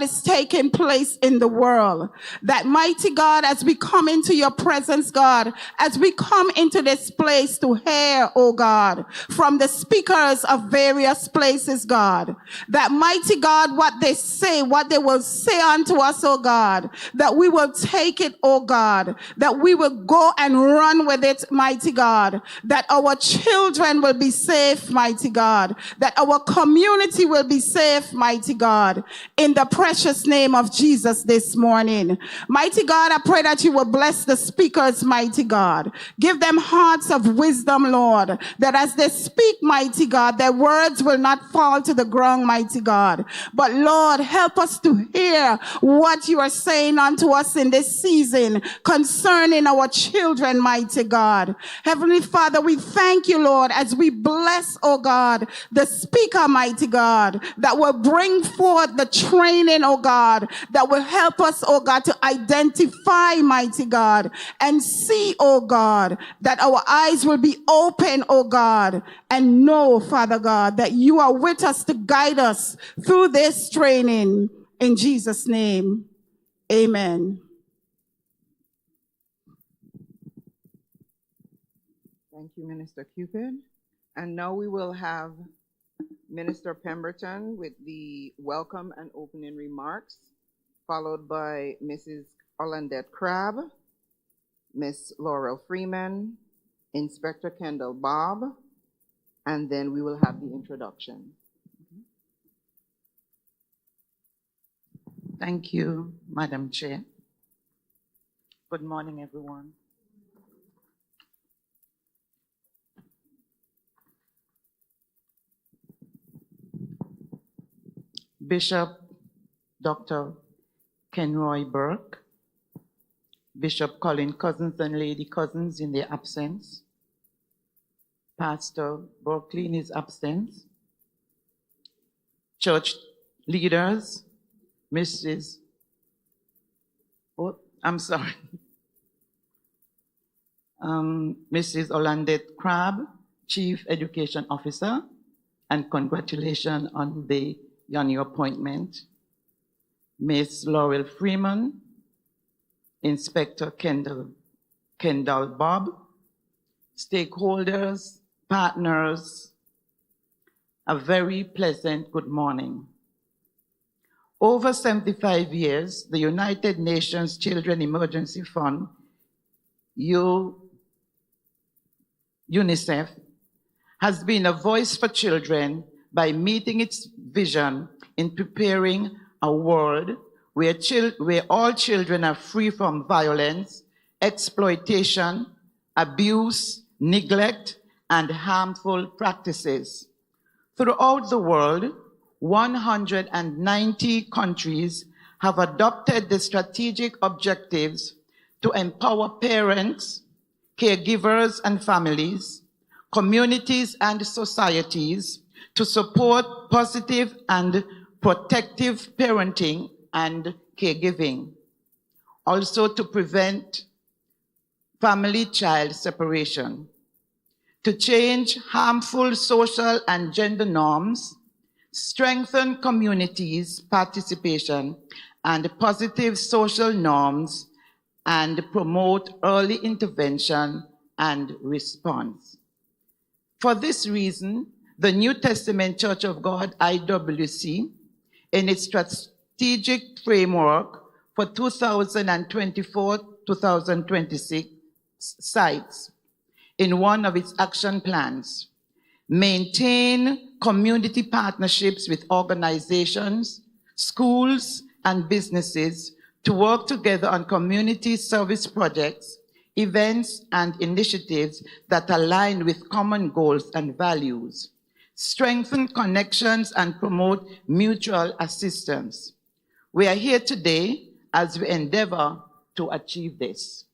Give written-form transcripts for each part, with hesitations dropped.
is taking place in the world. That mighty God, as we come into your presence, God, as we come into this place to hear, oh God, from the speakers of various places, God, that mighty God, what they say, what they will say unto us, oh God, that we will take it, oh God, that we will go and run with it, mighty God, that our children will be safe, mighty God, that our community will be safe, mighty God, in the precious name of Jesus this morning. Mighty God, I pray that you will bless the speakers, mighty God. Give them hearts of wisdom, Lord, that as they speak, mighty God, their words will not fall to the ground, mighty God. But Lord, help us to hear what you are saying unto us in this season concerning our children, mighty God. Heavenly Father, we thank you, Lord, as we bless, oh God, the speaker, mighty God, that will bring forth the training, oh God, that will help us, oh God, to identify, mighty God, and see, oh God, that our eyes will be open, oh God, and know, Father God, that you are with us to guide us through this training. In Jesus' name, amen. Thank you, Minister Cupid. And now we will have Minister Pemberton with the welcome and opening remarks, followed by Mrs. Olandette Crabb, Miss Laurel Freeman, Inspector Kendall Bob, and then we will have the introduction. Thank you, Madam Chair. Good morning, everyone. Bishop Dr. Kenroy Burke, Bishop Colin Cousins and Lady Cousins in their absence, Pastor Berkeley in his absence, church leaders, Mrs. Olandette Crabb, Chief Education Officer, and congratulations on your appointment. Miss Laurel Freeman, Inspector Kendall Bob, stakeholders, partners, a very pleasant good morning. Over 75 years, the United Nations Children Emergency Fund, UNICEF, has been a voice for children by meeting its vision in preparing a world where all children are free from violence, exploitation, abuse, neglect, and harmful practices. Throughout the world, 190 countries have adopted the strategic objectives to empower parents, caregivers and families, communities and societies to support positive and protective parenting and caregiving. Also to prevent family-child separation, to change harmful social and gender norms, strengthen communities' participation and positive social norms, and promote early intervention and response. For this reason, the New Testament Church of God, IWC, in its strategic framework for 2024-2026 cites in one of its action plans, maintain community partnerships with organizations, schools, and businesses to work together on community service projects, events, and initiatives that align with common goals and values, strengthen connections, and promote mutual assistance. We are here today as we endeavor to achieve this.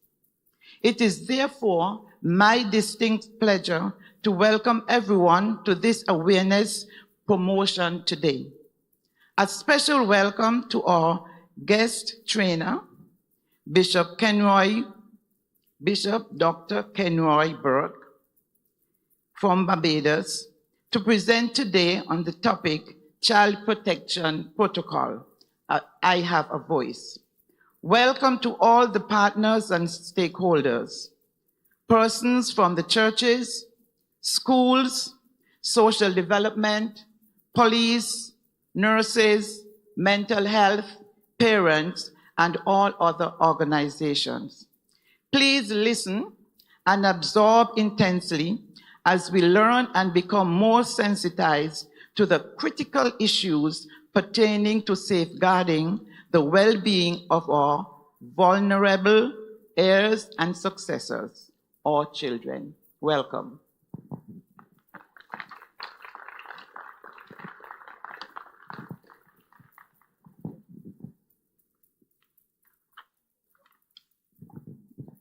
It is therefore my distinct pleasure to welcome everyone to this awareness promotion today. A special welcome to our guest trainer, Bishop Dr. Kenroy Burke from Barbados, to present today on the topic Child Protection Protocol, I have a voice. Welcome to all the partners and stakeholders, persons from the churches, schools, social development, police, nurses, mental health, parents, and all other organizations. Please listen and absorb intensely as we learn and become more sensitized to the critical issues pertaining to safeguarding the well-being of our vulnerable heirs and successors, our children. Welcome.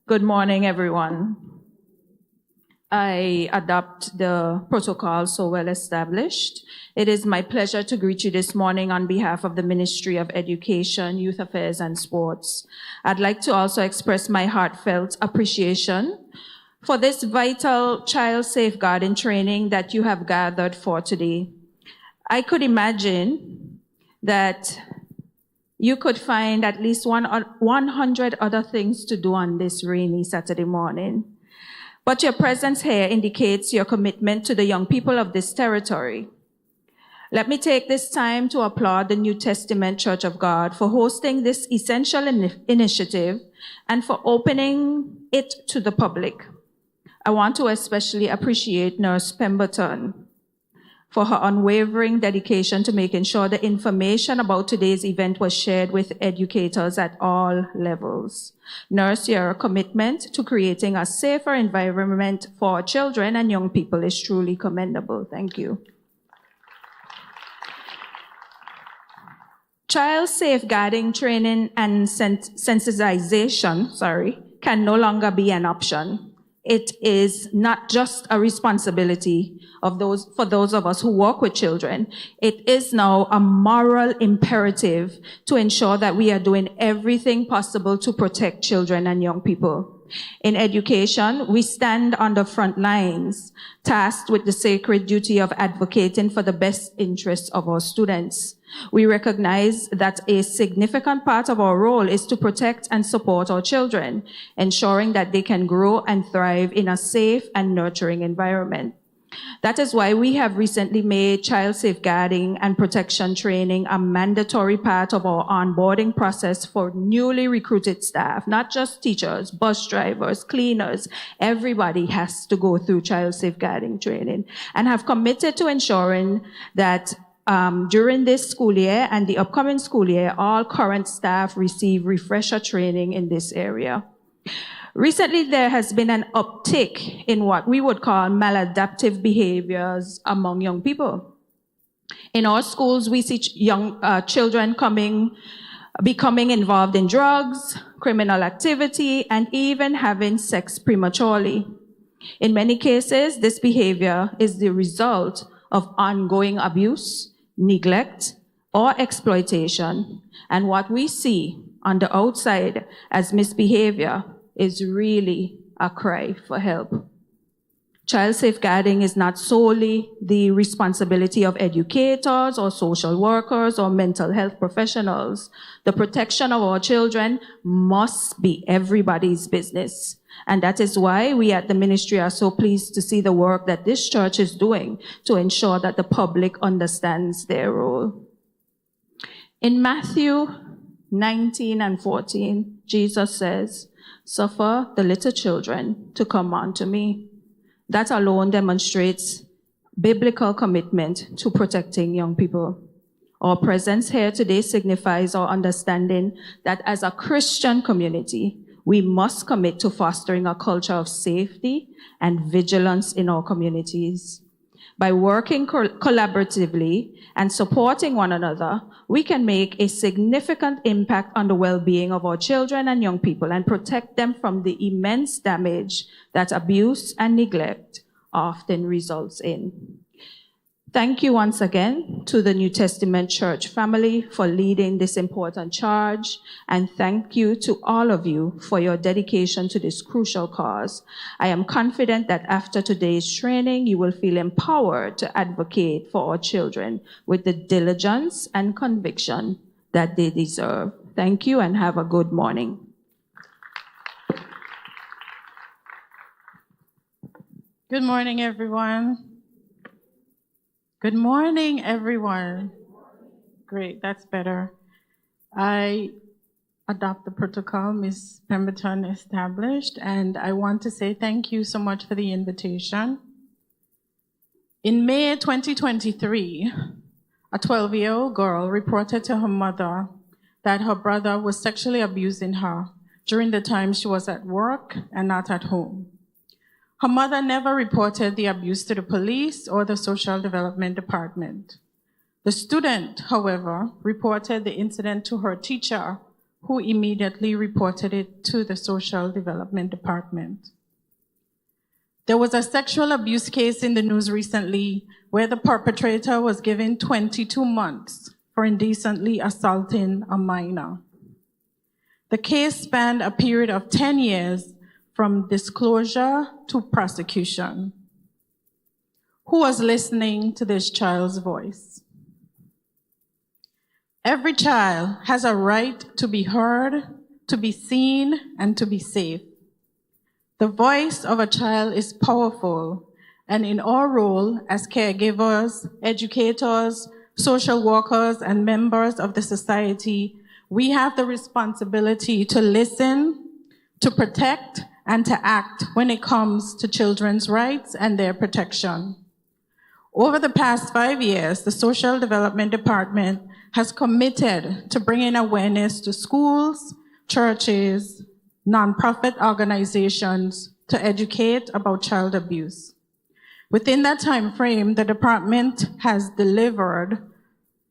Good morning, everyone. I adopt the protocol so well established. It is my pleasure to greet you this morning on behalf of the Ministry of Education, Youth Affairs, and Sports. I'd like to also express my heartfelt appreciation for this vital child safeguarding training that you have gathered for today. I could imagine that you could find at least 100 other things to do on this rainy Saturday morning. But your presence here indicates your commitment to the young people of this territory. Let me take this time to applaud the New Testament Church of God for hosting this essential initiative and for opening it to the public. I want to especially appreciate Nurse Pemberton for her unwavering dedication to making sure the information about today's event was shared with educators at all levels. Nurse, your commitment to creating a safer environment for children and young people is truly commendable. Thank you. Child safeguarding training and sensitization, can no longer be an option. It is not just a responsibility for those of us who work with children. It is now a moral imperative to ensure that we are doing everything possible to protect children and young people. In education, we stand on the front lines, tasked with the sacred duty of advocating for the best interests of our students. We recognize that a significant part of our role is to protect and support our children, ensuring that they can grow and thrive in a safe and nurturing environment. That is why we have recently made child safeguarding and protection training a mandatory part of our onboarding process for newly recruited staff, not just teachers, bus drivers, cleaners. Everybody has to go through child safeguarding training, and have committed to ensuring that during this school year and the upcoming school year, all current staff receive refresher training in this area. Recently, there has been an uptick in what we would call maladaptive behaviors among young people. In our schools, we see young children becoming involved in drugs, criminal activity, and even having sex prematurely. In many cases, this behavior is the result of ongoing abuse, neglect, or exploitation. And what we see on the outside as misbehavior is really a cry for help. Child safeguarding is not solely the responsibility of educators or social workers or mental health professionals. The protection of our children must be everybody's business. And that is why we at the ministry are so pleased to see the work that this church is doing to ensure that the public understands their role. In Matthew 19 and 14, Jesus says, "Suffer the little children to come unto me." That alone demonstrates biblical commitment to protecting young people. Our presence here today signifies our understanding that as a Christian community, we must commit to fostering a culture of safety and vigilance in our communities. By working collaboratively and supporting one another, we can make a significant impact on the well-being of our children and young people and protect them from the immense damage that abuse and neglect often results in. Thank you once again to the New Testament Church family for leading this important charge, and thank you to all of you for your dedication to this crucial cause. I am confident that after today's training, you will feel empowered to advocate for our children with the diligence and conviction that they deserve. Thank you and have a good morning. Good morning, everyone. Good morning, everyone. Great, that's better. I adopt the protocol Ms. Pemberton established, and I want to say thank you so much for the invitation. In May 2023, a 12-year-old girl reported to her mother that her brother was sexually abusing her during the time she was at work and not at home. Her mother never reported the abuse to the police or the social development department. The student, however, reported the incident to her teacher, who immediately reported it to the social development department. There was a sexual abuse case in the news recently where the perpetrator was given 22 months for indecently assaulting a minor. The case spanned a period of 10 years from disclosure to prosecution. Who was listening to this child's voice? Every child has a right to be heard, to be seen, and to be safe. The voice of a child is powerful, and in our role as caregivers, educators, social workers, and members of the society, we have the responsibility to listen, to protect, and to act when it comes to children's rights and their protection. Over the past 5 years, the Social Development Department has committed to bringing awareness to schools, churches, nonprofit organizations to educate about child abuse. Within that time frame, the department has delivered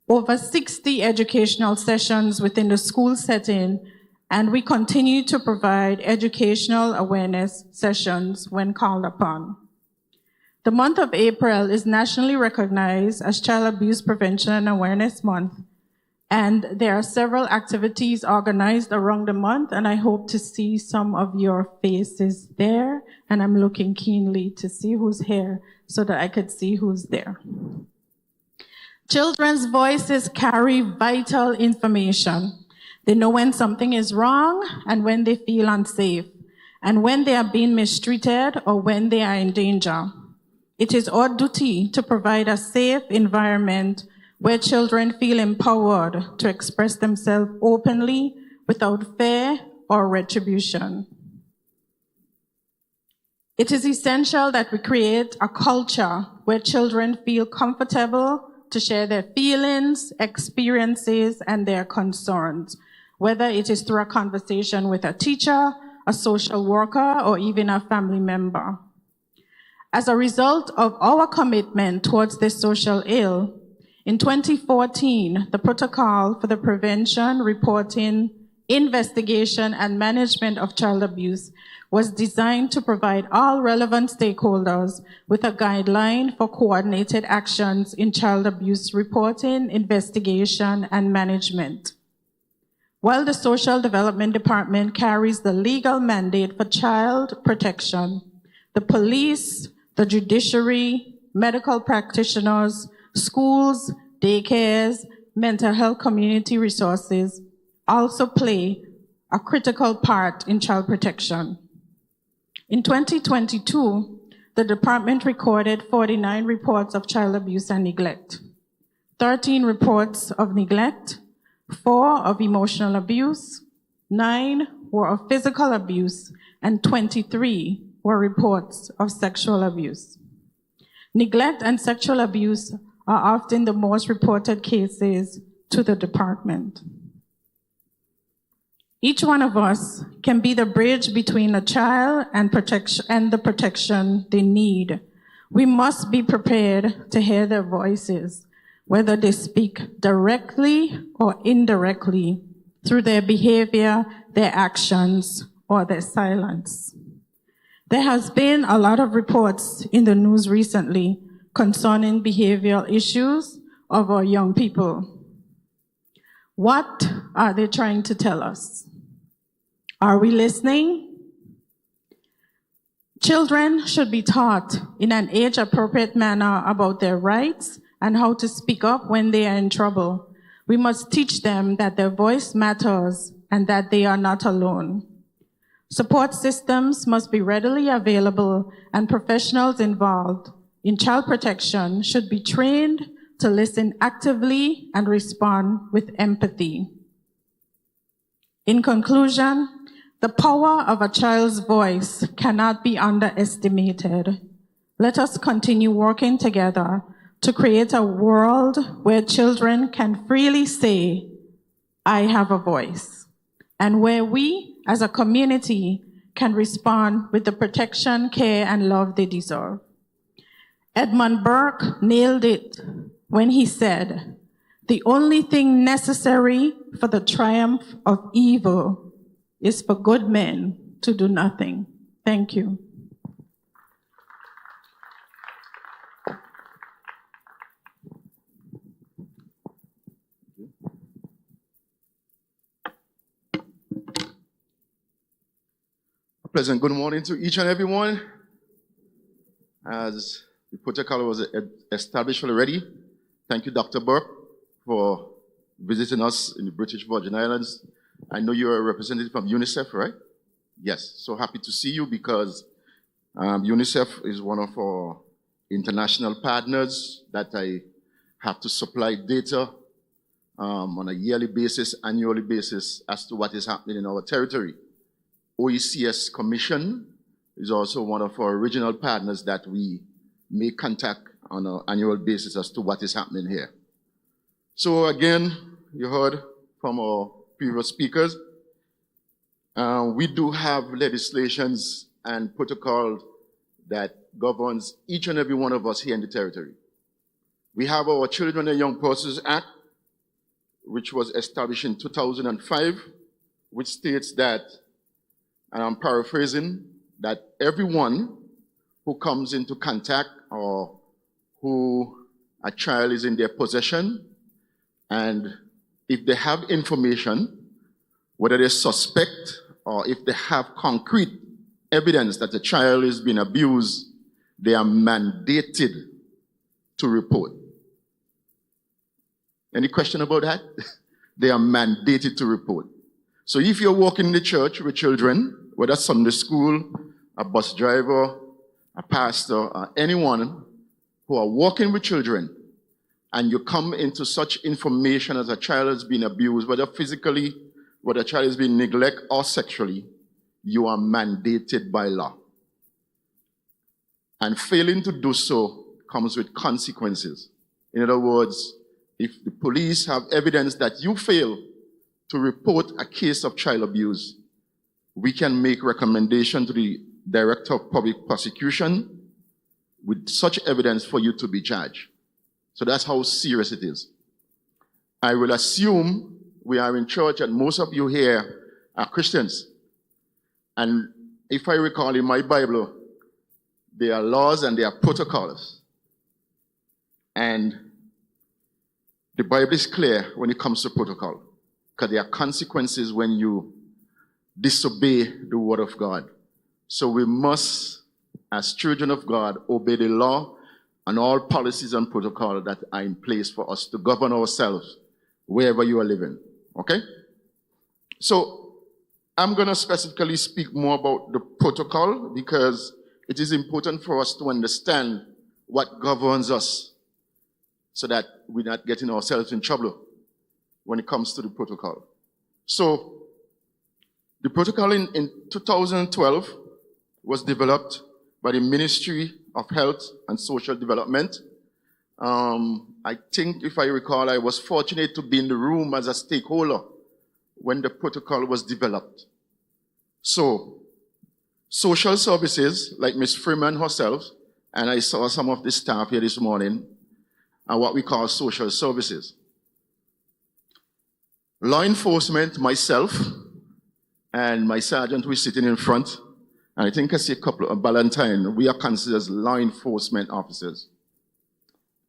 over 60 educational sessions within the school setting, and we continue to provide educational awareness sessions when called upon. The month of April is nationally recognized as Child Abuse Prevention and Awareness Month, and there are several activities organized around the month, and I hope to see some of your faces there, and I'm looking keenly to see who's here so that I could see who's there. Children's voices carry vital information. They know when something is wrong and when they feel unsafe, and when they are being mistreated or when they are in danger. It is our duty to provide a safe environment where children feel empowered to express themselves openly without fear or retribution. It is essential that we create a culture where children feel comfortable to share their feelings, experiences, and their concerns, whether it is through a conversation with a teacher, a social worker, or even a family member. As a result of our commitment towards this social ill, in 2014, the Protocol for the Prevention, Reporting, Investigation, and Management of Child Abuse was designed to provide all relevant stakeholders with a guideline for coordinated actions in child abuse reporting, investigation, and management. While the Social Development Department carries the legal mandate for child protection, the police, the judiciary, medical practitioners, schools, daycares, mental health community resources also play a critical part in child protection. In 2022, the department recorded 49 reports of child abuse and neglect, 13 reports of neglect, 4 of emotional abuse, 9 were of physical abuse, and 23 were reports of sexual abuse. Neglect and sexual abuse are often the most reported cases to the department. Each one of us can be the bridge between a child and the protection they need. We must be prepared to hear their voices, whether they speak directly or indirectly through their behavior, their actions, or their silence. There has been a lot of reports in the news recently concerning behavioral issues of our young people. What are they trying to tell us? Are we listening? Children should be taught in an age-appropriate manner about their rights and how to speak up when they are in trouble. We must teach them that their voice matters and that they are not alone. Support systems must be readily available, and professionals involved in child protection should be trained to listen actively and respond with empathy. In conclusion, the power of a child's voice cannot be underestimated. Let us continue working together to create a world where children can freely say, "I have a voice," and where we, as a community, can respond with the protection, care, and love they deserve. Edmund Burke nailed it when he said, "The only thing necessary for the triumph of evil is for good men to do nothing." Thank you. Pleasant good morning to each and every one. As the protocol was established already, thank you, Dr. Burke, for visiting us in the British Virgin Islands. I know you're a representative from UNICEF, right? Yes, so happy to see you because UNICEF is one of our international partners that I have to supply data on a yearly basis, annually basis, as to what is happening in our territory. OECS Commission is also one of our regional partners that we make contact on an annual basis as to what is happening here. So again, you heard from our previous speakers, we do have legislations and protocol that governs each and every one of us here in the territory. We have our Children and Young Persons Act, which was established in 2005, which states that, and I'm paraphrasing, that everyone who comes into contact or who a child is in their possession, and if they have information, whether they suspect or if they have concrete evidence that the child is being abused, they are mandated to report. Any question about that? They are mandated to report. So if you're walking in the church with children, whether Sunday school, a bus driver, a pastor, or anyone who are walking with children, and you come into such information as a child has been abused, whether physically, whether a child is being neglected or sexually, you are mandated by law. And failing to do so comes with consequences. In other words, if the police have evidence that you fail to report a case of child abuse, we can make recommendation to the Director of Public Prosecution with such evidence for you to be charged. So that's how serious it is. I will assume we are in church and most of you here are Christians. And if I recall in my Bible, there are laws and there are protocols. And the Bible is clear when it comes to protocol, because there are consequences when you disobey the word of God. So we must, as children of God, obey the law and all policies and protocol that are in place for us to govern ourselves wherever you are living. Okay? So I'm going to specifically speak more about the protocol because it is important for us to understand what governs us so that we're not getting ourselves in trouble when it comes to the protocol. So the protocol in 2012 was developed by the Ministry of Health and Social Development. I think, if I recall, I was fortunate to be in the room as a stakeholder when the protocol was developed. So, social services, like Ms. Freeman herself, and I saw some of the staff here this morning, are what we call social services. Law enforcement, myself, and my sergeant who is sitting in front, and I think I see a couple of Valentine, we are considered as law enforcement officers.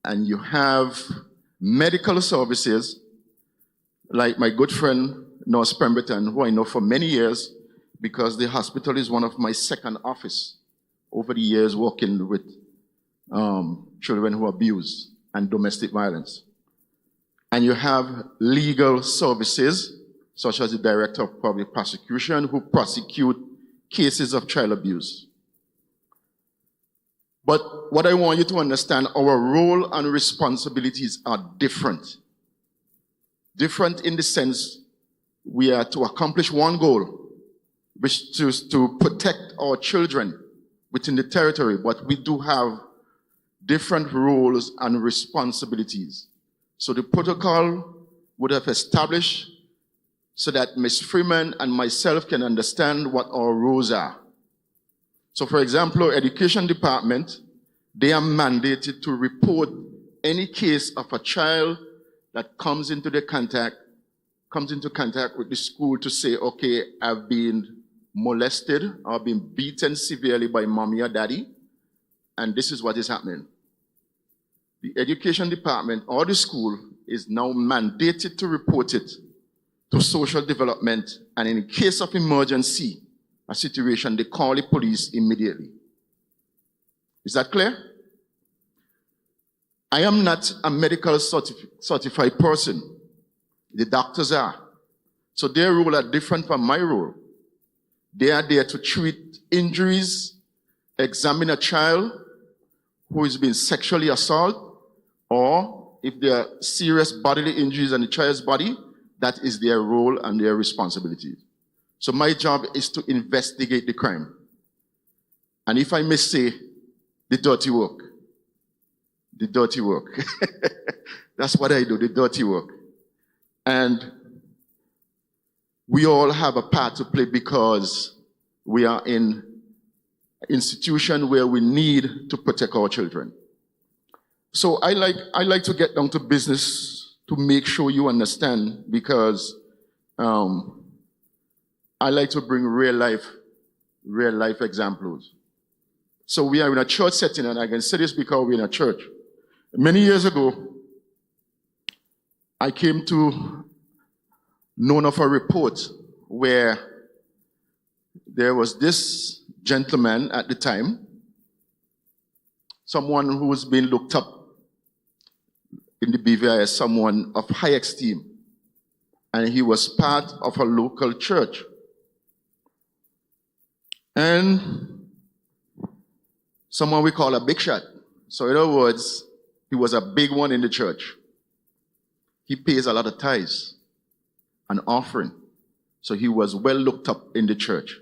And you have medical services, like my good friend, Nurse Pemberton, who I know for many years, because the hospital is one of my second office over the years working with children who are abused and domestic violence. And you have legal services, such as the Director of Public Prosecution, who prosecute cases of child abuse. But what I want you to understand, our role and responsibilities are different. Different in the sense we are to accomplish one goal, which is to protect our children within the territory, but we do have different roles and responsibilities. So the protocol would have established so that Ms. Freeman and myself can understand what our roles are. So for example, our education department, they are mandated to report any case of a child that comes into contact with the school to say, okay, I've been molested or been beaten severely by mommy or daddy, and this is what is happening. The education department or the school is now mandated to report it to social development, and in case of emergency, a situation, they call the police immediately. Is that clear? I am not a medical certified person. The doctors are. So their role are different from my role. They are there to treat injuries, examine a child who is being sexually assaulted, or if there are serious bodily injuries in the child's body, that is their role and their responsibility. So my job is to investigate the crime. And if I may say, the dirty work. The dirty work. That's what I do, the dirty work. And we all have a part to play because we are in an institution where we need to protect our children. So I like to get down to business to make sure you understand, because I like to bring real life examples. So we are in a church setting, and I can say this because we're in a church. Many years ago, I came to know of a report where there was this gentleman at the time, someone who was being looked up in the BVI as someone of high esteem, and he was part of a local church. And someone we call a big shot. So in other words, he was a big one in the church. He pays a lot of tithes and offering. So he was well looked up in the church,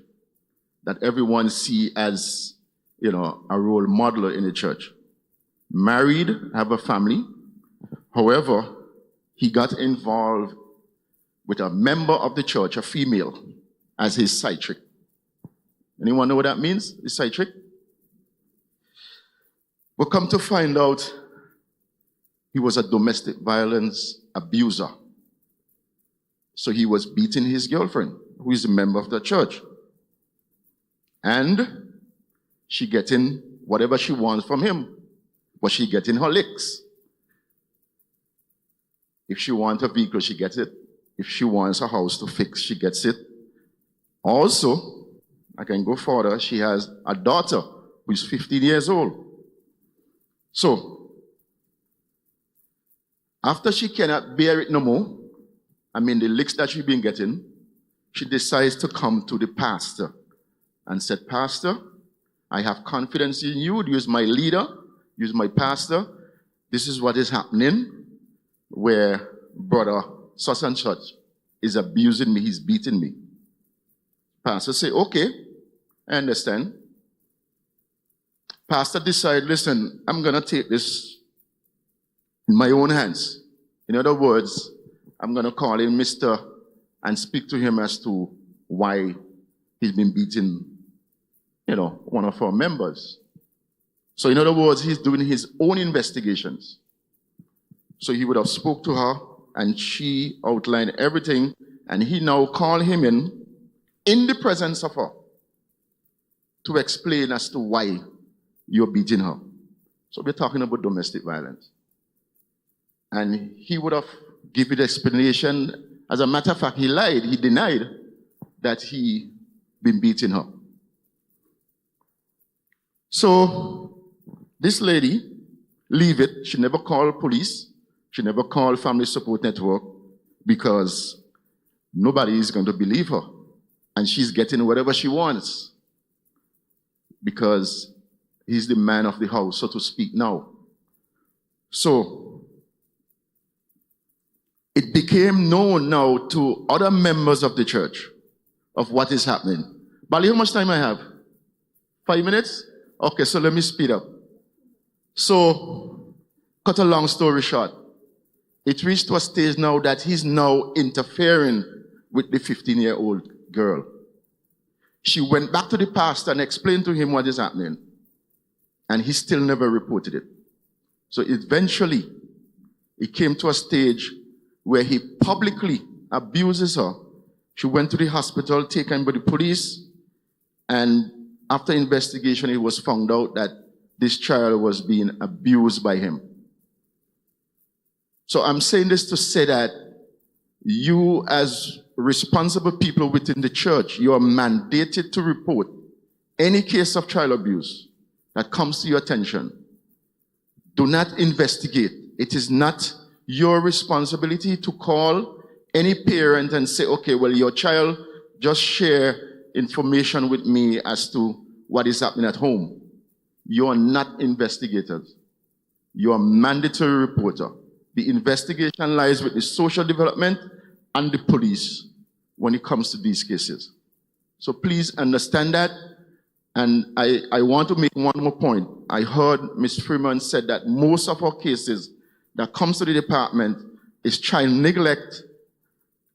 that everyone see as, a role model in the church. Married, have a family. However, he got involved with a member of the church, a female, as his side trick. Anyone know what that means, his side trick? We'll come to find out he was a domestic violence abuser. So he was beating his girlfriend, who is a member of the church. And she getting whatever she wants from him, but she getting her licks. If she wants a vehicle, she gets it. If she wants a house to fix, she gets it. Also, I can go further, she has a daughter who is 15 years old. So, after she cannot bear it no more, the licks that she's been getting, she decides to come to the pastor and said, Pastor, I have confidence in you. You're my leader. You're my pastor. This is what is happening, where brother such and such is abusing me. He's beating me. Pastor say, okay, I understand. Pastor decide, listen, I'm going to take this in my own hands. In other words, I'm going to call in Mr. and speak to him as to why he's been beating, one of our members. So in other words, he's doing his own investigations. So he would have spoke to her, and she outlined everything, and he now called him in the presence of her, to explain as to why you're beating her. So we're talking about domestic violence. And he would have given the explanation. As a matter of fact, he lied. He denied that he been beating her. So this lady, leave it. She never called police. She never called Family Support Network because nobody is going to believe her. And she's getting whatever she wants because he's the man of the house, so to speak now. So it became known now to other members of the church of what is happening. Bali, how much time I have? 5 minutes? Okay, so let me speed up. So, cut a long story short, it reached to a stage now that he's now interfering with the 15-year-old girl. She went back to the pastor and explained to him what is happening, and he still never reported it. So eventually, it came to a stage where he publicly abuses her. She went to the hospital, taken by the police, and after investigation, it was found out that this child was being abused by him. So I'm saying this to say that you, as responsible people within the church, you are mandated to report any case of child abuse that comes to your attention. Do not investigate. It is not your responsibility to call any parent and say, okay, well, your child just share information with me as to what is happening at home. You are not investigators. You are mandatory reporter. The investigation lies with the social development and the police when it comes to these cases. So please understand that. And I want to make one more point. I heard Ms. Freeman said that most of our cases that comes to the department is child neglect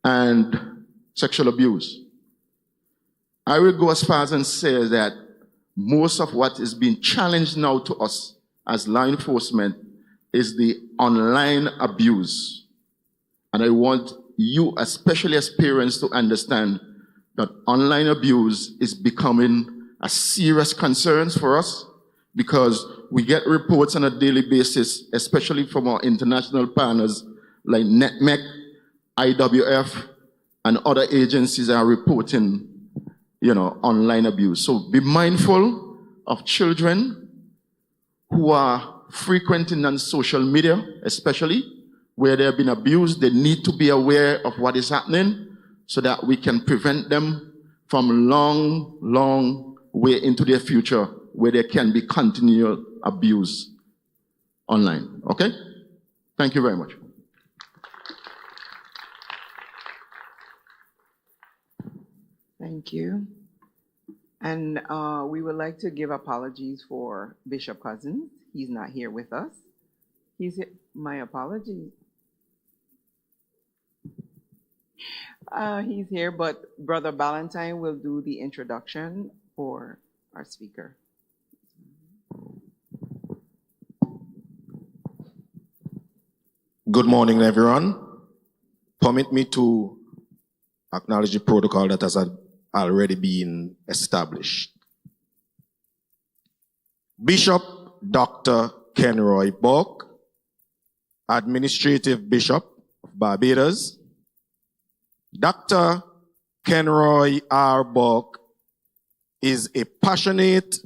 and sexual abuse. I will go as far as and say that most of what is being challenged now to us as law enforcement is the online abuse. And I want you, especially as parents, to understand that online abuse is becoming a serious concern for us because we get reports on a daily basis, especially from our international partners like NetMec, IWF, and other agencies are reporting, online abuse. So be mindful of children who are frequenting on social media, especially where they have been abused. They need to be aware of what is happening so that we can prevent them from long way into their future where there can be continual abuse online. Okay? Thank you very much. Thank you. And we would like to give apologies for Bishop Cousins. He's not here with us. He's here. My apologies. He's here, but Brother Ballantyne will do the introduction for our speaker. Good morning, everyone. Permit me to acknowledge the protocol that has already been established. Bishop Dr. Kenroy Burke, Administrative Bishop of Barbados. Dr. Kenroy R. Burke is a passionate,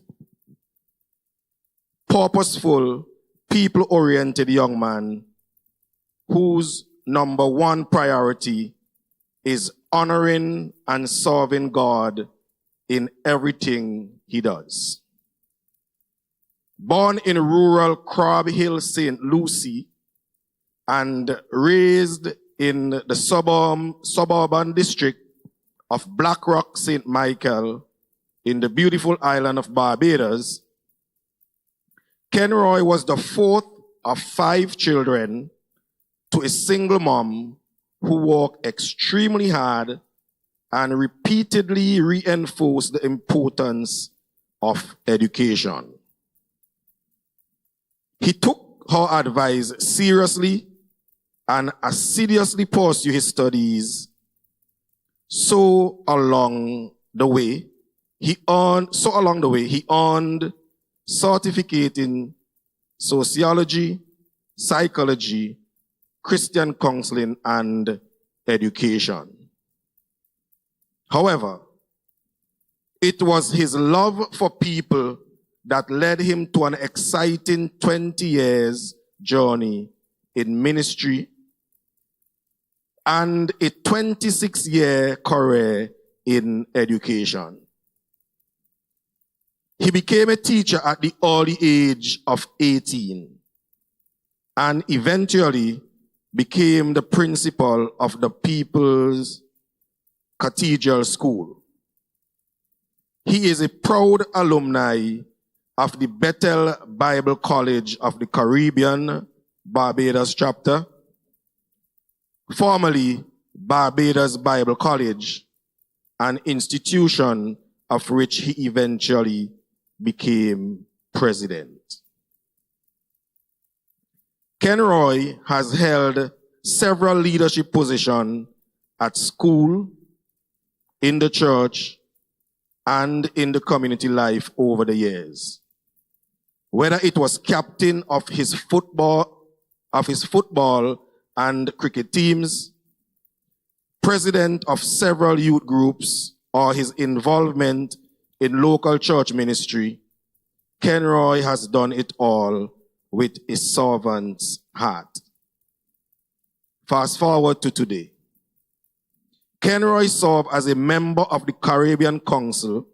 purposeful, people-oriented young man whose number one priority is honoring and serving God in everything he does. Born in rural Crab Hill, St. Lucie, and raised in the suburban district of Black Rock, St. Michael, in the beautiful island of Barbados, Kenroy was the fourth of 5 children to a single mom who worked extremely hard and repeatedly reinforced the importance of education. He took her advice seriously and assiduously pursued his studies. So along the way, he earned certificate in sociology, psychology, Christian counseling, and education. However, it was his love for people that led him to an exciting 20 years journey in ministry and a 26-year career in education. He became a teacher at the early age of 18 and eventually became the principal of the People's Cathedral School. He is a proud alumni of the Bethel Bible College of the Caribbean, Barbados chapter, formerly Barbados Bible College, an institution of which he eventually became president. Kenroy has held several leadership positions at school, in the church, and in the community life over the years. Whether it was captain of his football and cricket teams, president of several youth groups, or his involvement in local church ministry, Kenroy has done it all with a servant's heart. Fast forward to today. Kenroy served as a member of the Caribbean Council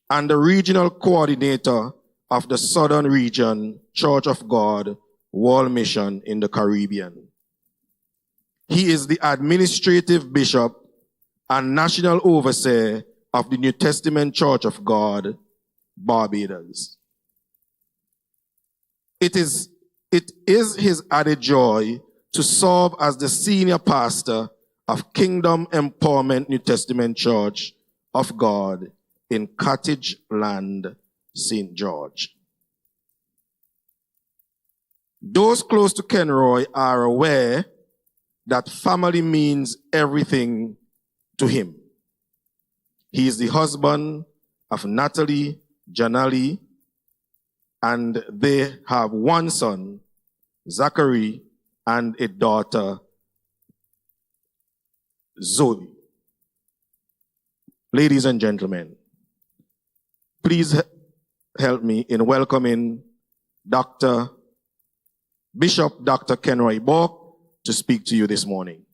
and the regional coordinator of the Southern Region Church of God World Mission in the Caribbean. He is the administrative bishop and national overseer of the New Testament Church of God, Barbados. It is his added joy to serve as the senior pastor of Kingdom Empowerment New Testament Church of God in Cottage Land, St. George. Those close to Kenroy are aware that family means everything to him. He is the husband of Natalie Janali, and they have one son, Zachary, and a daughter, Zoe. Ladies and gentlemen, please help me in welcoming Bishop Dr. Kenroy Burke to speak to you this morning.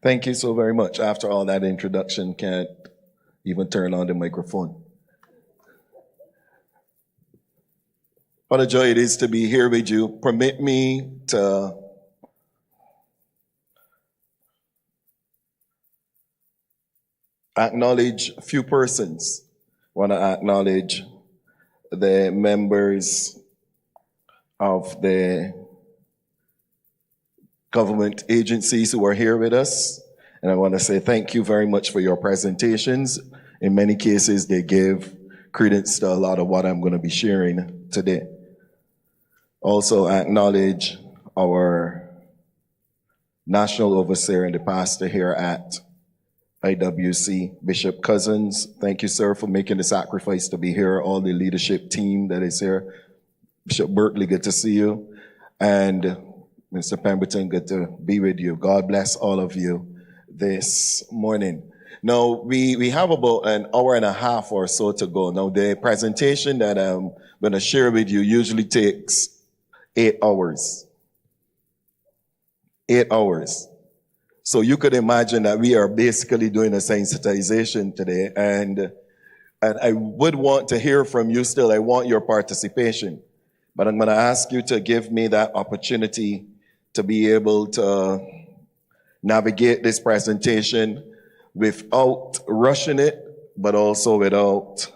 Thank you so very much. After all that introduction, can't even turn on the microphone. What a joy it is to be here with you. Permit me to acknowledge a few persons. I want to acknowledge the members of the government agencies who are here with us. And I want to say thank you very much for your presentations. In many cases, they give credence to a lot of what I'm going to be sharing today. Also acknowledge our national overseer and the pastor here at IWC, Bishop Cousins. Thank you, sir, for making the sacrifice to be here. All the leadership team that is here. Bishop Burke, good to see you. And Mr. Pemberton, good to be with you. God bless all of you this morning. Now, we have about an hour and a half or so to go. Now, the presentation that I'm going to share with you usually takes 8 hours. 8 hours. So you could imagine that we are basically doing a sensitization today, and I would want to hear from you still. I want your participation. But I'm going to ask you to give me that opportunity to be able to navigate this presentation without rushing it, but also without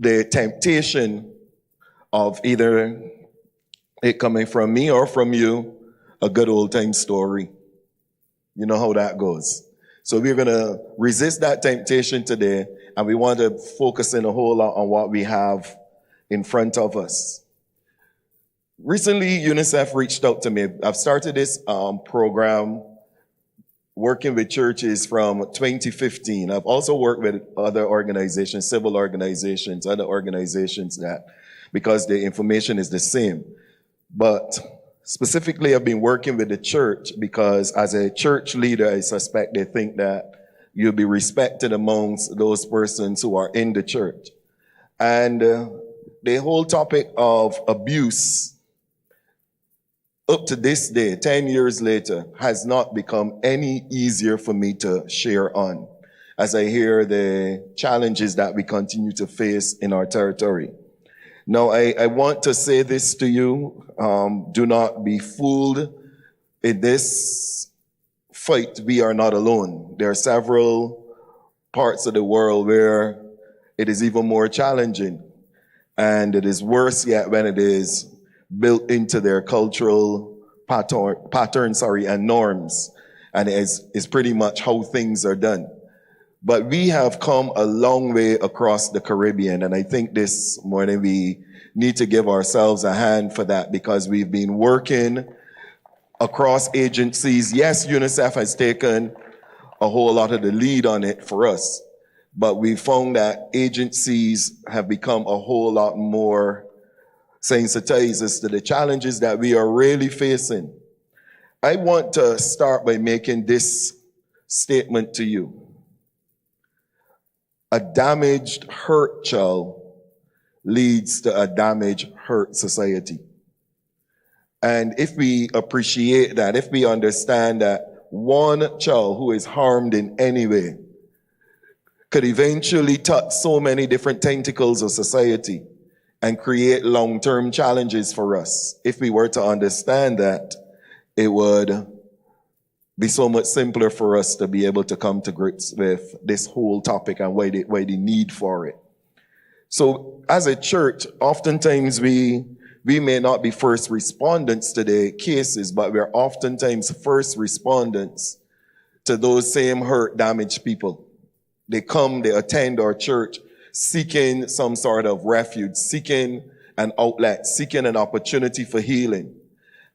the temptation of either it coming from me or from you, a good old time story. You know how that goes. So we're going to resist that temptation today, and we want to focus in a whole lot on what we have in front of us. Recently, UNICEF reached out to me. I've started this program working with churches from 2015. I've also worked with other organizations, civil organizations, other organizations that, because the information is the same. But specifically, I've been working with the church because as a church leader, I suspect they think that you'll be respected amongst those persons who are in the church. And the whole topic of abuse up to this day, 10 years later, has not become any easier for me to share on as I hear the challenges that we continue to face in our territory. Now, I want to say this to you. Do not be fooled. In this fight, we are not alone. There are several parts of the world where it is even more challenging. And it is worse yet when it is built into their cultural pattern, and norms. And it's pretty much how things are done. But we have come a long way across the Caribbean. And I think this morning we need to give ourselves a hand for that because we've been working across agencies. Yes, UNICEF has taken a whole lot of the lead on it for us. But we found that agencies have become a whole lot more sensitized as to the challenges that we are really facing. I want to start by making this statement to you. A damaged, hurt child leads to a damaged, hurt society. And if we appreciate that, if we understand that one child who is harmed in any way could eventually touch so many different tentacles of society and create long-term challenges for us. If we were to understand that, it would be so much simpler for us to be able to come to grips with this whole topic and why the need for it. So as a church, oftentimes we may not be first respondents to the cases, but we're oftentimes first respondents to those same hurt, damaged people. They come, they attend our church, seeking some sort of refuge, seeking an outlet, seeking an opportunity for healing.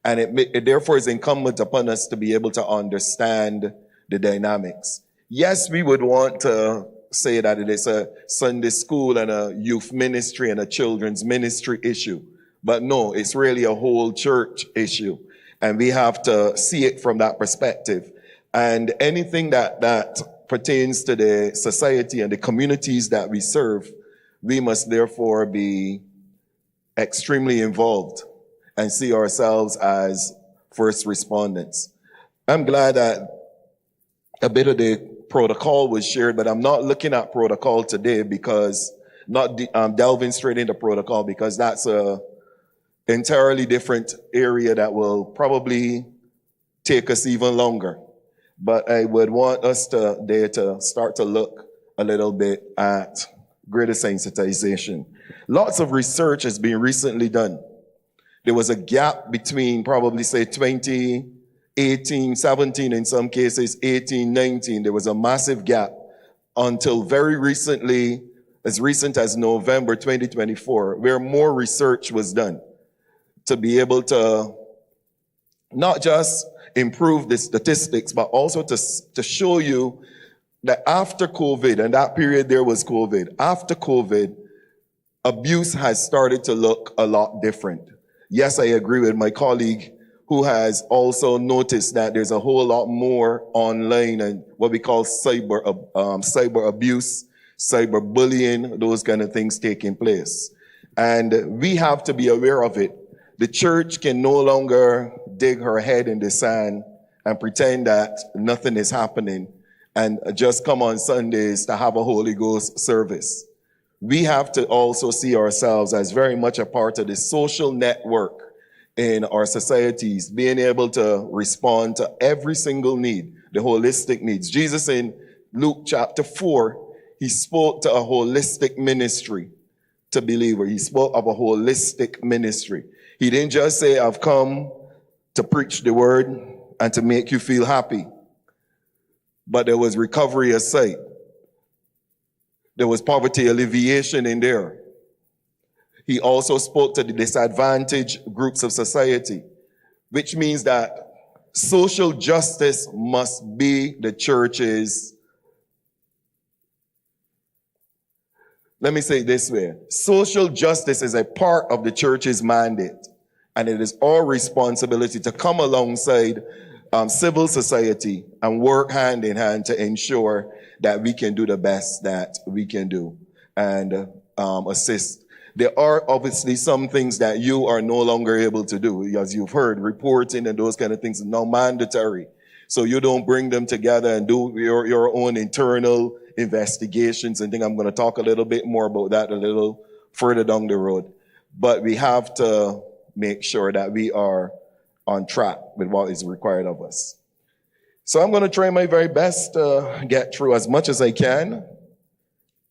And it therefore is incumbent upon us to be able to understand the dynamics. Yes, we would want to say that it is a Sunday school and a youth ministry and a children's ministry issue. But no, it's really a whole church issue. And we have to see it from that perspective. And anything that pertains to the society and the communities that we serve, we must therefore be extremely involved and see ourselves as first respondents. I'm glad that a bit of the protocol was shared, but I'm not looking at protocol today because I'm delving straight into protocol because that's a entirely different area that will probably take us even longer. But I would want us to start to look a little bit at greater sensitization. Lots of research has been recently done. There was a gap between probably say 2018, 17, in some cases 18, 19. There was a massive gap until very recently, as recent as November 2024, where more research was done to be able to not just improve the statistics, but also to show you that after COVID, and that period there was COVID, after COVID, abuse has started to look a lot different. Yes, I agree with my colleague who has also noticed that there's a whole lot more online and what we call cyber abuse, cyber bullying, those kind of things taking place. And we have to be aware of it. The church can no longer dig her head in the sand and pretend that nothing is happening and just come on Sundays to have a Holy Ghost service. We have to also see ourselves as very much a part of the social network in our societies, being able to respond to every single need, the holistic needs. Jesus in Luke chapter 4, he spoke to a holistic ministry to believers. He spoke of a holistic ministry. He didn't just say, I've come to preach the word and to make you feel happy. But there was recovery of sight. There was poverty alleviation in there. He also spoke to the disadvantaged groups of society, which means that social justice must be the church's, let me say it this way. Social justice is a part of the church's mandate, and it is our responsibility to come alongside civil society and work hand in hand to ensure that we can do the best that we can do and assist. There are obviously some things that you are no longer able to do. As you've heard, reporting and those kind of things are now mandatory. So you don't bring them together and do your own internal investigations and things. I'm going to talk a little bit more about that a little further down the road. But we have to make sure that we are on track with what is required of us. So I'm going to try my very best to get through as much as I can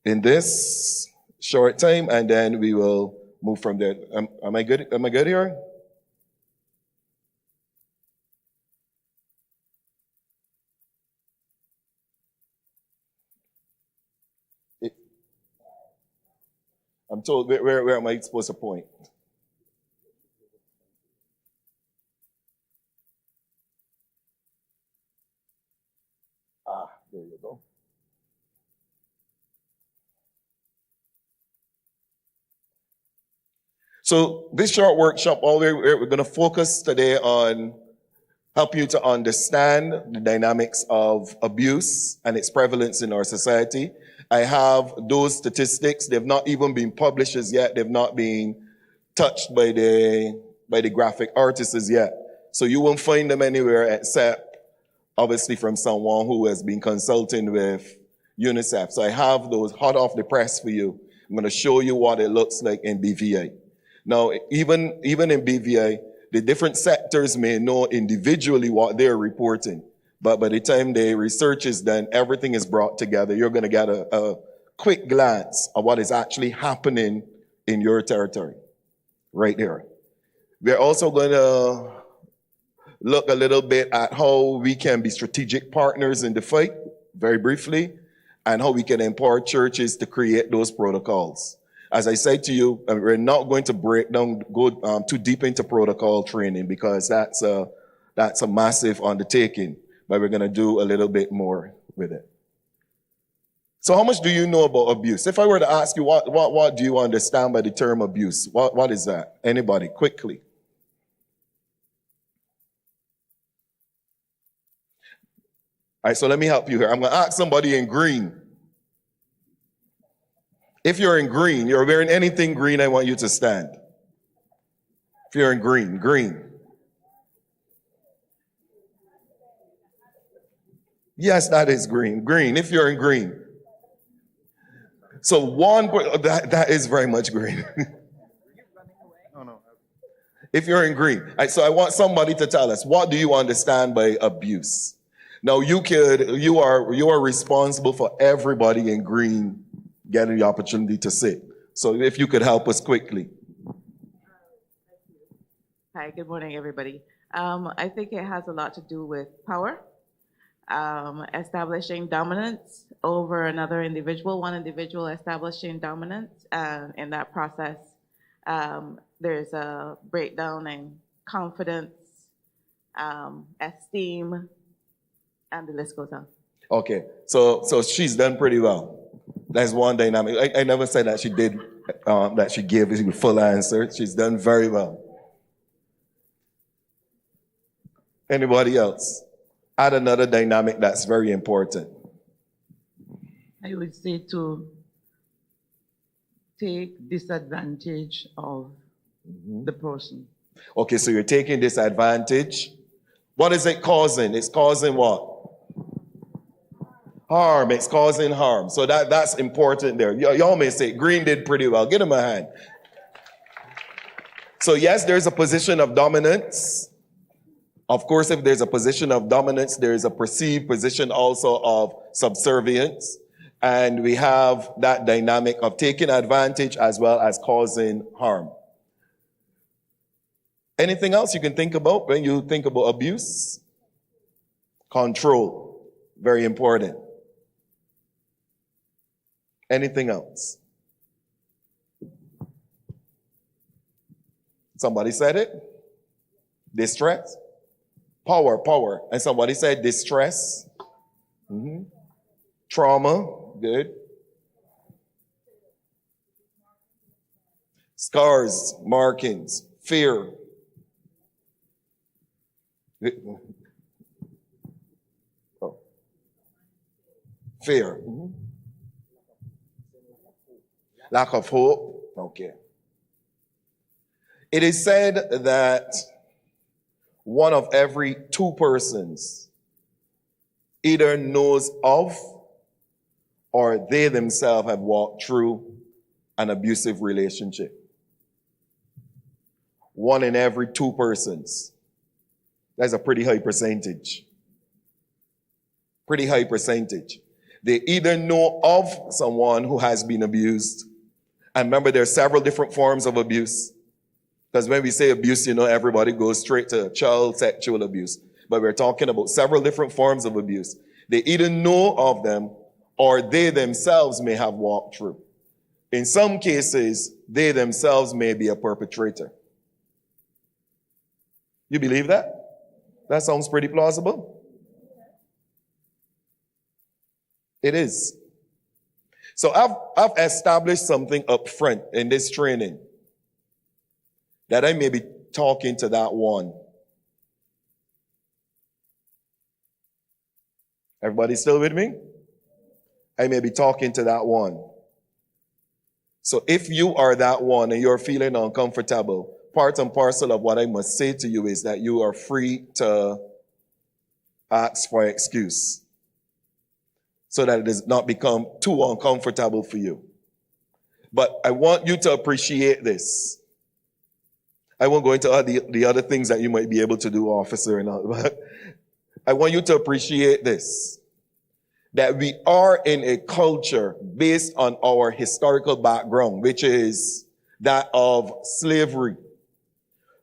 in this short time, and then we will move from there. Am I good? Am I good here? I'm told, where am I supposed to point? There you go. So this short workshop, we're going to focus today on help you to understand the dynamics of abuse and its prevalence in our society. I have those statistics. They've not even been published as yet. They've not been touched by the graphic artists as yet. So you won't find them anywhere except obviously from someone who has been consulting with UNICEF. So I have those hot off the press for you. I'm going to show you what it looks like in BVI. Now, even in BVI, the different sectors may know individually what they're reporting. But by the time the research is done, everything is brought together. You're going to get a quick glance of what is actually happening in your territory right there. We're also going to look a little bit at how we can be strategic partners in the fight, very briefly, and how we can empower churches to create those protocols. As I said to you, we're not going to go too deep into protocol training because that's a massive undertaking, but we're going to do a little bit more with it. So how much do you know about abuse? If I were to ask you, what do you understand by the term abuse? What is that? Anybody, quickly. All right, so let me help you here. I'm going to ask somebody in green. If you're in green, you're wearing anything green, I want you to stand. If you're in green, green. Yes, that is green. Green, if you're in green. So that is very much green. If you're in green. All right, so I want somebody to tell us, what do you understand by abuse? Now you are responsible for everybody in green getting the opportunity to sit. So if you could help us quickly. Hi, good morning, everybody. I think it has a lot to do with power, establishing dominance over another individual, one individual establishing dominance. In that process, there's a breakdown in confidence, esteem, and the list goes on. Okay, so she's done pretty well. That's one dynamic. I never said that she did, that she gave a full answer. She's done very well. Anybody else? Add another dynamic that's very important. I would say to take disadvantage of the person. Okay, so you're taking disadvantage. What is it causing? It's causing what? Harm. It's causing harm. So that's important there. Y'all may say, Green did pretty well. Give him a hand. So yes, there's a position of dominance. Of course, if there's a position of dominance, there's a perceived position also of subservience. And we have that dynamic of taking advantage as well as causing harm. Anything else you can think about when you think about abuse? Control. Very important. Anything else? Somebody said it. Distress. Power. And somebody said distress. Trauma. Good. Scars, markings, fear. Oh. Fear. Lack of hope. Okay. It is said that one of every two persons either knows of or they themselves have walked through an abusive relationship. One in every two persons. That's a pretty high percentage. Pretty high percentage. They either know of someone who has been abused. And remember, there are several different forms of abuse. Because when we say abuse, everybody goes straight to child sexual abuse. But we're talking about several different forms of abuse. They either know of them or they themselves may have walked through. In some cases, they themselves may be a perpetrator. You believe that? That sounds pretty plausible. It is. So I've established something up front in this training that I may be talking to that one. Everybody still with me? I may be talking to that one. So if you are that one and you're feeling uncomfortable, part and parcel of what I must say to you is that you are free to ask for excuse so that it does not become too uncomfortable for you. But I want you to appreciate this. I won't go into the other things that you might be able to do, officer, and all, but I want you to appreciate this. That we are in a culture based on our historical background, which is that of slavery,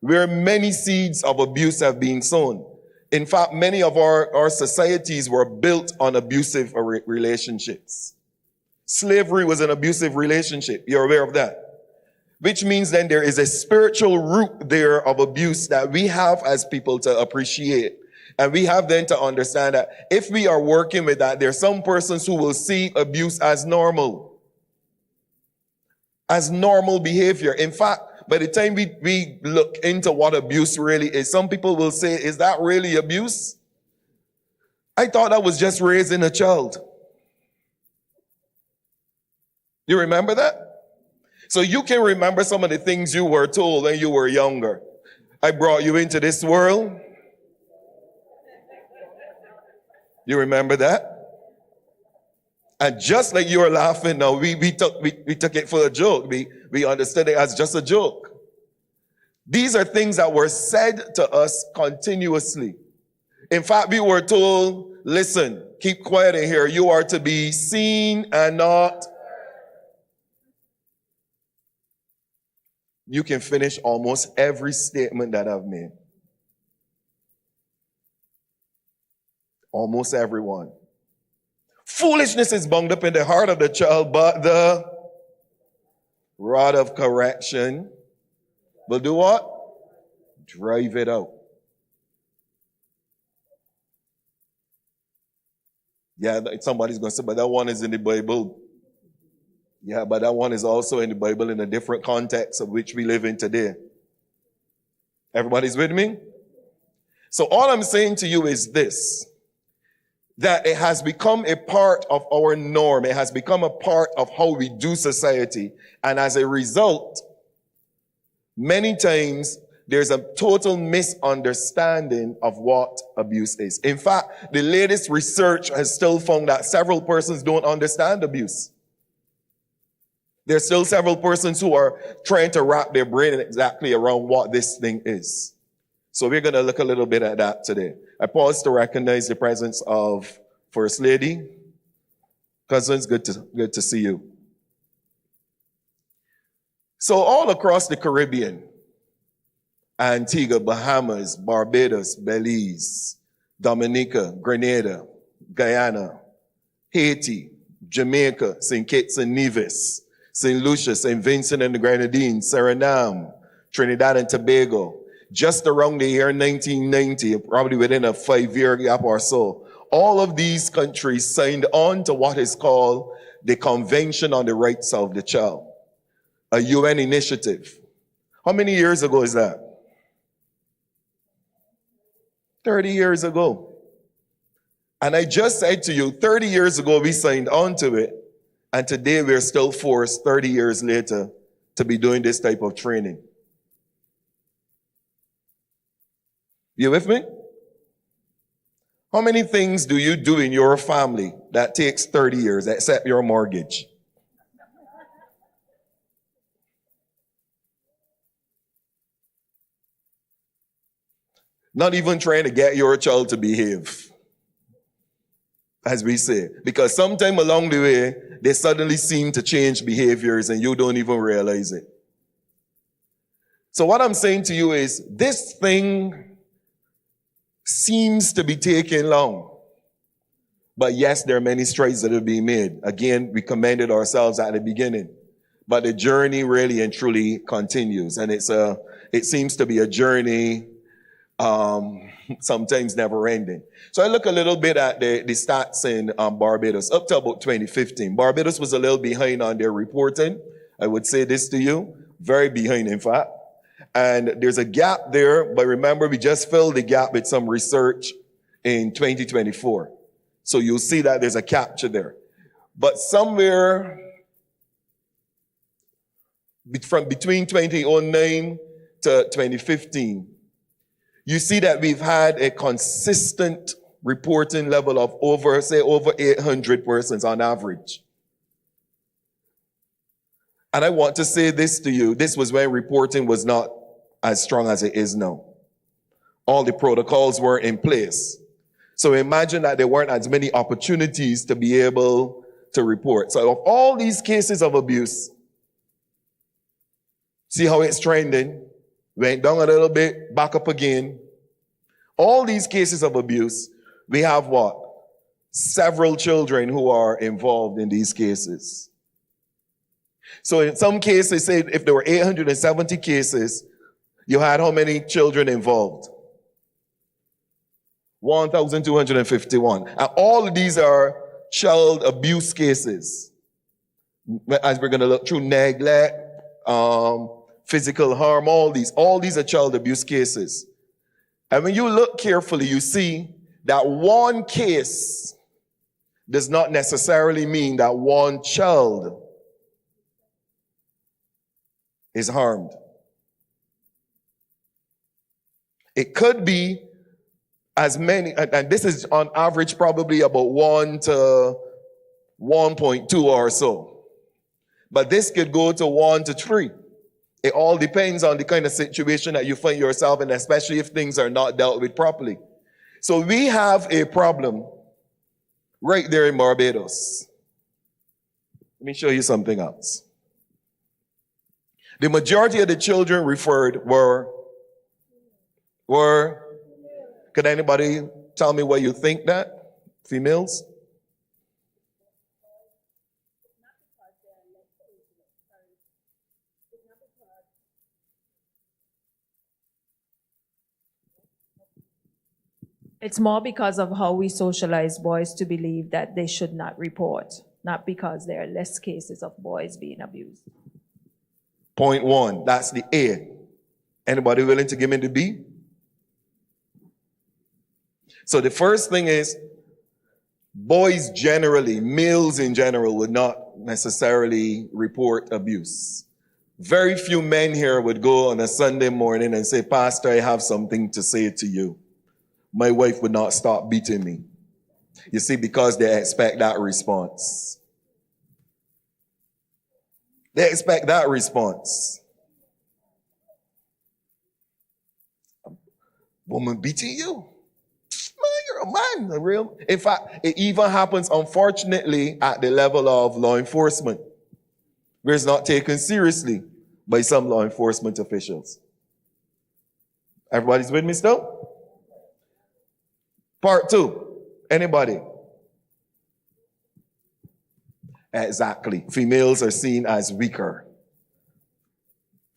where many seeds of abuse have been sown. In fact, many of our societies were built on abusive relationships. Slavery was an abusive relationship. You're aware of that? Which means then there is a spiritual root there of abuse that we have as people to appreciate. And we have then to understand that if we are working with that, there are some persons who will see abuse as normal behavior. In fact, by the time we look into what abuse really is, some people will say, is that really abuse? I thought that was just raising a child. You remember that? So you can remember some of the things you were told when you were younger. I brought you into this world. You remember that? And just like you're laughing now, we took it for a joke. We understood it as just a joke. These are things that were said to us continuously. In fact, we were told, listen, keep quiet in here. You are to be seen and not. You can finish almost every statement that I've made. Almost everyone. Foolishness is bound up in the heart of the child, but the rod of correction will do what? Drive it out. Yeah, somebody's going to say, but that one is in the Bible. Yeah, but that one is also in the Bible in a different context of which we live in today. Everybody's with me? So all I'm saying to you is this, that it has become a part of our norm. It has become a part of how we do society. And as a result, many times there's a total misunderstanding of what abuse is. In fact, the latest research has still found that several persons don't understand abuse. There's still several persons who are trying to wrap their brain exactly around what this thing is. So we're going to look a little bit at that today. I pause to recognize the presence of First Lady. Cousins, good to see you. So all across the Caribbean, Antigua, Bahamas, Barbados, Belize, Dominica, Grenada, Guyana, Haiti, Jamaica, St. Kitts and Nevis, St. Lucia, St. Vincent and the Grenadines, Suriname, Trinidad and Tobago, just around the year 1990, probably within a 5-year gap or so, all of these countries signed on to what is called the Convention on the Rights of the Child, a UN initiative. How many years ago is that? 30 years ago. And I just said to you, 30 years ago we signed on to it, and today we're still forced, 30 years later, to be doing this type of training. You with me? How many things do you do in your family that takes 30 years, except your mortgage? Not even trying to get your child to behave, as we say. Because sometime along the way, they suddenly seem to change behaviors and you don't even realize it. So what I'm saying to you is, this thing seems to be taking long. But yes, there are many strides that are being made. Again, we commended ourselves at the beginning. But the journey really and truly continues. And it seems to be a journey sometimes never ending. So I look a little bit at the stats in Barbados up to about 2015. Barbados was a little behind on their reporting. I would say this to you, very behind in fact. And there's a gap there, but remember we just filled the gap with some research in 2024. So you'll see that there's a capture there. But somewhere from between 2009 to 2015, you see that we've had a consistent reporting level of over 800 persons on average. And I want to say this to you. This was when reporting was not as strong as it is now. All the protocols were in place. So imagine that there weren't as many opportunities to be able to report. So of all these cases of abuse, see how it's trending? Went down a little bit, back up again. All these cases of abuse, we have what? Several children who are involved in these cases. So in some cases, say if there were 870 cases, you had how many children involved? 1,251. And all of these are child abuse cases. As we're going to look through neglect, physical harm, all these are child abuse cases. And when you look carefully, you see that one case does not necessarily mean that one child is harmed. It could be as many, and this is on average probably about 1 to 1.2 or so. But this could go to 1 to 3. It all depends on the kind of situation that you find yourself in, especially if things are not dealt with properly. So we have a problem right there in Barbados. Let me show you something else. The majority of the children referred were, could anybody tell me what you think that? Females? It's more because of how we socialize boys to believe that they should not report, not because there are less cases of boys being abused. Point 1, that's the A. Anybody willing to give me the B? So the first thing is, boys generally, males in general, would not necessarily report abuse. Very few men here would go on a Sunday morning and say, Pastor, I have something to say to you. My wife would not stop beating me. You see, because they expect that response. They expect that response. Woman beating you? Man, you're a man. A real. In fact, it even happens, unfortunately, at the level of law enforcement, where it's not taken seriously by some law enforcement officials. Everybody's with me still? Part 2. Anybody? Exactly. Females are seen as weaker.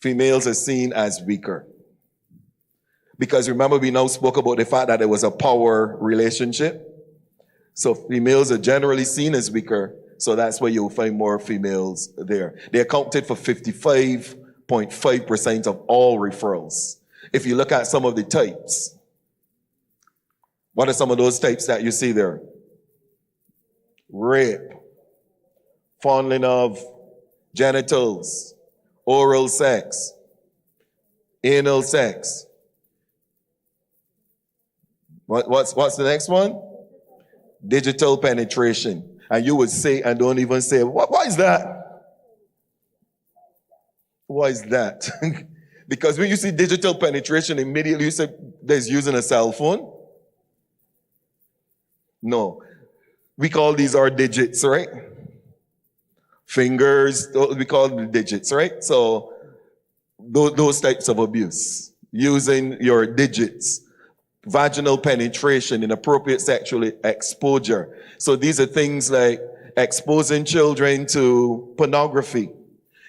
Females are seen as weaker. Because remember, we now spoke about the fact that there was a power relationship. So females are generally seen as weaker. So that's where you'll find more females there. They accounted for 55.5% of all referrals. If you look at some of the types, what are some of those types that you see there? Rape, fondling of genitals, oral sex, anal sex. What's the next one? Digital penetration. And you would say, and don't even say, why is that? Why is that? Because when you see digital penetration, immediately you say, there's using a cell phone. No. We call these our digits, right? Fingers, we call them digits, right? So those types of abuse, using your digits, vaginal penetration, inappropriate sexual exposure. So these are things like exposing children to pornography.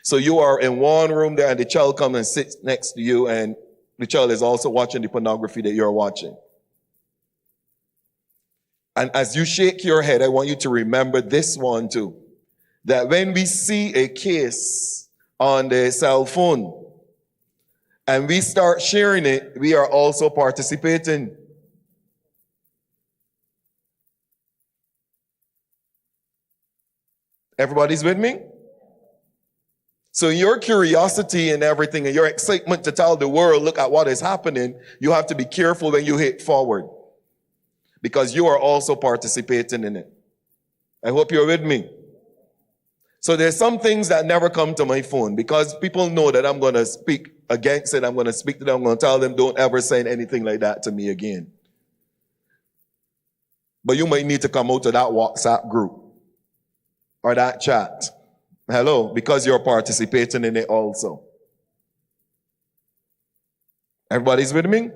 So you are in one room there and the child comes and sits next to you and the child is also watching the pornography that you're watching. And as you shake your head, I want you to remember this one too. That when we see a case on the cell phone and we start sharing it, we are also participating. Everybody's with me? So your curiosity and everything and your excitement to tell the world, look at what is happening, you have to be careful when you hit forward. Because you are also participating in it. I hope you're with me. So there's some things that never come to my phone because people know that I'm going to speak against it. I'm going to speak to them. I'm going to tell them, don't ever send anything like that to me again. But you might need to come out of that WhatsApp group or that chat. Hello, because you're participating in it also. Everybody's with me?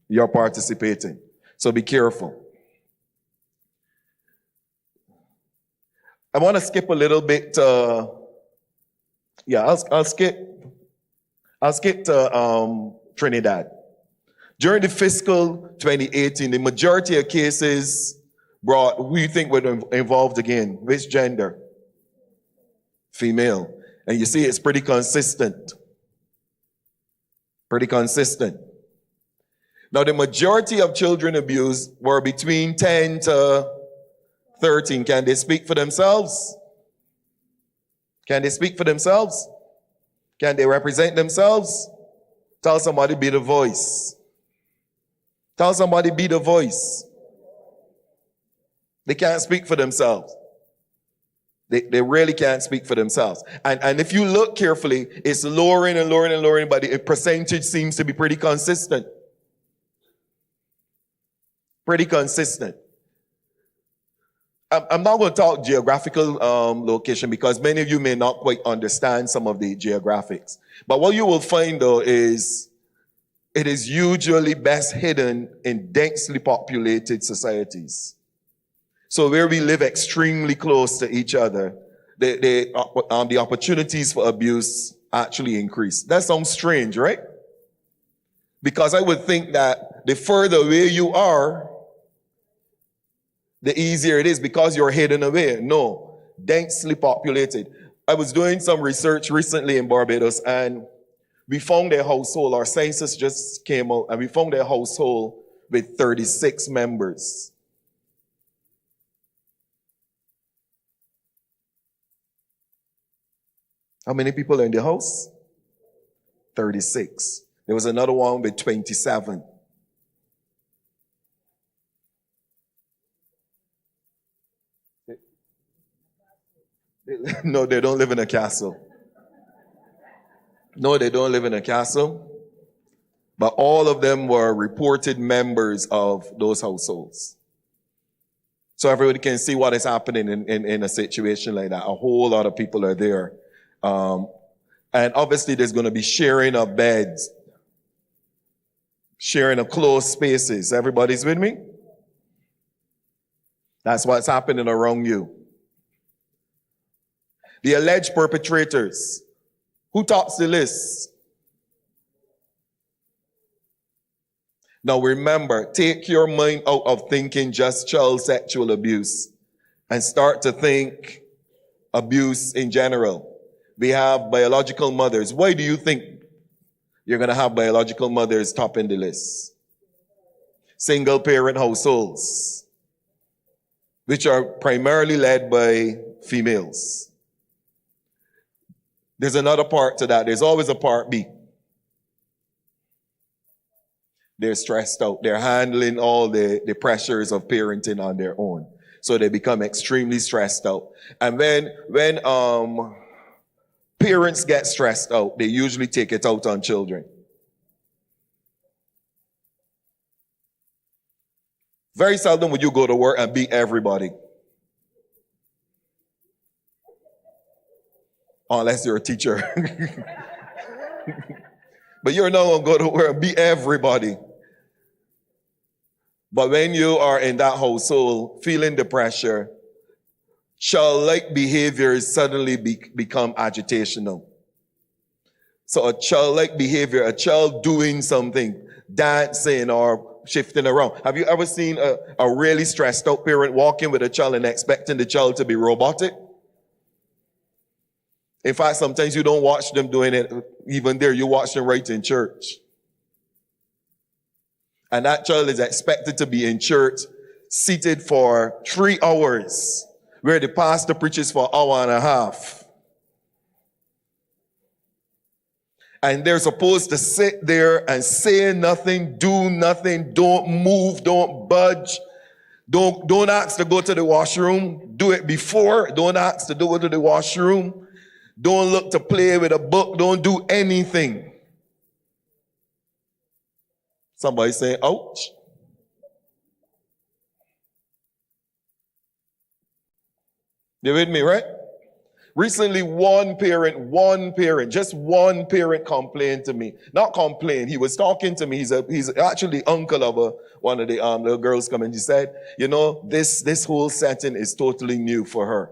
You're participating. So be careful. I want to skip a little bit. I'll skip to Trinidad. During the fiscal 2018, the majority of cases brought, who you think were involved again? Which gender? Female. And you see it's pretty consistent. Pretty consistent. Now, the majority of children abused were between 10 to 13. Can they speak for themselves? Can they speak for themselves? Can they represent themselves? Tell somebody, be the voice. Tell somebody, be the voice. They can't speak for themselves. They really can't speak for themselves. And if you look carefully, it's lowering and lowering and lowering, but the percentage seems to be pretty consistent. Pretty consistent. I'm not going to talk geographical location because many of you may not quite understand some of the geographics. But what you will find though is it is usually best hidden in densely populated societies. So where we live extremely close to each other, the opportunities for abuse actually increase. That sounds strange, right? Because I would think that the further away you are, the easier it is because you're hidden away. No, densely populated. I was doing some research recently in Barbados and we found a household, our census just came out, and we found a household with 36 members. How many people are in the house? 36. There was another one with 27. No, they don't live in a castle. No, they don't live in a castle. But all of them were reported members of those households. So everybody can see what is happening in a situation like that. A whole lot of people are there. And obviously there's going to be sharing of beds, sharing of closed spaces. Everybody's with me? That's what's happening around you. The alleged perpetrators. Who tops the list? Now remember, take your mind out of thinking just child sexual abuse and start to think abuse in general. We have biological mothers. Why do you think you're going to have biological mothers topping the list? Single parent households, which are primarily led by females. There's another part to that. There's always a part B. They're stressed out. They're handling all the pressures of parenting on their own. So they become extremely stressed out. And when parents get stressed out, they usually take it out on children. Very seldom would you go to work and beat everybody. Unless you're a teacher. But you're not going to go to work and beat everybody. But when you are in that household, feeling the pressure, childlike behaviors suddenly become agitational. So a childlike behavior, a child doing something, dancing or shifting around. Have you ever seen a really stressed out parent walking with a child and expecting the child to be robotic? In fact, sometimes you don't watch them doing it even there. You watch them right in church. And that child is expected to be in church, seated for 3 hours, where the pastor preaches for an hour and a half. And they're supposed to sit there and say nothing, do nothing, don't move, don't budge. Don't ask to go to the washroom. Do it before. Don't ask to go to the washroom. Don't look to play with a book. Don't do anything. Somebody say, ouch. You with me, right? Recently, one parent, just one parent complained to me. Not complained, he was talking to me. He's actually uncle of one of the little girls coming. He said, you know, this whole setting is totally new for her.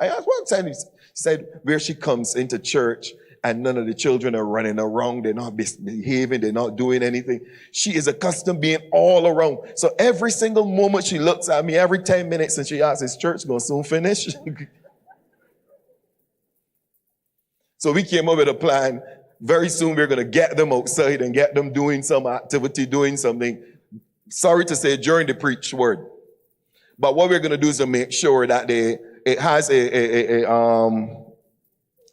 I asked what time. He said, where she comes into church and none of the children are running around. They're not behaving. They're not doing anything. She is accustomed being all around. So every single moment she looks at me, every 10 minutes, and she asks, is church going to soon finish? So we came up with a plan. Very soon we're going to get them outside and get them doing some activity, doing something. Sorry to say, during the preached word. But what we're going to do is to make sure that it has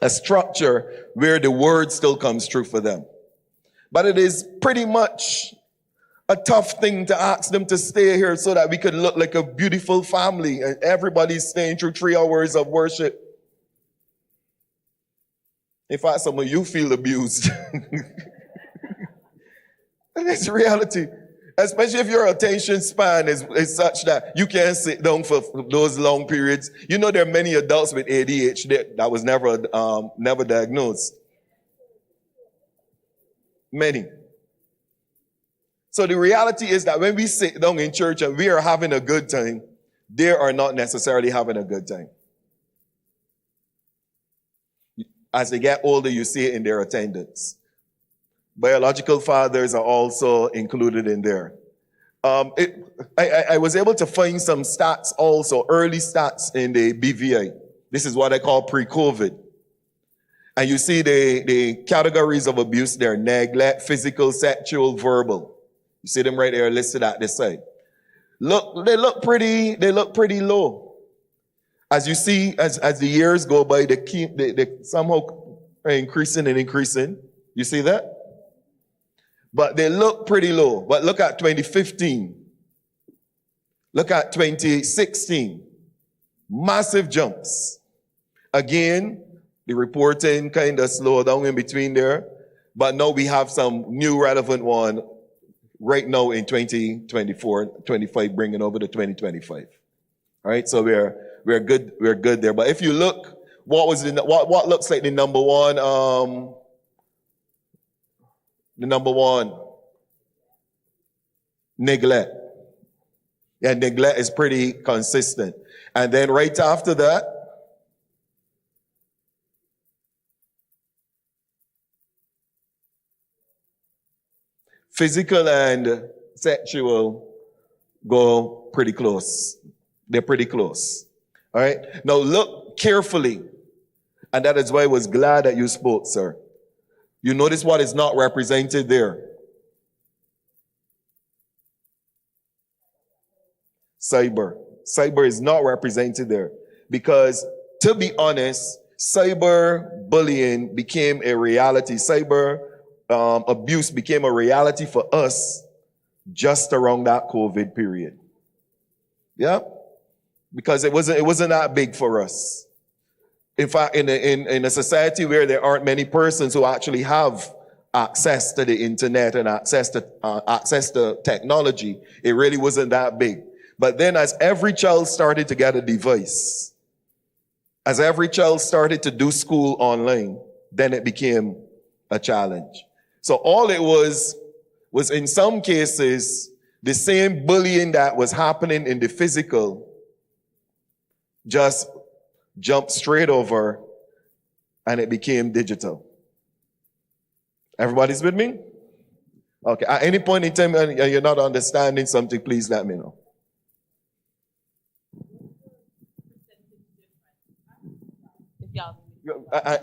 a structure where the word still comes true for them. But it is pretty much a tough thing to ask them to stay here so that we could look like a beautiful family and everybody's staying through 3 hours of worship. In fact, some of you feel abused. And it's reality. Especially if your attention span is such that you can't sit down for those long periods. You know, there are many adults with ADHD that was never diagnosed. Many. So the reality is that when we sit down in church and we are having a good time, they are not necessarily having a good time. As they get older, you see it in their attendance. Biological fathers are also included in there. I was able to find some stats also, early stats in the BVI. This is what I call pre-COVID. And you see the categories of abuse there: neglect, physical, sexual, verbal. You see them right there listed at this side. They look pretty low. As you see, as the years go by, they somehow are increasing and increasing. You see that? But they look pretty low. But look at 2015. Look at 2016. Massive jumps. Again, the reporting kind of slowed down in between there. But now we have some new relevant one right now in 2024, 25, bringing over to 2025. All right, so we're good there. But if you look, what looks like the number one? The number one, neglect. Yeah, neglect is pretty consistent. And then right after that, Physical and sexual go pretty close. They're pretty close. All right? Now look carefully. And that is why I was glad that you spoke, sir. You notice what is not represented there. Cyber. Cyber is not represented there. Because, to be honest, cyber bullying became a reality. Cyber abuse became a reality for us just around that COVID period. Yeah? Because it wasn't that big for us. In fact, in a society where there aren't many persons who actually have access to the internet and access to technology, it really wasn't that big. But then as every child started to get a device, as every child started to do school online, then it became a challenge. So all it was in some cases, the same bullying that was happening in the physical just jumped straight over and it became digital. Everybody's with me? Okay. At any point in time you're not understanding something, please let me know.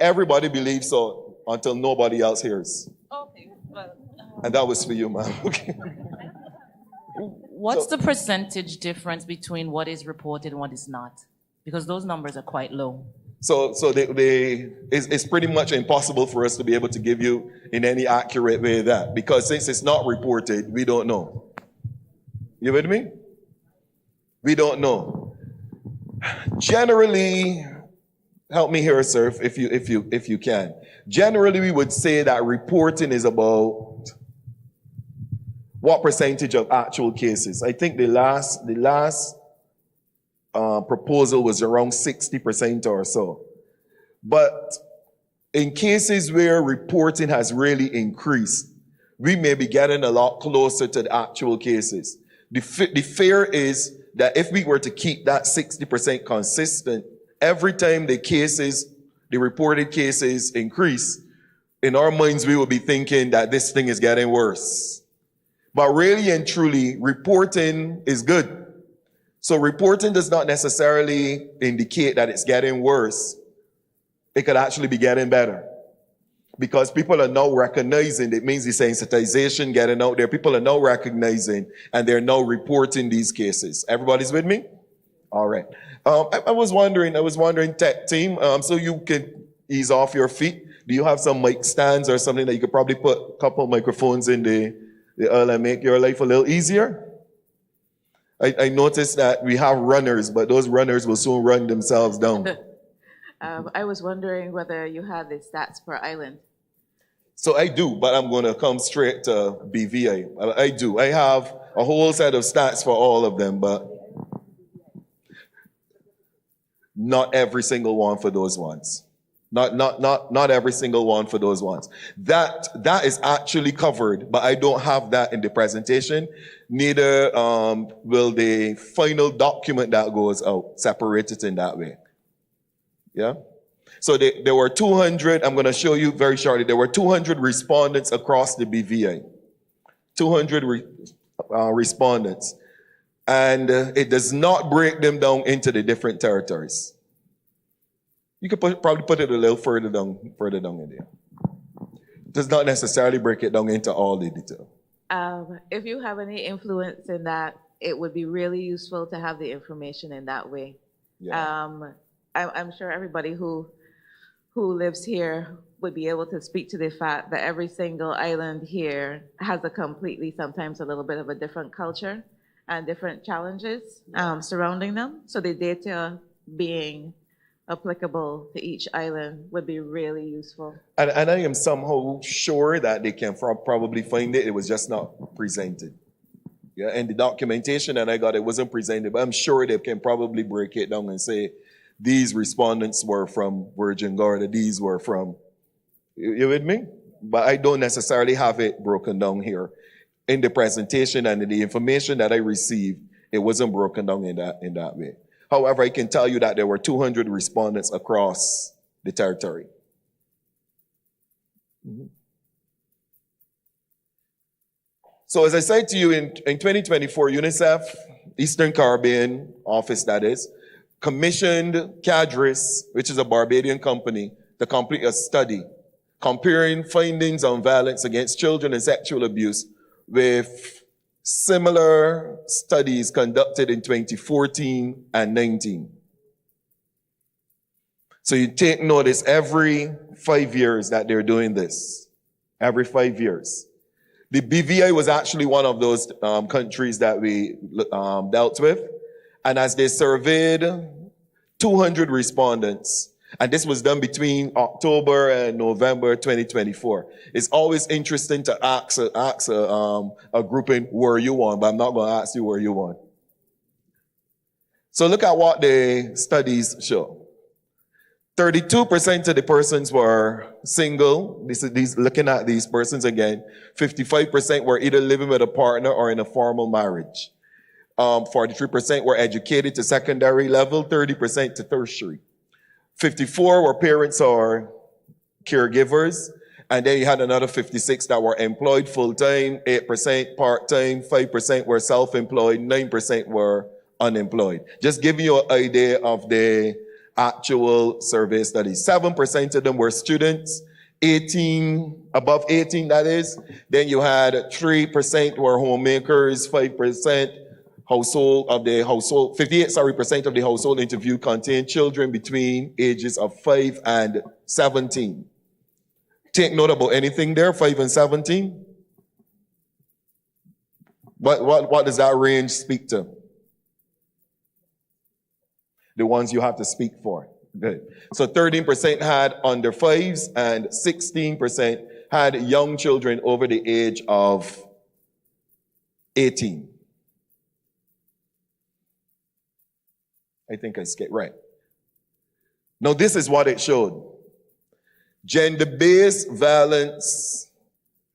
Everybody believes so until nobody else hears. Okay. Well, and that was for you, man. Okay. What's the percentage difference between what is reported and what is not? Because those numbers are quite low. So it's pretty much impossible for us to be able to give you in any accurate way that, because since it's not reported, we don't know. You with me? We don't know. Generally, help me here, sir, if you can. Generally, we would say that reporting is about what percentage of actual cases? I think the last proposal was around 60% or so. But in cases where reporting has really increased, we may be getting a lot closer to the actual cases. The fear is that if we were to keep that 60% consistent, every time the reported cases increase, in our minds we will be thinking that this thing is getting worse. But really and truly, reporting is good. So reporting does not necessarily indicate that it's getting worse. It could actually be getting better. Because people are now recognizing, it means the sensitization getting out there. People are now recognizing and they're now reporting these cases. Everybody's with me? All right. I was wondering, tech team, so you can ease off your feet. Do you have some mic stands or something that you could probably put a couple of microphones in the aisle and make your life a little easier? I noticed that we have runners, but those runners will soon run themselves down. I was wondering whether you had the stats per island. So I do, but I'm going to come straight to BVI. I do. I have a whole set of stats for all of them, but not every single one for those ones. Not every single one for those ones. That is actually covered, but I don't have that in the presentation. Neither will the final document that goes out separate it in that way. Yeah? So there were 200, I'm going to show you very shortly, there were 200 respondents across the BVI. 200 respondents. And it does not break them down into the different territories. You could probably put it a little further down in there. It does not necessarily break it down into all the detail. If you have any influence in that, it would be really useful to have the information in that way. Yeah. I'm sure everybody who lives here would be able to speak to the fact that every single island here has sometimes a little bit of a different culture and different challenges surrounding them. So the data being applicable to each island would be really useful. And I am somehow sure that they can probably find it. It was just not presented. Yeah, and the documentation that I got, it wasn't presented, but I'm sure they can probably break it down and say, these respondents were from Virgin Gorda, these were from, you with me? But I don't necessarily have it broken down here. In the presentation and in the information that I received, it wasn't broken down in that way. However, I can tell you that there were 200 respondents across the territory. Mm-hmm. So as I said to you, in 2024, UNICEF, Eastern Caribbean office that is, commissioned Cadris, which is a Barbadian company, to complete a study comparing findings on violence against children and sexual abuse with similar studies conducted in 2014 and 19. So you take notice every 5 years that they're doing this. Every 5 years. The BVI was actually one of those countries that we dealt with. And as they surveyed 200 respondents, and this was done between October and November 2024. It's always interesting to ask a grouping where you on, but I'm not going to ask you where you on. So look at what the studies show. 32% of the persons were single. Looking at these persons again. 55% were either living with a partner or in a formal marriage. 43% were educated to secondary level, 30% to tertiary. 54 were parents or caregivers. And then you had another 56 that were employed full-time, 8% part-time, 5% were self-employed, 9% were unemployed. Just giving you an idea of the actual survey studies. 7% of them were students, above 18 that is. Then you had 3% were homemakers, 5% percent of the household interviewed contained children between ages of 5 and 17. Take note about anything there, 5 and 17? What does that range speak to? The ones you have to speak for. Good. So 13% had under 5s and 16% had young children over the age of 18. I think I skipped right. Now this is what it showed. Gender-based violence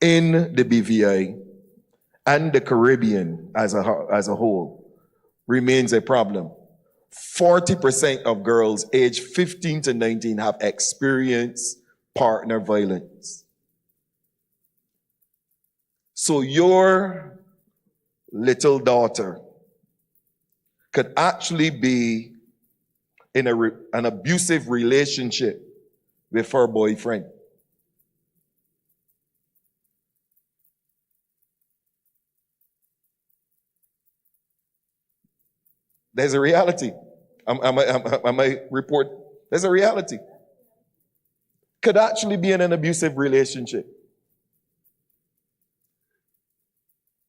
in the BVI and the Caribbean as a whole remains a problem. 40% of girls aged 15 to 19 have experienced partner violence. So your little daughter could actually be in an abusive relationship with her boyfriend. There's a reality. There's a reality. Could actually be in an abusive relationship.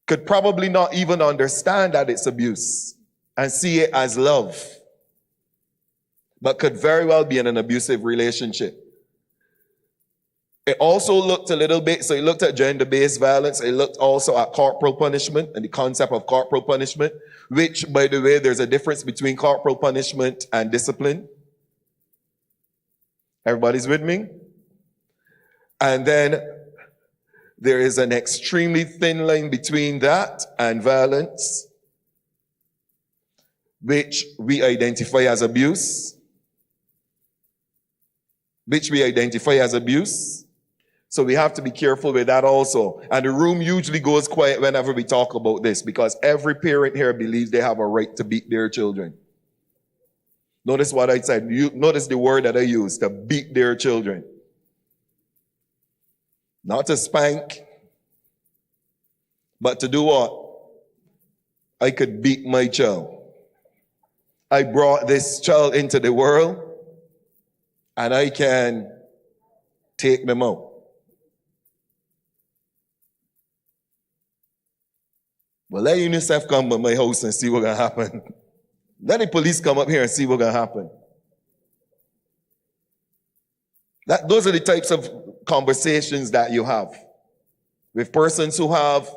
Could probably not even understand that it's abuse and see it as love. But could very well be in an abusive relationship. It also looked a little bit, so it looked at gender-based violence. It looked also at corporal punishment and the concept of corporal punishment, which, by the way, there's a difference between corporal punishment and discipline. Everybody's with me? And then there is an extremely thin line between that and violence, which we identify as abuse. So we have to be careful with that also. And the room usually goes quiet whenever we talk about this, because every parent here believes they have a right to beat their children. Notice what I said. Notice the word that I used, to beat their children. Not to spank, but to do what? I could beat my child. I brought this child into the world, and I can take them out. Well, let UNICEF come to my house and see what's going to happen. Let the police come up here and see what's going to happen. Those are the types of conversations that you have with persons who have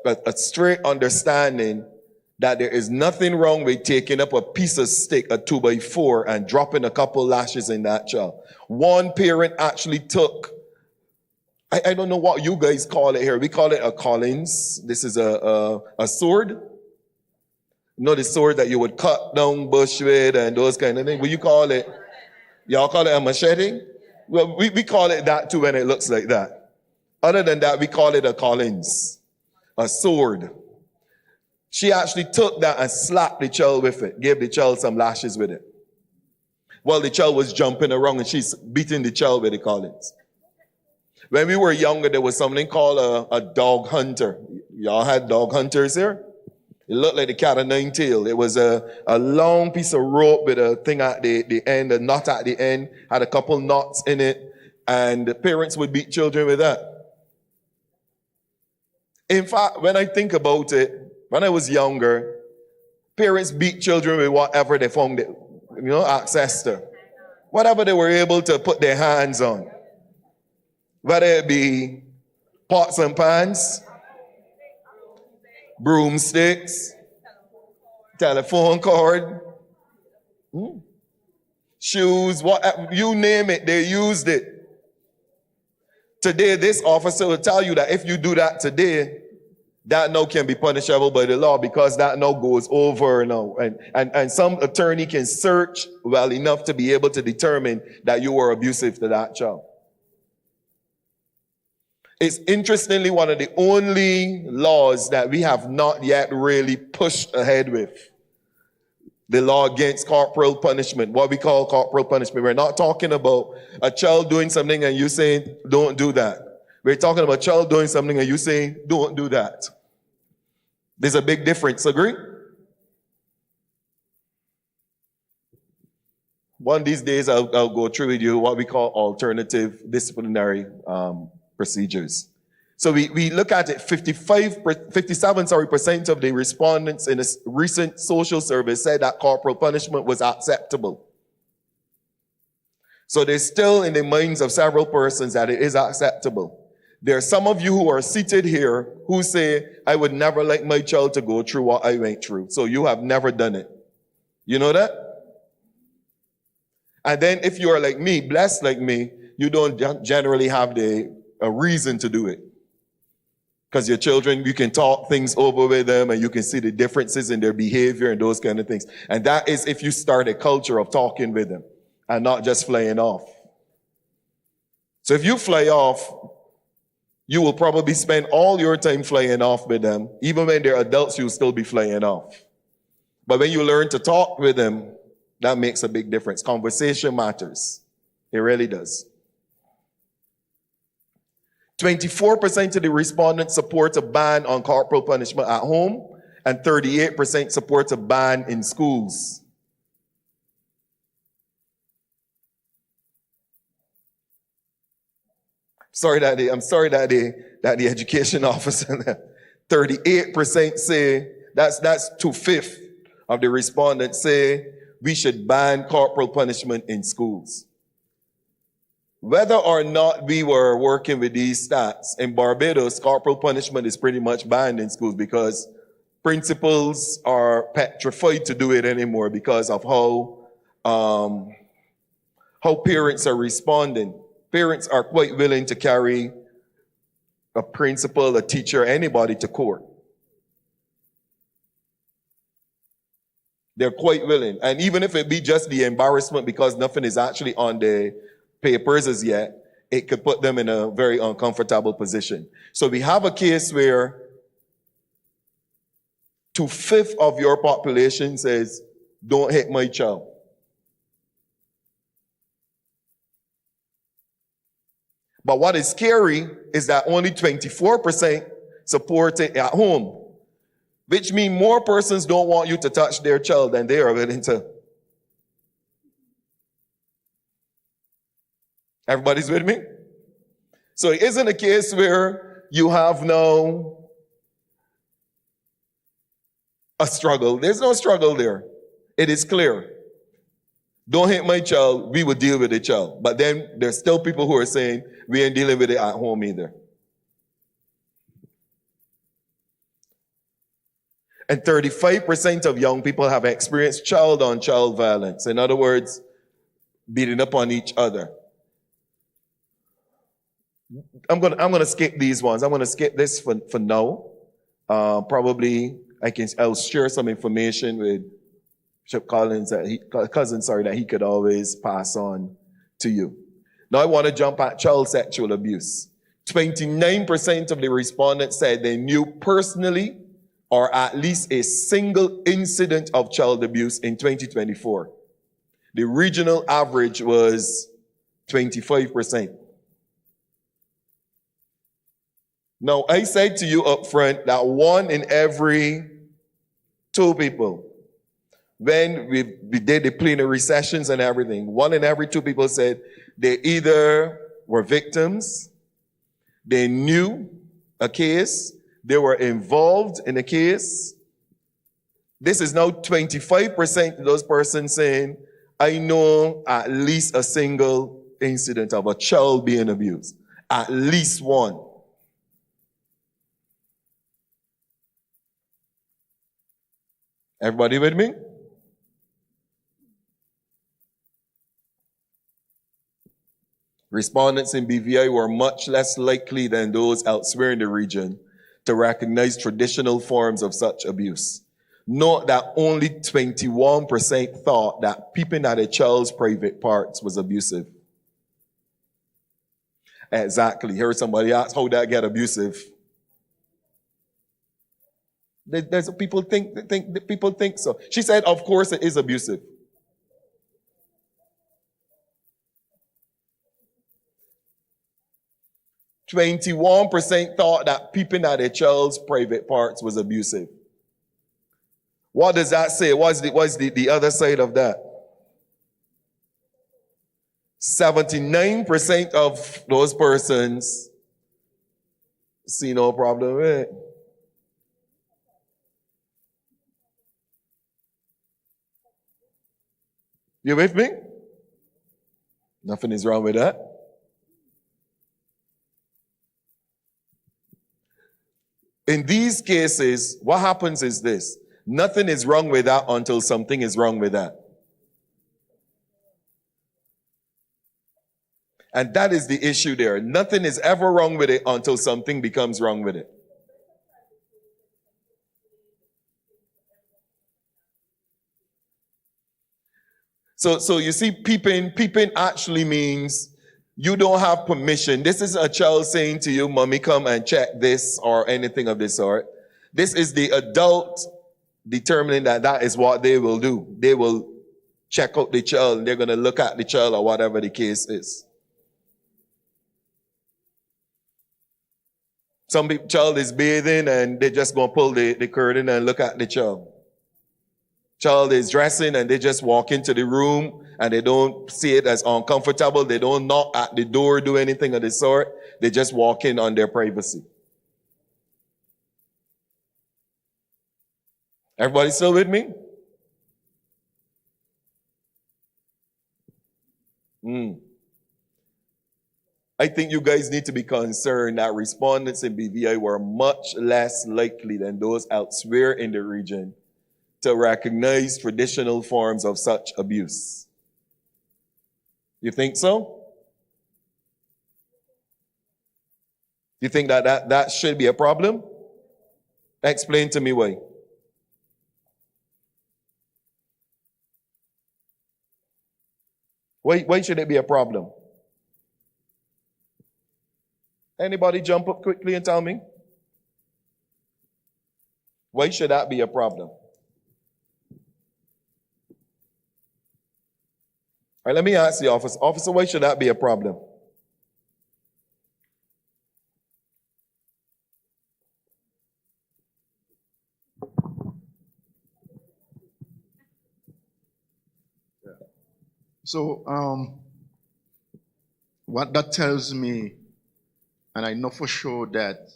a straight understanding that there is nothing wrong with taking up a piece of stick, a 2x4, and dropping a couple lashes in that child. One parent actually took, I don't know what you guys call it here. We call it a Collins. This is a sword. You know the sword that you would cut down bush with and those kind of things. What you call it? Y'all call it a machete? Well, we call it that too when it looks like that. Other than that, we call it a Collins. a sword. She actually took that and slapped the child with it, gave the child some lashes with it. While the child was jumping around and she's beating the child with the collars. When we were younger, there was something called a dog hunter. Y'all had dog hunters here? It looked like the cat o' nine tail. It was a long piece of rope with a thing at the end, a knot at the end, had a couple knots in it, and the parents would beat children with that. In fact, when I think about it, when I was younger, parents beat children with whatever they found, access to. Whatever they were able to put their hands on. Whether it be pots and pans, broomsticks, telephone cord, shoes, whatever, you name it, they used it. Today, this officer will tell you that if you do that today, that now can be punishable by the law because that now goes over now. And some attorney can search well enough to be able to determine that you were abusive to that child. It's interestingly one of the only laws that we have not yet really pushed ahead with. The law against corporal punishment, what we call corporal punishment. We're not talking about a child doing something and you saying, don't do that. We're talking about a child doing something and you saying, don't do that. There's a big difference, agree? One of these days I'll go through with you what we call alternative disciplinary procedures. So we look at it, 57% of the respondents in a recent social survey said that corporal punishment was acceptable. So there's still in the minds of several persons that it is acceptable. There are some of you who are seated here who say, I would never like my child to go through what I went through. So you have never done it. You know that? And then if you are like me, blessed like me, you don't generally have a reason to do it. Because your children, you can talk things over with them and you can see the differences in their behavior and those kind of things. And that is if you start a culture of talking with them and not just flying off. So if you fly off, you will probably spend all your time flying off with them. Even when they're adults, you'll still be flying off. But when you learn to talk with them, that makes a big difference. Conversation matters. It really does. 24% of the respondents support a ban on corporal punishment at home, and 38% support a ban in schools. I'm sorry that the education officer, 38% say, that's 2/5 of the respondents say we should ban corporal punishment in schools. Whether or not we were working with these stats, in Barbados, corporal punishment is pretty much banned in schools because principals are petrified to do it anymore because of how parents are responding. Parents are quite willing to carry a principal, a teacher, anybody to court. They're quite willing. And even if it be just the embarrassment because nothing is actually on the papers as yet, it could put them in a very uncomfortable position. So we have a case where 2/5 of your population says, don't hit my child. But what is scary is that only 24% support it at home, which means more persons don't want you to touch their child than they are willing to. Everybody's with me? So it isn't a case where you have now a struggle. There's no struggle there. It is clear. Don't hit my child, we will deal with the child. But then there's still people who are saying, we ain't dealing with it at home either. And 35% of young people have experienced child-on-child violence. In other words, beating up on each other. I'm gonna skip these ones. I'm gonna skip this for now. Probably I'll share some information with Bishop Collins that he could always pass on to you. Now I want to jump at child sexual abuse. 29% of the respondents said they knew personally or at least a single incident of child abuse in 2024. The regional average was 25%. Now, I said to you up front that 1 in every 2 people, when we did the plenary sessions and everything, 1 in every 2 people said they either were victims, they knew a case, they were involved in a case. This is now 25% of those persons saying, I know at least a single incident of a child being abused. At least one. Everybody with me? Respondents in BVI were much less likely than those elsewhere in the region to recognize traditional forms of such abuse. Note that only 21% thought that peeping at a child's private parts was abusive. Exactly. Heard somebody ask how that get abusive. There's people think so. She said, of course it is abusive. "21% thought that peeping at a child's private parts was abusive." What does that say? What's the other side of that? 79% of those persons see no problem with it. You with me? Nothing is wrong with that. In these cases, what happens is this. Nothing is wrong with that until something is wrong with that. And that is the issue there. Nothing is ever wrong with it until something becomes wrong with it. So you see, peeping actually means you don't have permission. This isn't a child saying to you, "Mommy, come and check this," or anything of this sort. This is the adult determining that is what they will do. They will check out the child, and they're going to look at the child or whatever the case is. Some child is bathing and they just going to pull the curtain and look at the child. Child is dressing and they just walk into the room and they don't see it as uncomfortable. They don't knock at the door, do anything of the sort. They just walk in on their privacy. Everybody still with me? I think you guys need to be concerned that respondents in BVI were much less likely than those elsewhere in the region to recognize traditional forms of such abuse. You think so? You think that should be a problem? Explain to me why. Why should it be a problem? Anybody jump up quickly and tell me? Why should that be a problem? All right, let me ask the officer. Officer, why should that be a problem? So, what that tells me, and I know for sure that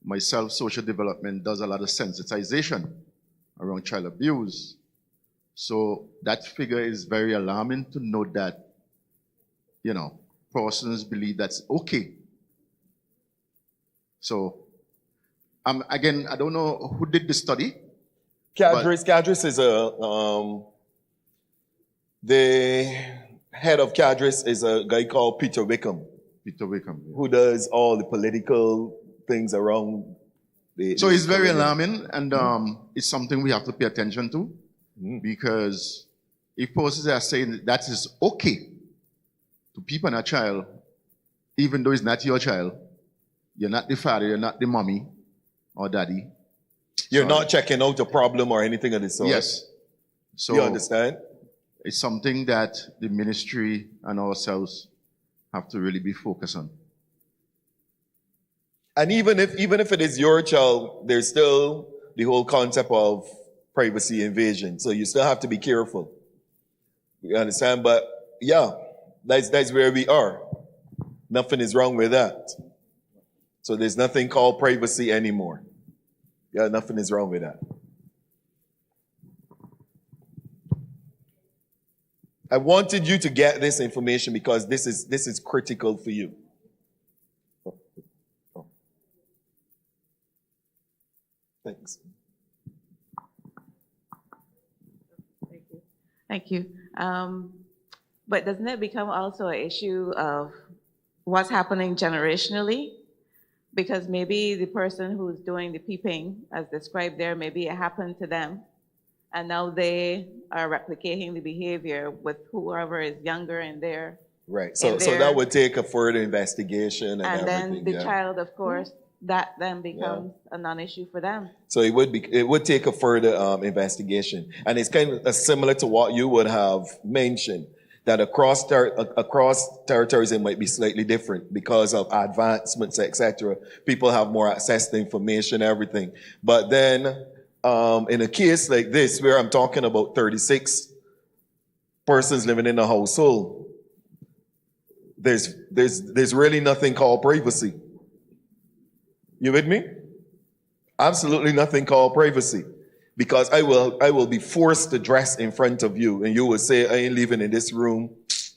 myself, social development does a lot of sensitization around child abuse. So that figure is very alarming to know that, persons believe that's okay. So, again, I don't know who did the study. Cadres is the head of Cadres is a guy called Peter Wickham. Peter Wickham. Yeah. Who does all the political things around the... So it's very alarming, and it's something we have to pay attention to, because if persons are saying that is okay to peep on a child, even though it's not your child, You're not the father, you're not the mommy or daddy. You're not checking out a problem or anything of the sort. Yes. So you understand? It's something that the ministry and ourselves have to really be focused on. And even if it is your child, there's still the whole concept of privacy invasion. So you still have to be careful. You understand? But yeah, that's where we are. Nothing is wrong with that. So there's nothing called privacy anymore. Yeah, nothing is wrong with that. I wanted you to get this information because this is critical for you. Thanks. Thank you. But doesn't it become also an issue of what's happening generationally? Because maybe the person who's doing the peeping, as described there, maybe it happened to them, and now they are replicating the behavior with whoever is younger in there. Right. So that would take a further investigation and then the child, of course, that then becomes a non-issue for them. So it would take a further investigation, and it's kind of similar to what you would have mentioned, that across territories it might be slightly different because of advancements, etc. People have more access to information, everything. But then in a case like this, where I'm talking about 36 persons living in a household, there's really nothing called privacy. You with me? Absolutely nothing called privacy. Because I will be forced to dress in front of you, and you will say, I ain't leaving in this room.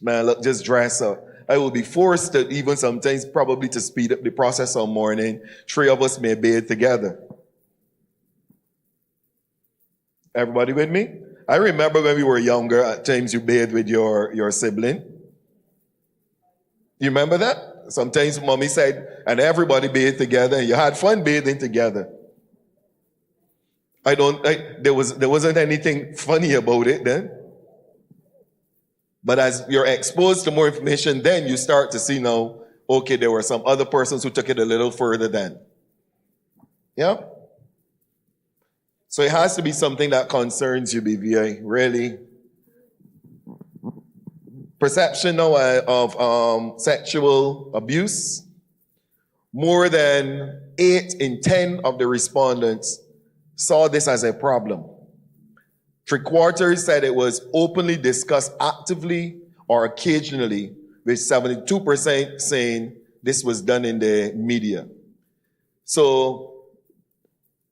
Man, look, just dress up. I will be forced to, even sometimes probably to speed up the process some morning. 3 of us may bathe together. Everybody with me? I remember when we were younger, at times you bathed with your sibling. You remember that? Sometimes mommy said, and everybody bathed together, and you had fun bathing together. There wasn't anything funny about it then. But as you're exposed to more information, then you start to see now, okay, there were some other persons who took it a little further then. Yeah? So it has to be something that concerns you, BVI, really. Perception now of sexual abuse. More than 8 in 10 of the respondents saw this as a problem. 3/4 said it was openly discussed actively or occasionally, with 72% saying this was done in the media. So,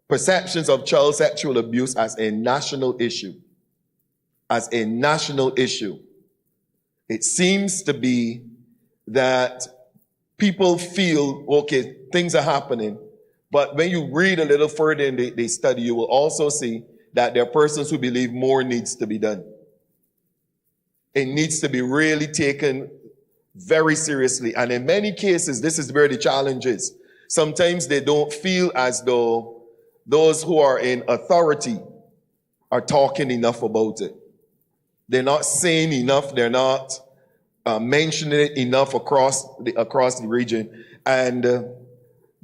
perceptions of child sexual abuse as a national issue. As a national issue. It seems to be that people feel, okay, things are happening. But when you read a little further in the study, you will also see that there are persons who believe more needs to be done. It needs to be really taken very seriously. And in many cases, this is where the challenge is. Sometimes they don't feel as though those who are in authority are talking enough about it. They're not saying enough. They're not mentioning it enough across the region. And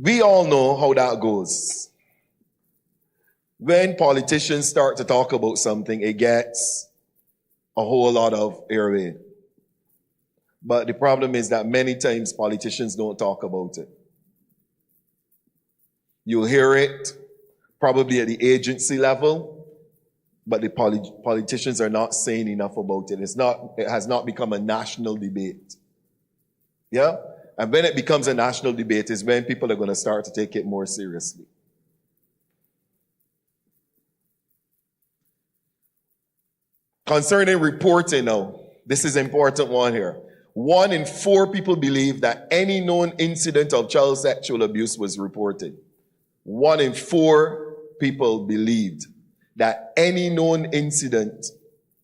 we all know how that goes. When politicians start to talk about something, it gets a whole lot of airway. But the problem is that many times politicians don't talk about it. You'll hear it probably at the agency level, but the politicians are not saying enough about it. It has not become a national debate. Yeah? And when it becomes a national debate is when people are going to start to take it more seriously. Concerning reporting now, this is an important one here. 1 in 4 people believe that any known incident of child sexual abuse was reported. 1 in 4 people believed that any known incident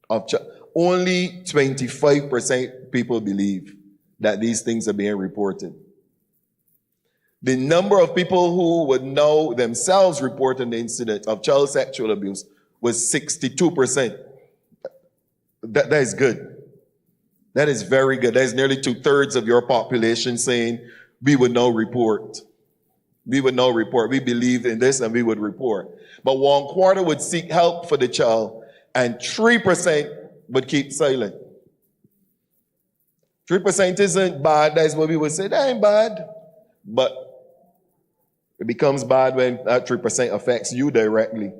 of only 25% people believe that these things are being reported. The number of people who would now themselves report an incident of child sexual abuse was 62%. That is good. That is very good. That is nearly 2/3 of your population saying we would now report. we would now report. We believed in this and we would report. But 1/4 would seek help for the child and 3% would keep silent. 3% isn't bad. That's what we would say. That ain't bad. But it becomes bad when that 3% affects you directly.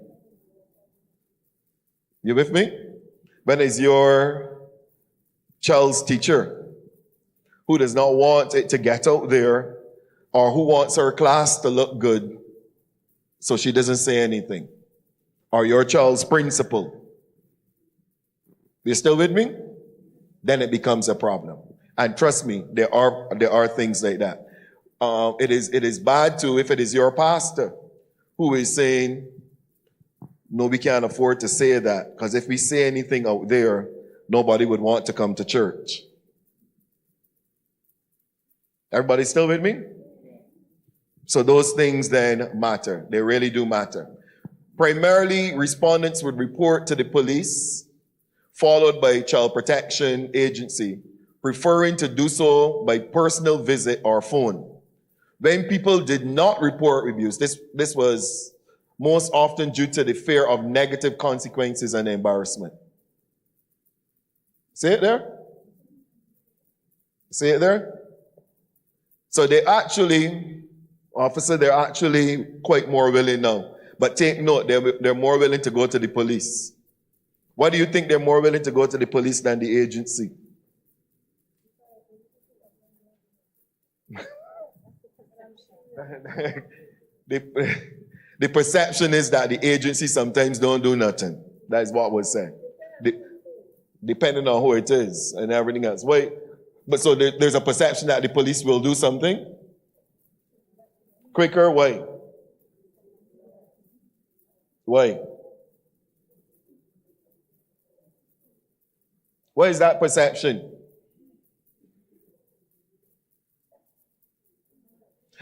You with me? When it's your child's teacher who does not want it to get out there, or who wants her class to look good so she doesn't say anything, or your child's principal. You still with me? Then it becomes a problem. And trust me, there are things like that. It is bad too if it is your pastor who is saying, no, we can't afford to say that, because if we say anything out there, nobody would want to come to church. Everybody still with me? So those things then matter. They really do matter. Primarily, respondents would report to the police, followed by child protection agency, preferring to do so by personal visit or phone. When people did not report abuse, this was most often due to the fear of negative consequences and embarrassment. See it there? See it there? So they're actually quite more willing now. But take note, they're more willing to go to the police. Why do you think they're more willing to go to the police than the agency? The perception is that the agency sometimes don't do nothing. That is what was said. Depending on who it is and everything else. Wait, but so there's a perception that the police will do something quicker. Why? Why? What is that perception?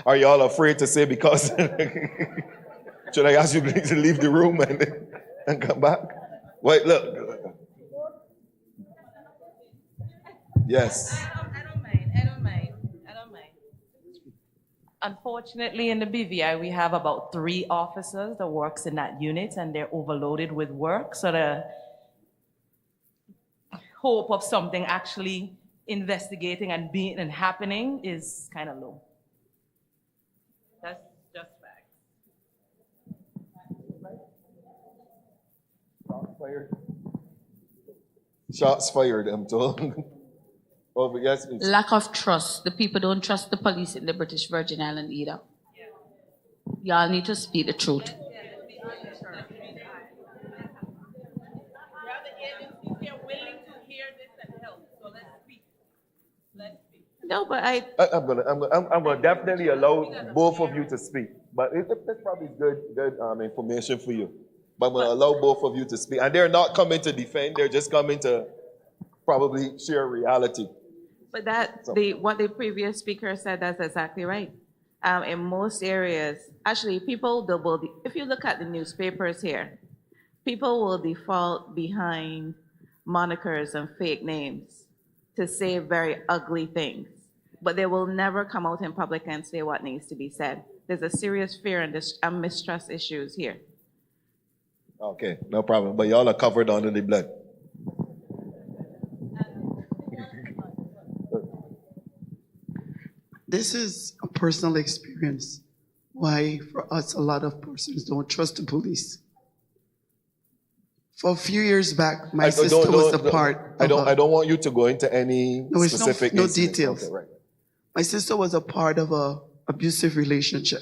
Are y'all afraid to say because? Should I ask you to leave the room and come back? Wait, look. Yes. I don't mind. Unfortunately, in the BVI, we have about 3 officers that works in that unit, and they're overloaded with work. So the hope of something actually investigating and being and happening is kind of low. That's just fact. Shots fired. Shots fired, I'm told. Oh, but yes, please. Lack of trust. The people don't trust the police in the British Virgin Islands either. Y'all need to speak the truth. No, but I'm gonna definitely allow both of you to speak. But that's probably good information for you. But I'm gonna allow both of you to speak. And they're not coming to defend, they're just coming to probably share reality. But what the previous speaker said, that's exactly right. In most areas, actually, people if you look at the newspapers here, people will default behind monikers and fake names to say very ugly things, but they will never come out in public and say what needs to be said. There's a serious fear and mistrust issues here. Okay, no problem. But y'all are covered under the blood. This is a personal experience why for us a lot of persons don't trust the police. For a few years back, my sister was a part. I don't want you to go into any specific no details. Okay, right. My sister was a part of a abusive relationship.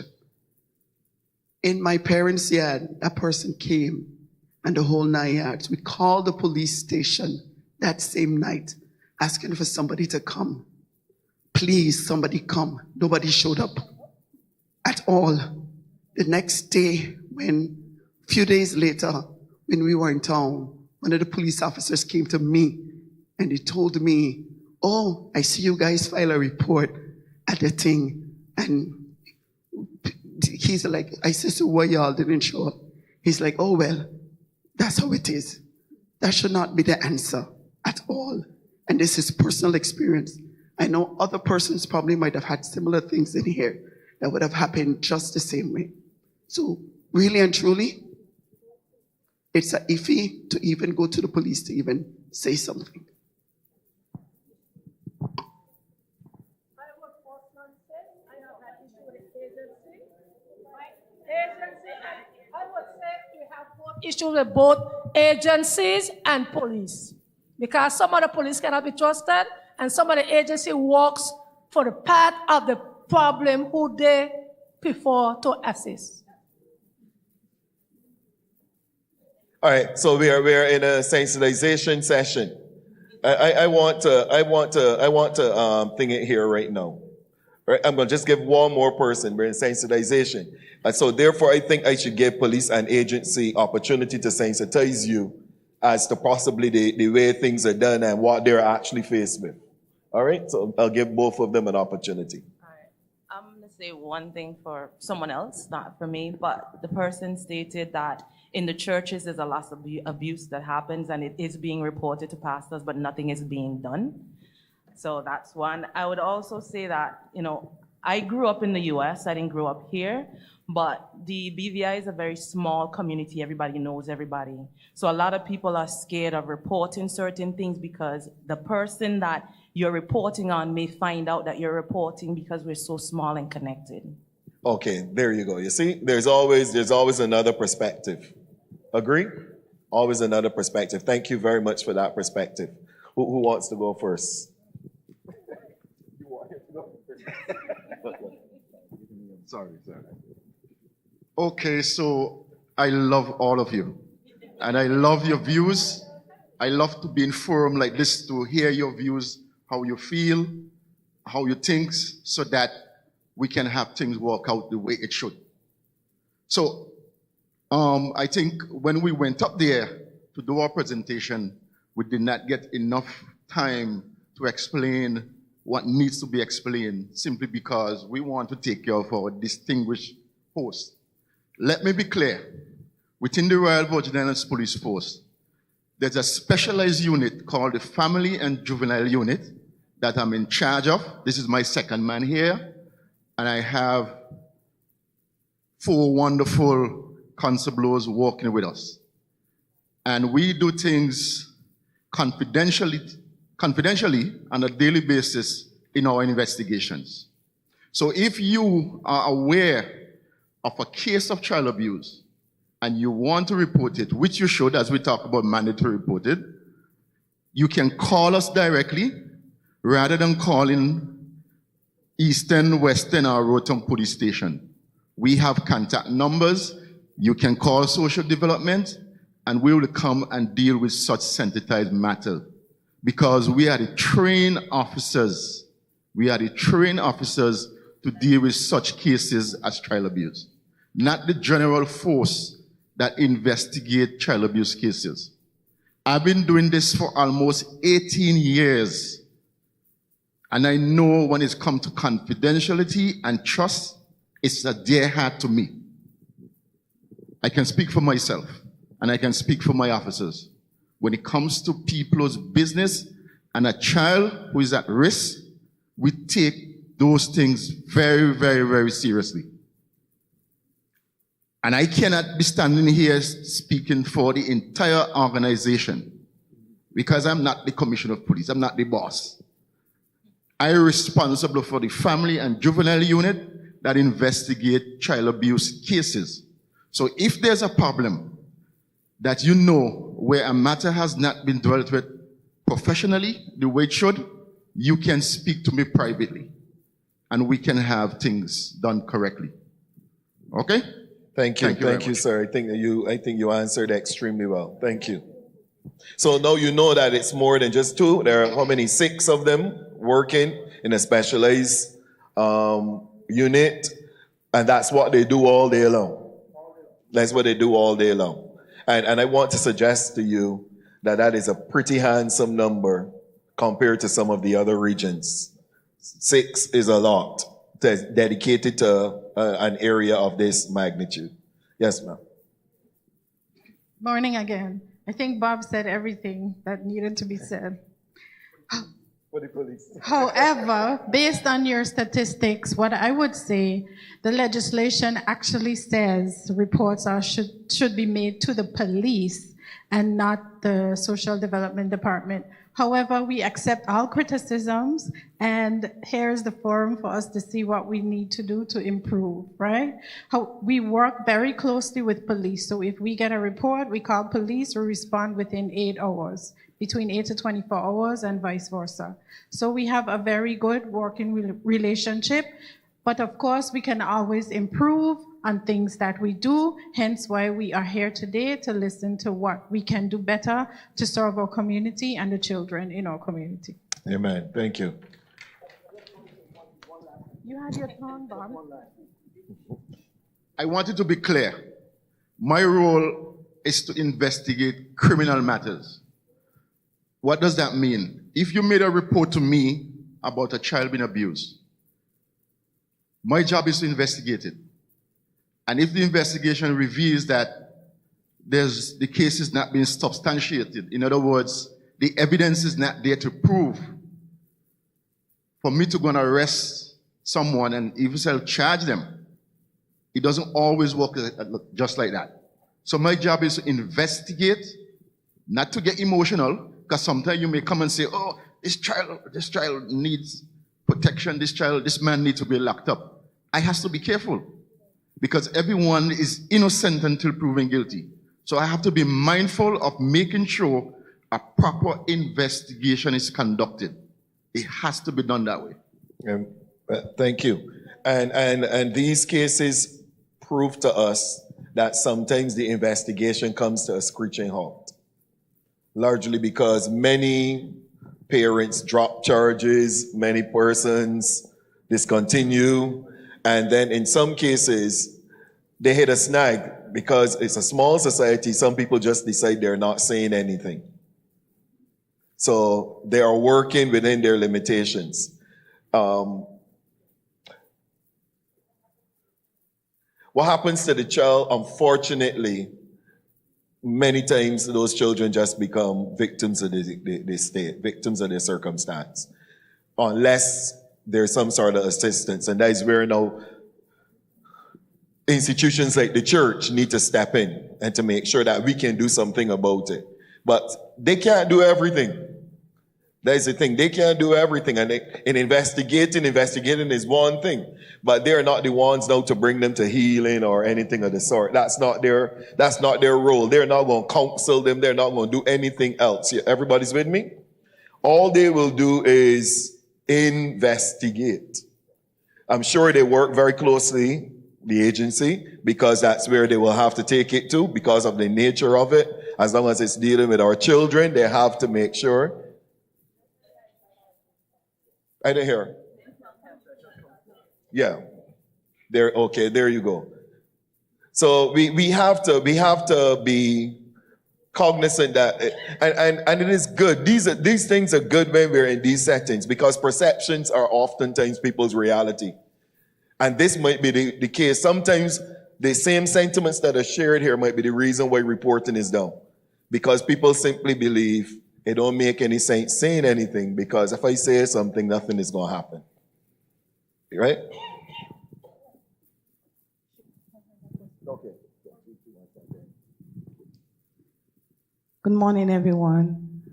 In my parents' yard, that person came and the whole 9 yards. We called the police station that same night, asking for somebody to come. Please, somebody come. Nobody showed up at all. The next day, a few days later, when we were in town, one of the police officers came to me and he told me, oh, I see you guys file a report at the thing. And he's like, I said, so why y'all didn't show up? He's like, oh, well, that's how it is. That should not be the answer at all. And this is personal experience. I know other persons probably might have had similar things in here. that would have happened just the same way. So really and truly, it's a iffy to even go to the police to even say something. Issue with both agencies and police, because some of the police cannot be trusted and some of the agency works for the part of the problem who they prefer to assist. All right, so we are in a sensitization session. I want to think it here right now. Right, I'm going to just give one more person. We're in sensitization. And so therefore, I think I should give police and agency opportunity to sensitize you as to possibly the way things are done and what they're actually faced with. All right, so I'll give both of them an opportunity. All right. I'm going to say one thing for someone else, not for me, but the person stated that in the churches there's a lot of abuse that happens and it is being reported to pastors, but nothing is being done. So that's one. I would also say that, I grew up in the US, I didn't grow up here, but the BVI is a very small community. Everybody knows everybody. So a lot of people are scared of reporting certain things because the person that you're reporting on may find out that you're reporting because we're so small and connected. Okay, there you go. You see, there's always another perspective. Agree? Always another perspective. Thank you very much for that perspective. Who wants to go first? Sorry. Okay, so I love all of you. And I love your views. I love to be in forum like this to hear your views, how you feel, how you think, so that we can have things work out the way it should. So, I think when we went up there to do our presentation, we did not get enough time to explain what needs to be explained, simply because we want to take care of our distinguished host. Let me be clear. Within the Royal Virgin Islands Police Force, there's a specialized unit called the Family and Juvenile Unit that I'm in charge of. This is my second man here. And I have 4 wonderful constables working with us. And we do things confidentially on a daily basis in our investigations. So if you are aware of a case of child abuse and you want to report it, which you should, as we talk about mandatory reported, you can call us directly rather than calling Eastern, Western, or Rotom Police Station. We have contact numbers. You can call social development and we will come and deal with such sensitized matters. Because we are the trained officers. We are the trained officers to deal with such cases as child abuse. Not the general force that investigate child abuse cases. I've been doing this for almost 18 years. And I know when it's come to confidentiality and trust, it's a dear heart to me. I can speak for myself and I can speak for my officers. When it comes to people's business and a child who is at risk, we take those things very, very, very seriously. And I cannot be standing here speaking for the entire organization because I'm not the commissioner of police. I'm not the boss. I'm responsible for the family and juvenile unit that investigate child abuse cases. So if there's a problem that you know where a matter has not been dealt with professionally the way it should, you can speak to me privately and we can have things done correctly. Okay? Thank you, sir. I think you answered extremely well. Thank you. So now you know that it's more than just 2. There are how many? 6 of them working in a specialized unit, and that's what they do all day long. That's what they do all day long. And I want to suggest to you that is a pretty handsome number compared to some of the other regions. 6 is a lot dedicated to an area of this magnitude. Yes, ma'am. Morning again. I think Bob said everything that needed to be said. for the police. However, based on your statistics, what I would say, the legislation actually says reports should be made to the police and not the social development department. However, we accept all criticisms, and here's the forum for us to see what we need to do to improve, right? We work very closely with police, so if we get a report, we call police, we respond within 8 hours, between 8 to 24 hours, and vice versa. So we have a very good working relationship, but of course, we can always improve on things that we do, hence why we are here today to listen to what we can do better to serve our community and the children in our community. Amen. Thank you. You had your turn, Bob. I want it to be clear. My role is to investigate criminal matters. What does that mean? If you made a report to me about a child being abused, my job is to investigate it. And if the investigation reveals that the case is not being substantiated, in other words, the evidence is not there to prove, for me to go and arrest someone and even charge them, it doesn't always work just like that. So my job is to investigate, not to get emotional, because sometimes you may come and say, oh, this child needs protection, this man needs to be locked up. I have to be careful, because everyone is innocent until proven guilty. So I have to be mindful of making sure a proper investigation is conducted. It has to be done that way. Thank you. And these cases prove to us that sometimes the investigation comes to a screeching halt, largely because many parents drop charges, many persons discontinue, and then in some cases, they hit a snag because it's a small society. Some people just decide they're not saying anything. So they are working within their limitations. What happens to the child? Unfortunately, many times those children just become victims of the state, victims of their circumstance, unless there's some sort of assistance. And that is where now institutions like the church need to step in and to make sure that we can do something about it. But they can't do everything. That is the thing. They can't do everything. And investigating is one thing. But they're not the ones now to bring them to healing or anything of the sort. That's not their role. They're not going to counsel them. They're not going to do anything else. Everybody's with me? All they will do is investigate. I'm sure they work very closely, the agency, because that's where they will have to take it to because of the nature of it. As long as it's dealing with our children, they have to make sure. I didn't hear. Yeah. Okay, there you go. So we have to be cognizant that, and it is good. These things are good when we're in these settings because perceptions are oftentimes people's reality. And this might be the case. Sometimes the same sentiments that are shared here might be the reason why reporting is down. Because people simply believe it don't make any sense saying anything because if I say something, nothing is going to happen. Right? Okay. Good morning, everyone.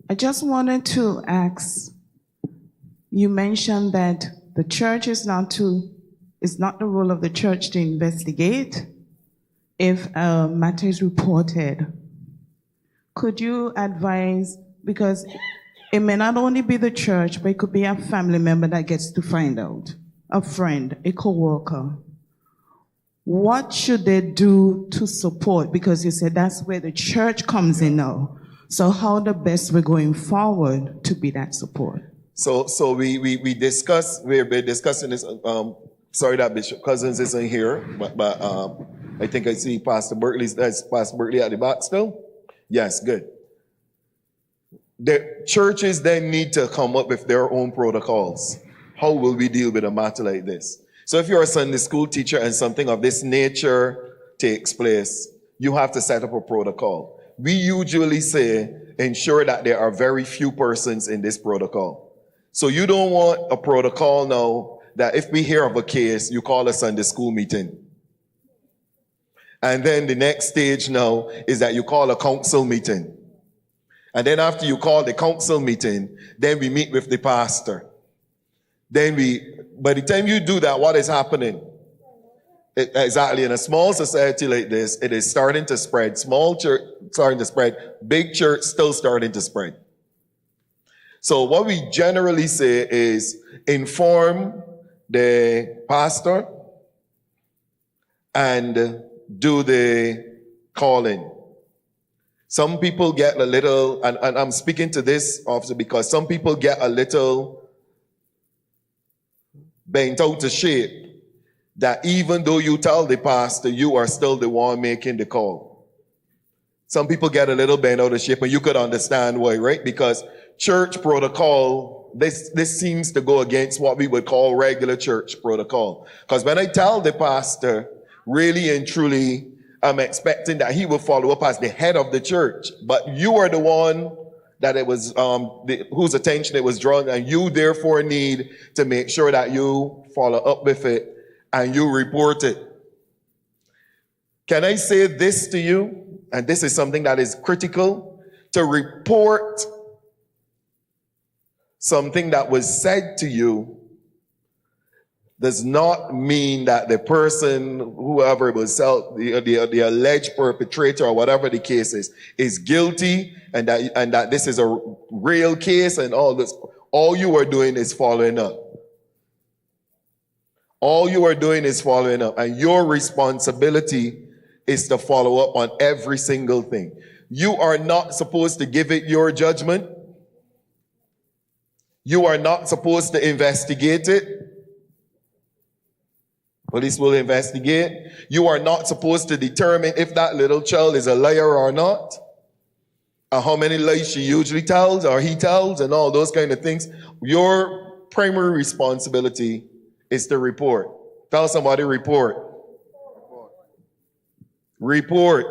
I just wanted to ask, you mentioned that the church is not the role of the church to investigate if a matter is reported. Could you advise, because it may not only be the church, but it could be a family member that gets to find out, a friend, a co-worker. What should they do to support? Because you said that's where the church comes in now. So how the best way going forward to be that support? So we've been discussing this. Sorry that Bishop Cousins isn't here, but I think I see Pastor Burkley. That's Pastor Burkley at the back still. Yes, good. The churches then need to come up with their own protocols. How will we deal with a matter like this? So if you're a Sunday school teacher and something of this nature takes place, you have to set up a protocol. we usually say ensure that there are very few persons in this protocol. So you don't want a protocol now that if we hear of a case, you call a Sunday school meeting. And then the next stage now is that you call a council meeting. And then after you call the council meeting, then we meet with the pastor. Then by the time you do that, what is happening? Exactly, in a small society like this, it is starting to spread. Small church starting to spread. Big church still starting to spread. So what we generally say is inform the pastor and do the calling. Some people get a little, and I'm speaking to this officer because some people get a little bent out of shape that even though you tell the pastor, you are still the one making the call. Some people get a little bent out of shape, and you could understand why, right? Because church protocol, this seems to go against what we would call regular church protocol. Because when I tell the pastor, really and truly, I'm expecting that he will follow up as the head of the church. But you are the one that it was, whose attention it was drawn, and you therefore need to make sure that you follow up with it and you report it. Can I say this to you? And this is something that is critical. To report something that was said to you does not mean that the person, whoever it was, the alleged perpetrator or whatever the case is guilty, and that this is a real case and all this. All you are doing is following up. All you are doing is following up, and your responsibility is to follow up on every single thing. You are not supposed to give it your judgment. You are not supposed to investigate it. Police will investigate. You are not supposed to determine if that little child is a liar or not, or how many lies she usually tells or he tells, and all those kind of things. Your primary responsibility is to report. Tell somebody, report. Report.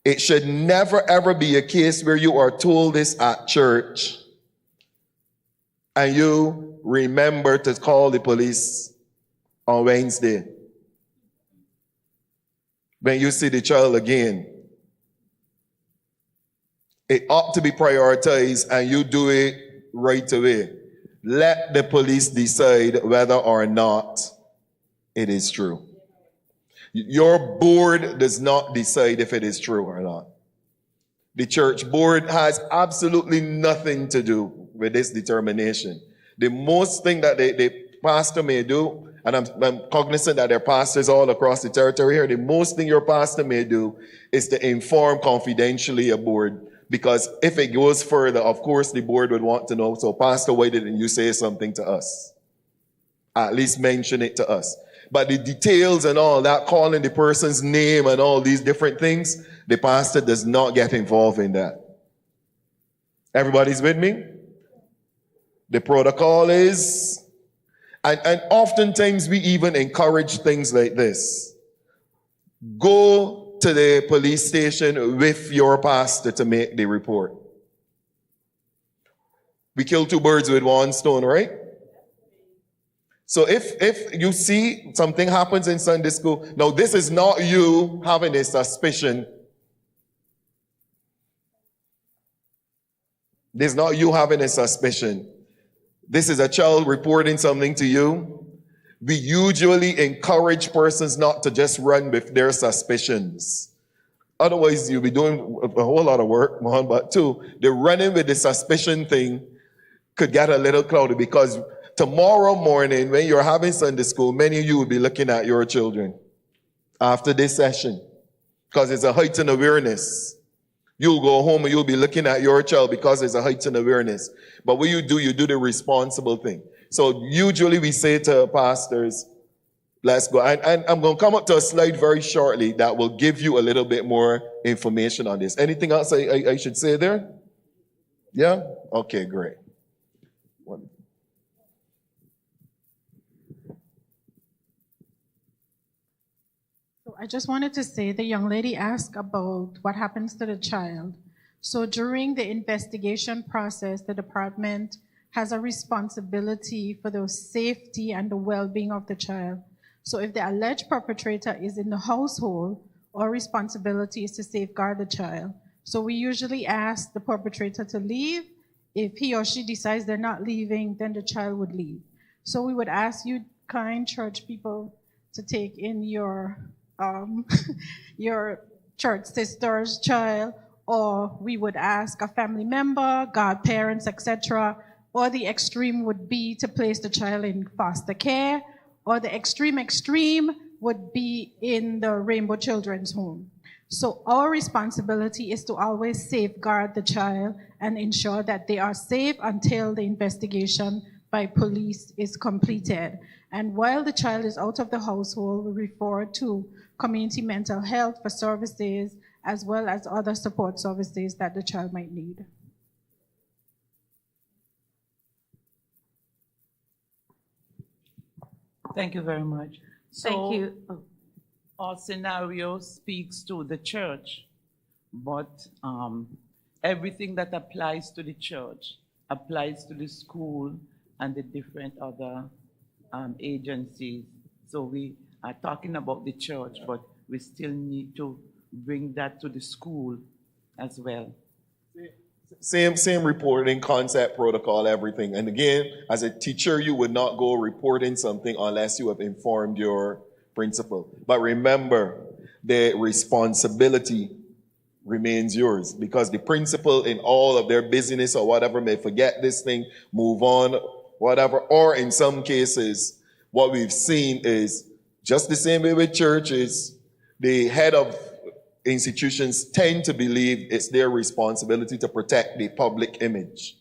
It should never ever be a case where you are told this at church and you remember to call the police on Wednesday when you see the child again. It ought to be prioritized, and you do it right away. Let the police decide whether or not it is true. Your board does not decide if it is true or not. The church board has absolutely nothing to do with this determination. The most thing that the pastor may do, and I'm cognizant that there are pastors all across the territory here, the most thing your pastor may do is to inform confidentially a board. Because if it goes further, of course, the board would want to know, so Pastor, why didn't you say something to us? At least mention it to us. But the details and all that, calling the person's name and all these different things, the pastor does not get involved in that. Everybody's with me? The protocol is, and oftentimes we even encourage things like this. Go to the police station with your pastor to make the report. We kill two birds with one stone, right? So if you see something happens in Sunday school, now this is not you having a suspicion. This is not you having a suspicion. This is a child reporting something to you. We usually encourage persons not to just run with their suspicions. Otherwise, you'll be doing a whole lot of work, one, but two, the running with the suspicion thing could get a little cloudy, because tomorrow morning, when you're having Sunday school, many of you will be looking at your children after this session, because it's a heightened awareness. You'll go home and you'll be looking at your child because there's a heightened awareness. But what you do the responsible thing. So usually we say to pastors, let's go. And I'm going to come up to a slide very shortly that will give you a little bit more information on this. Anything else I should say there? Yeah? Okay, great. So I just wanted to say the young lady asked about what happens to the child. So during the investigation process, the department has a responsibility for the safety and the well-being of the child. So if the alleged perpetrator is in the household, our responsibility is to safeguard the child. So we usually ask the perpetrator to leave. If he or she decides they're not leaving, then the child would leave. So we would ask you, kind church people, to take in your your church sister's child, or we would ask a family member, godparents, etc. Or the extreme would be to place the child in foster care, or the extreme would be in the Rainbow Children's Home. So our responsibility is to always safeguard the child and ensure that they are safe until the investigation by police is completed. And while the child is out of the household, we refer to community mental health for services, as well as other support services that the child might need. Thank you very much. So, Thank you. Oh. Our scenario speaks to the church, but everything that applies to the church applies to the school and the different other agencies. So we are talking about the church, but we still need to bring that to the school as well. Same reporting concept, protocol, everything. And again, as a teacher, you would not go reporting something unless you have informed your principal. But remember, the responsibility remains yours, because the principal in all of their business or whatever may forget this thing, move on, whatever. Or in some cases, what we've seen is just the same way with churches, the head of institutions tend to believe it's their responsibility to protect the public image.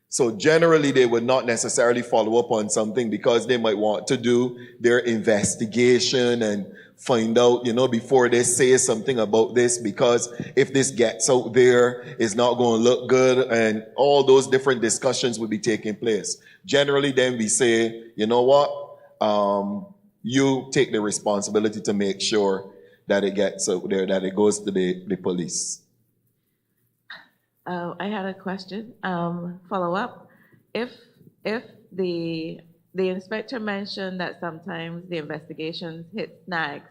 So generally, they would not necessarily follow up on something because they might want to do their investigation and find out, before they say something about this, because if this gets out there, it's not going to look good, and all those different discussions will be taking place. Generally, then we say, you know what, you take the responsibility to make sure that it gets out there, that it goes to the police. I had a question, follow up. If the inspector mentioned that sometimes the investigations hit snags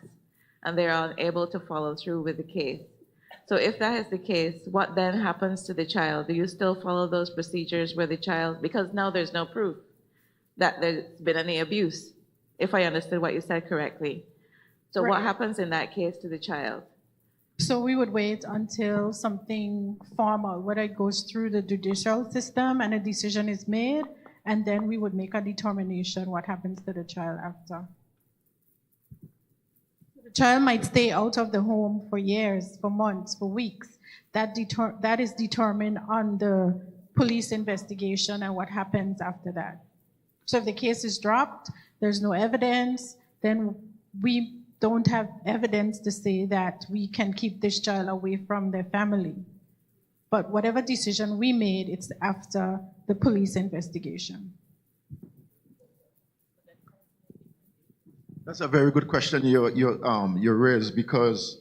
and they're unable to follow through with the case. So if that is the case, what then happens to the child? Do you still follow those procedures where the child, because now there's no proof that there's been any abuse, if I understood what you said correctly. So what happens in that case to the child? So we would wait until something formal, whether it goes through the judicial system and a decision is made, and then we would make a determination what happens to the child after. The child might stay out of the home for years, for months, for weeks. That is determined on the police investigation and what happens after that. So if the case is dropped, there's no evidence, then we don't have evidence to say that we can keep this child away from their family. But whatever decision we made, it's after the police investigation. That's a very good question you raised, because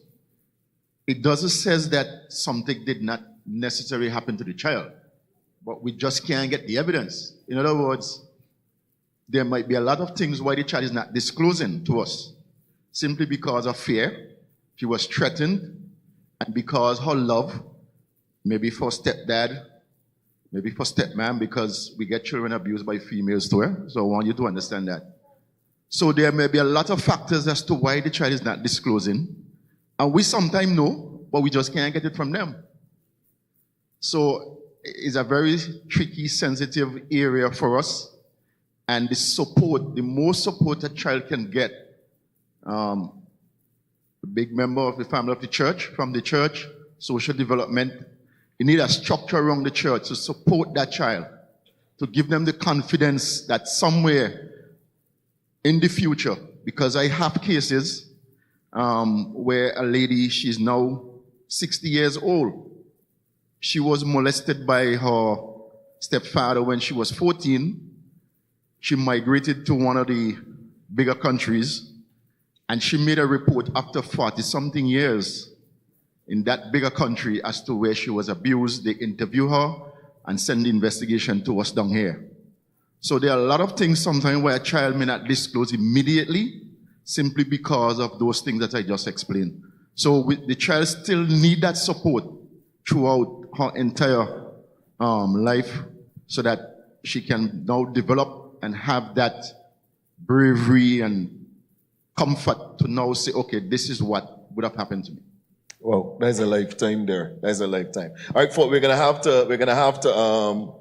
it doesn't say that something did not necessarily happen to the child, but we just can't get the evidence. In other words, there might be a lot of things why the child is not disclosing to us. Simply because of fear, she was threatened, and because her love, maybe for stepdad, maybe for stepmom, because we get children abused by females too. So I want you to understand that. So there may be a lot of factors as to why the child is not disclosing, and we sometimes know, but we just can't get it from them. So it's a very tricky, sensitive area for us, and the support, the most support a child can get, a big member of the family of the church, from the church, social development. You need a structure around the church to support that child, to give them the confidence that somewhere in the future, because I have cases where a lady, she's now 60 years old. She was molested by her stepfather when she was 14. She migrated to one of the bigger countries. And she made a report after 40-something years in that bigger country as to where she was abused. They interview her and send the investigation to us down here. So there are a lot of things sometimes where a child may not disclose immediately simply because of those things that I just explained. So the child still need that support throughout her entire life so that she can now develop and have that bravery and comfort to now say, okay, this is what would have happened to me. Well, there's a lifetime there. There's a lifetime. All right, folks, we're gonna have to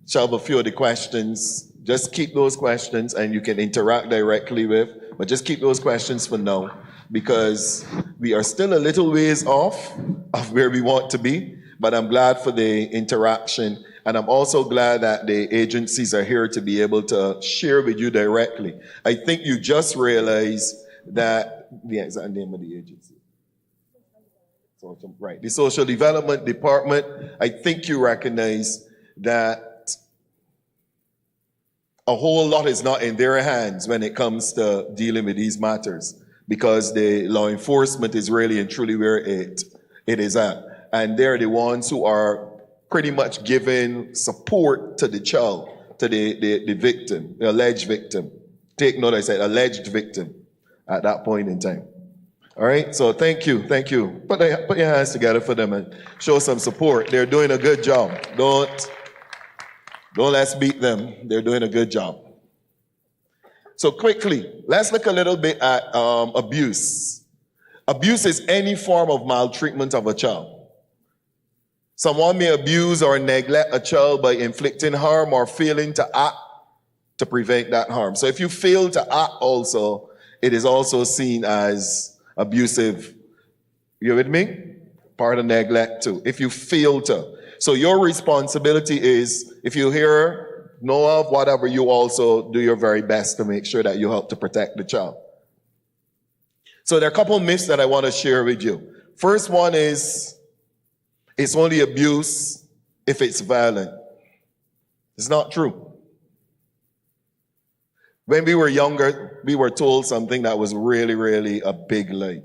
shelve a few of the questions. Just keep those questions, and you can interact directly with. But just keep those questions for now, because we are still a little ways off of where we want to be. But I'm glad for the interaction, and I'm also glad that the agencies are here to be able to share with you directly. I think you just realized that the exact name of the agency. Right, the Social Development Department. I think you recognize that a whole lot is not in their hands when it comes to dealing with these matters, because the law enforcement is really and truly where it is at. And they're the ones who are pretty much giving support to the child, to the victim, the alleged victim. Take note, I said alleged victim at that point in time. All right, so thank you. Put your hands together for them and show some support. They're doing a good job. Don't let's beat them. They're doing a good job. So quickly, let's look a little bit at abuse. Abuse is any form of maltreatment of a child. Someone may abuse or neglect a child by inflicting harm or failing to act to prevent that harm. So if you fail to act also, it is also seen as abusive. You with me? Part of neglect too. If you fail to. So your responsibility is, if you hear, know of, whatever, you also do your very best to make sure that you help to protect the child. So there are a couple myths that I want to share with you. First one is, it's only abuse if it's violent. It's not true. When we were younger, we were told something that was really, really a big lie.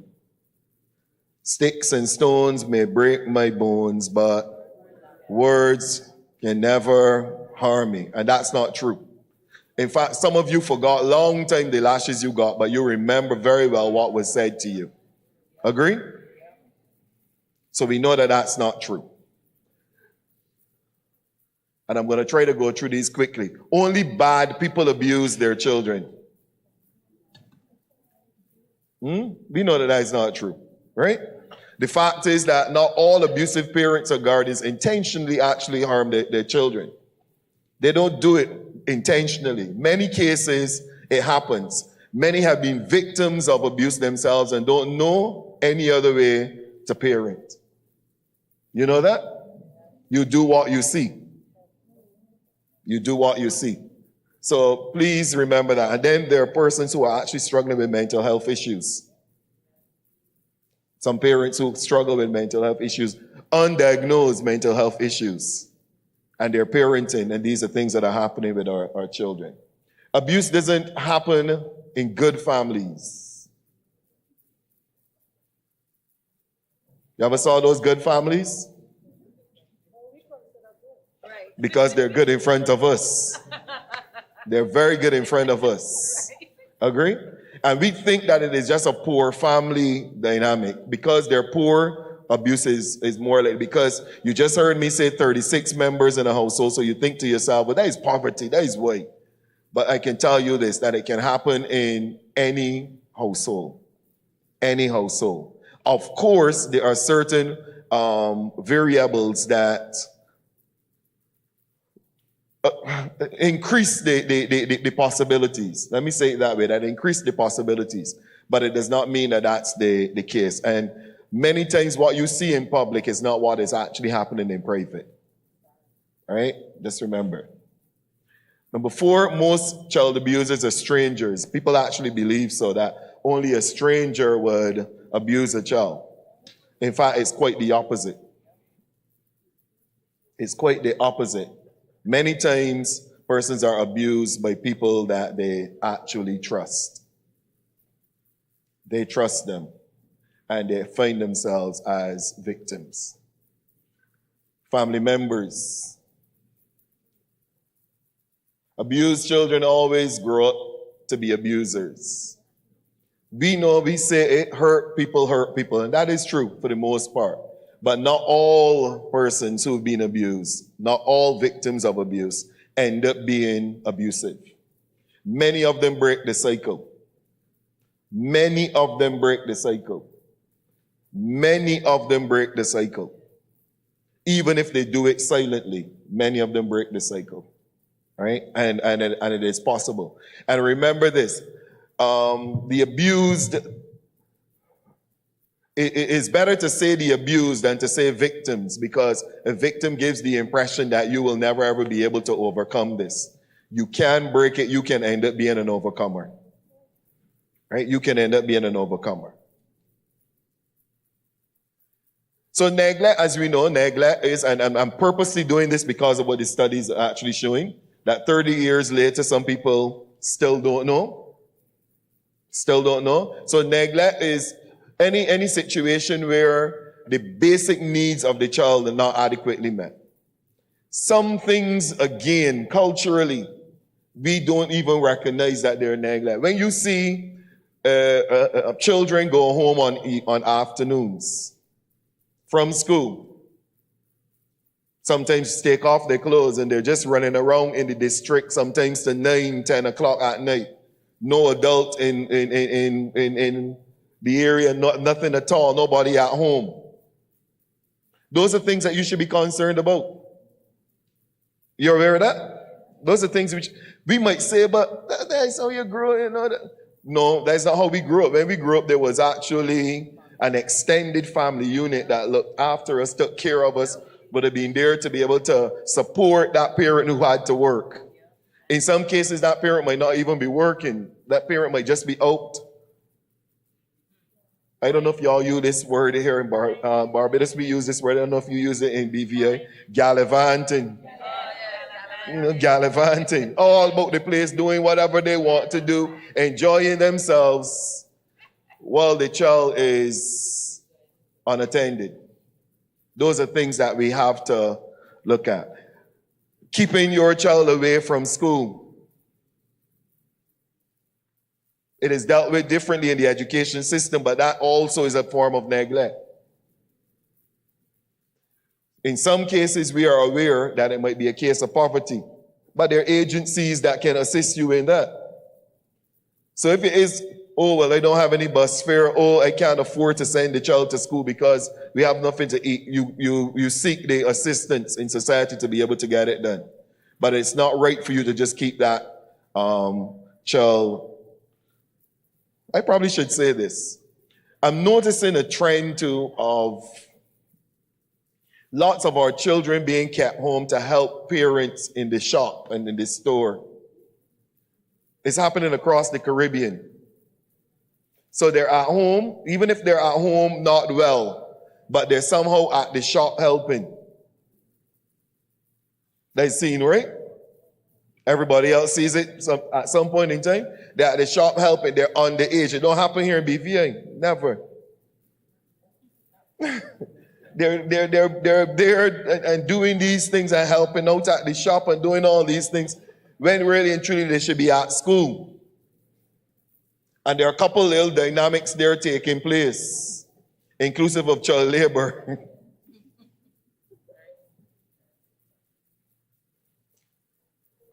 Sticks and stones may break my bones, but words can never harm me. And that's not true. In fact, some of you forgot a long time the lashes you got, but you remember very well what was said to you. Agree? So we know that that's not true. And I'm going to try to go through these quickly. Only bad people abuse their children. We know that is not true, right? The fact is that not all abusive parents or guardians intentionally actually harm their children. They don't do it intentionally. Many cases, it happens. Many have been victims of abuse themselves and don't know any other way to parent. You know that? You do what you see. You do what you see. So please remember that. And then there are persons who are actually struggling with mental health issues. Some parents who struggle with mental health issues, undiagnosed mental health issues, and they're parenting, and these are things that are happening with our children. Abuse doesn't happen in good families. You ever saw those good families? Because they're good in front of us. They're very good in front of us. Agree? And we think that it is just a poor family dynamic. Because they're poor, abuse is more like, because you just heard me say 36 members in a household, so you think to yourself, well, that is poverty, that is white. But I can tell you this, that it can happen in any household. Any household. Of course, there are certain variables that increase the possibilities. Let me say it that way, that increase the possibilities. But it does not mean that that's the case. And many times what you see in public is not what is actually happening in private. All right? Just remember. Number 4, most child abusers are strangers. People actually believe so, that only a stranger would abuse a child. In fact, it's quite the opposite. It's quite the opposite. Many times, persons are abused by people that they actually trust. they trust them, and they find themselves as victims. Family members. Abused children always grow up to be abusers. We know, we say it hurt people, and that is true for the most part. But not all persons who've been abused, not all victims of abuse, end up being abusive. Many of them break the cycle. Many of them break the cycle. Many of them break the cycle. Even if they do it silently, many of them break the cycle. Right? And it is possible. And remember this, the abused, it is better to say the abused than to say victims, because a victim gives the impression that you will never ever be able to overcome this. You can break it, you can end up being an overcomer. Right? You can end up being an overcomer. So neglect, as we know, neglect is, and I'm purposely doing this because of what the studies are actually showing, that 30 years later, some people still don't know. Still don't know. So neglect is any situation where the basic needs of the child are not adequately met. Some things, again, culturally, we don't even recognize that they're neglect. When you see children go home on afternoons from school, sometimes take off their clothes and they're just running around in the district, sometimes to 9, 10 o'clock at night. No adult in the area, nothing at all, nobody at home. Those are things that you should be concerned about. You're aware of that? Those are things which we might say, but that's how you grow, you know. No, that's not how we grew up. When we grew up, there was actually an extended family unit that looked after us, took care of us, would have been there to be able to support that parent who had to work. In some cases, that parent might not even be working. That parent might just be out. I don't know if y'all use this word here in Barbados. We use this word. I don't know if you use it in BVA. Gallivanting. You know, gallivanting. All about the place, doing whatever they want to do, enjoying themselves while the child is unattended. Those are things that we have to look at. Keeping your child away from school. It is dealt with differently in the education system, but that also is a form of neglect. In some cases, we are aware that it might be a case of poverty, but there are agencies that can assist you in that. So if it is, oh, well, I don't have any bus fare, oh, I can't afford to send the child to school because we have nothing to eat, you seek the assistance in society to be able to get it done. But it's not right for you to just keep that child. I probably should say this. I'm noticing a trend too of lots of our children being kept home to help parents in the shop and in the store. It's happening across the Caribbean. So they're at home, even if they're at home not well, but they're somehow at the shop helping. That's seen, right? Everybody else sees it at some point in time. They're at the shop helping, they're underage. It don't happen here in BVA, never. They're there and doing these things and helping out at the shop and doing all these things when really and truly they should be at school. And there are a couple little dynamics there taking place, inclusive of child labor.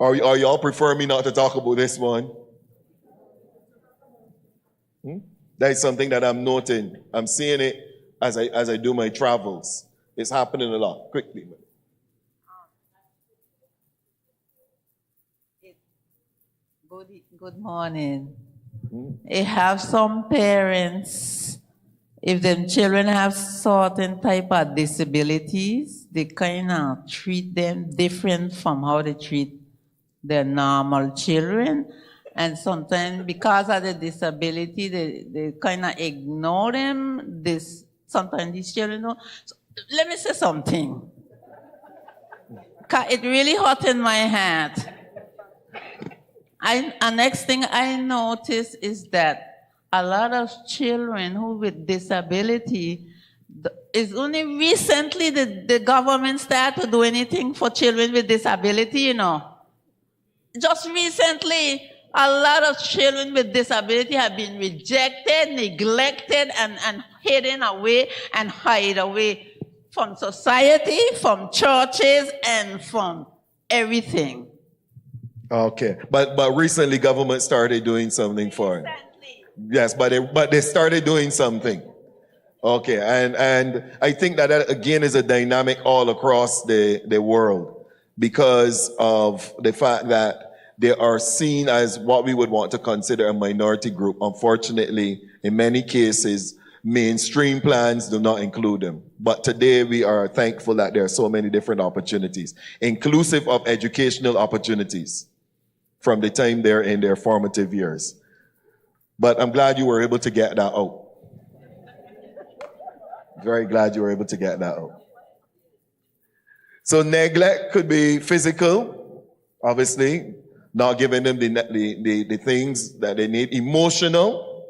Or y'all prefer me not to talk about this one? That is something that I'm noting. I'm seeing it as I do my travels. It's happening a lot. Quickly. Good morning. I have some parents, if them children have certain type of disabilities, they kind of treat them different from how they treat their normal children. And sometimes because of the disability, they kind of ignore them. Sometimes these children don't. So, let me say something. It really hurt in my heart. And next thing I notice is that a lot of children who with disability, it's only recently the government started to do anything for children with disability, you know. Just recently, a lot of children with disability have been rejected, neglected, and hidden away and hide away from society, from churches, and from everything. Okay, but recently government started doing something for it. Yes, but they started doing something. Okay, and I think that again is a dynamic all across the world because of the fact that they are seen as what we would want to consider a minority group. Unfortunately, in many cases, mainstream plans do not include them. But today we are thankful that there are so many different opportunities, inclusive of educational opportunities from the time they're in their formative years. But I'm glad you were able to get that out. Very glad you were able to get that out. So neglect could be physical, obviously, not giving them the things that they need. Emotional,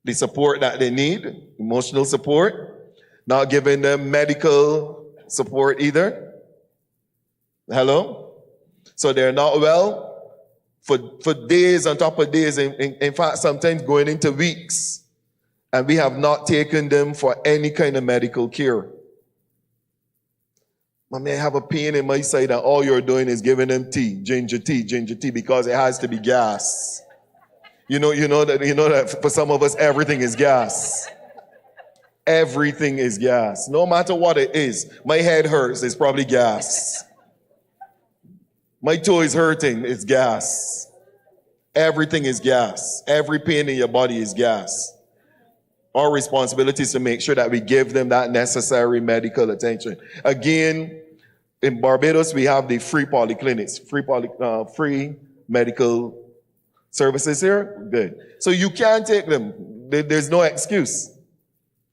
the support that they need, emotional support. Not giving them medical support either. Hello? So they're not well for days on top of days. In fact, sometimes going into weeks. And we have not taken them for any kind of medical care. I may have a pain in my side and all you're doing is giving them ginger tea, because it has to be gas. You know that for some of us, everything is gas. Everything is gas. No matter what it is. My head hurts, it's probably gas. My toe is hurting, it's gas. Everything is gas. Every pain in your body is gas. Our responsibility is to make sure that we give them that necessary medical attention. Again, in Barbados, we have the free polyclinics, free medical services here. Good. So you can take them. There's no excuse.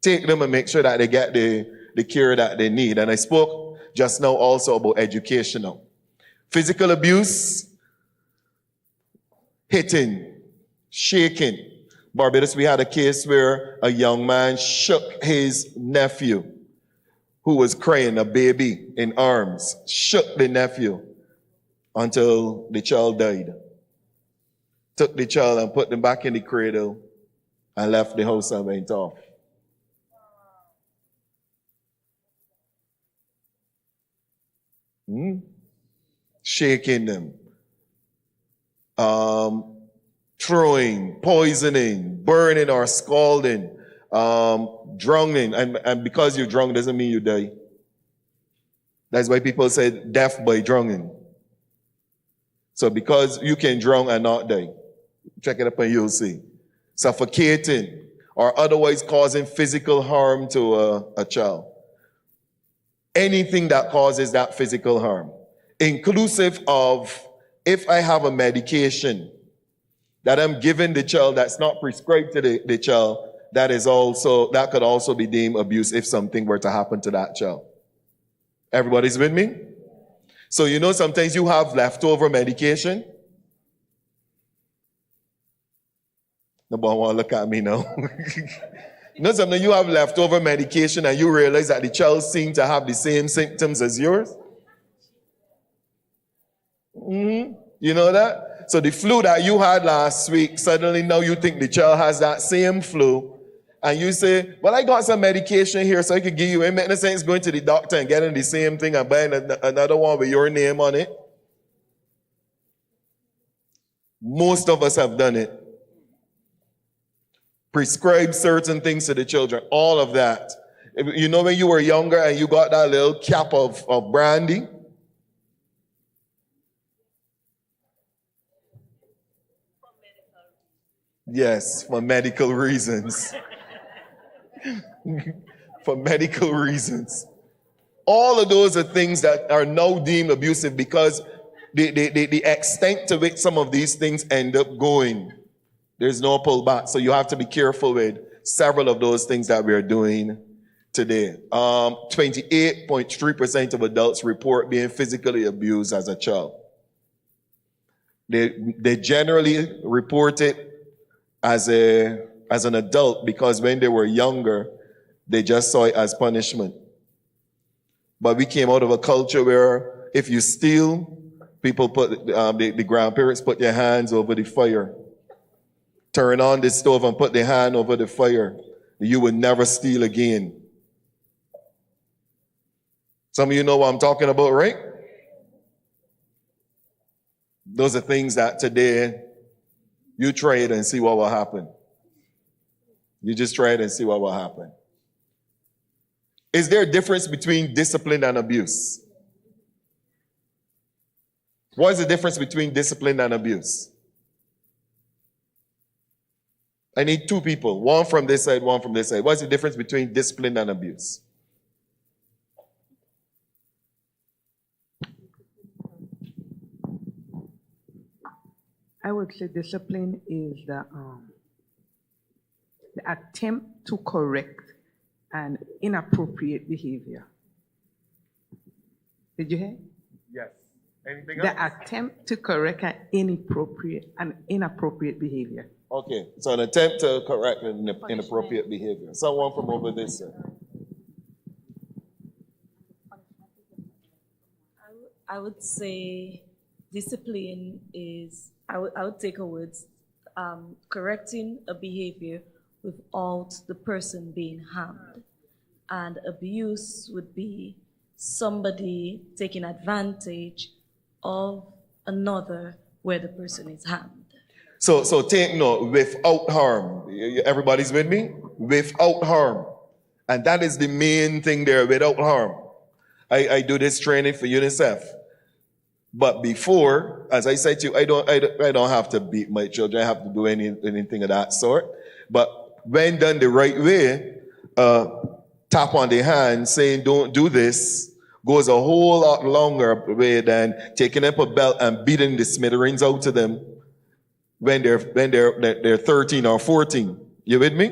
Take them and make sure that they get the care that they need. And I spoke just now also about educational. Physical abuse, hitting, shaking. Barbados, we had a case where a young man shook his nephew who was crying, a baby in arms, shook the nephew until the child died. Took the child and put them back in the cradle and left the house and went off. Shaking them. Throwing, poisoning, burning or scalding, drowning. And because you're drunk doesn't mean you die. That's why people say death by drowning. So because you can drown and not die. Check it up and you'll see. Suffocating or otherwise causing physical harm to a child. Anything that causes that physical harm. Inclusive of if I have a medication that I'm giving the child that's not prescribed to the child, that could also be deemed abuse if something were to happen to that child. Everybody's with me? So sometimes you have leftover medication. Nobody want to look at me now. Sometimes you have leftover medication and you realize that the child seems to have the same symptoms as yours. You know that? So the flu that you had last week, suddenly now you think the child has that same flu. And you say, well, I got some medication here so I could give you. It makes no sense going to the doctor and getting the same thing and buying another one with your name on it. Most of us have done it. Prescribe certain things to the children. All of that. When you were younger and you got that little cap of brandy. Yes, for medical reasons. For medical reasons. All of those are things that are now deemed abusive because the extent to which some of these things end up going, there's no pullback. So you have to be careful with several of those things that we are doing today. 28.3% of adults report being physically abused as a child. They generally report it as an adult, because when they were younger, they just saw it as punishment. But we came out of a culture where if you steal, people put, the grandparents put their hands over the fire. Turn on the stove and put their hand over the fire. You would never steal again. Some of you know what I'm talking about, right? Those are things that today you try it and see what will happen. You just try it and see what will happen. Is there a difference between discipline and abuse? What is the difference between discipline and abuse? I need two people, one from this side, one from this side. What's the difference between discipline and abuse? I would say discipline is the attempt to correct an inappropriate behavior. Did you hear? Yes. Anything else? The attempt to correct an inappropriate behavior. Okay, so an attempt to correct an inappropriate behavior. Someone from over this side. I would say discipline is, I would take a word, correcting a behavior without the person being harmed. And abuse would be somebody taking advantage of another where the person is harmed. So take note, without harm. Everybody's with me? Without harm. And that is the main thing there, without harm. I do this training for UNICEF. But before, as I said to you, I don't have to beat my children. I have to do anything of that sort. But when done the right way, tap on the hand saying don't do this goes a whole lot longer way than taking up a belt and beating the smithereens out of them when they're 13 or 14. You with me?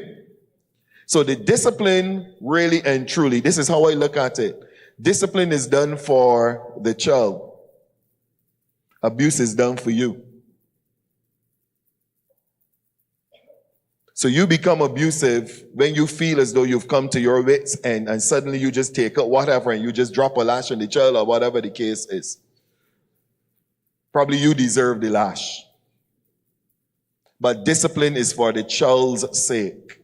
So the discipline, really and truly, this is how I look at it. Discipline is done for the child. Abuse is done for you. So you become abusive when you feel as though you've come to your wits end and suddenly you just take up whatever and you just drop a lash on the child or whatever the case is. Probably you deserve the lash. But discipline is for the child's sake.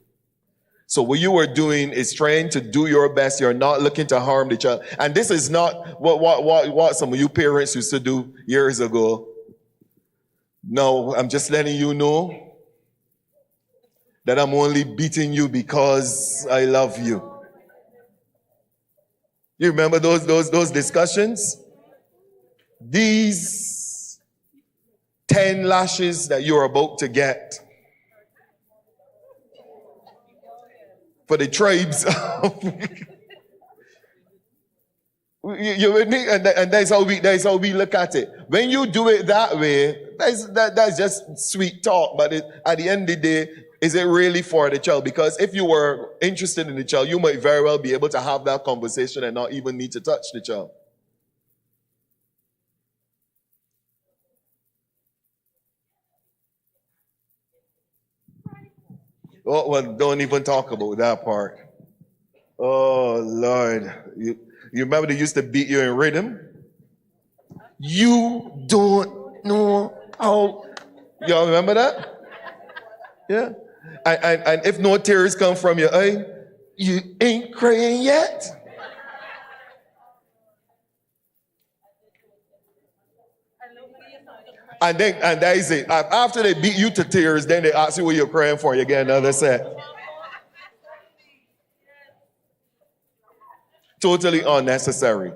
So what you are doing is trying to do your best. You're not looking to harm the child. And this is not what some of you parents used to do years ago. No, I'm just letting you know that I'm only beating you because I love you. You remember those discussions? These 10 lashes that you're about to get for the tribes. You with me? And that's how we look at it. When you do it that way, that's just sweet talk. But at the end of the day, is it really for the child? Because if you were interested in the child, you might very well be able to have that conversation and not even need to touch the child. Oh, well, don't even talk about that part. Oh, Lord. You remember they used to beat you in rhythm? You don't know how. Y'all remember that? Yeah. And if no tears come from your eye, you ain't crying yet. And that is it. After they beat you to tears, then they ask you what you're crying for. You get another set. Totally unnecessary.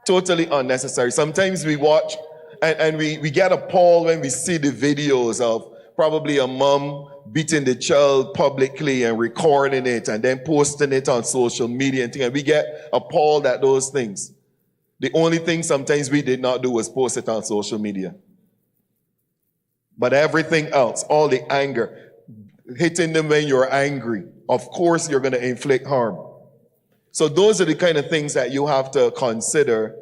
Totally unnecessary. Sometimes we watch and we get appalled when we see the videos of probably a mom beating the child publicly and recording it and then posting it on social media and things. And we get appalled at those things. The only thing sometimes we did not do was post it on social media. But everything else, all the anger, hitting them when you're angry, of course you're going to inflict harm. So those are the kind of things that you have to consider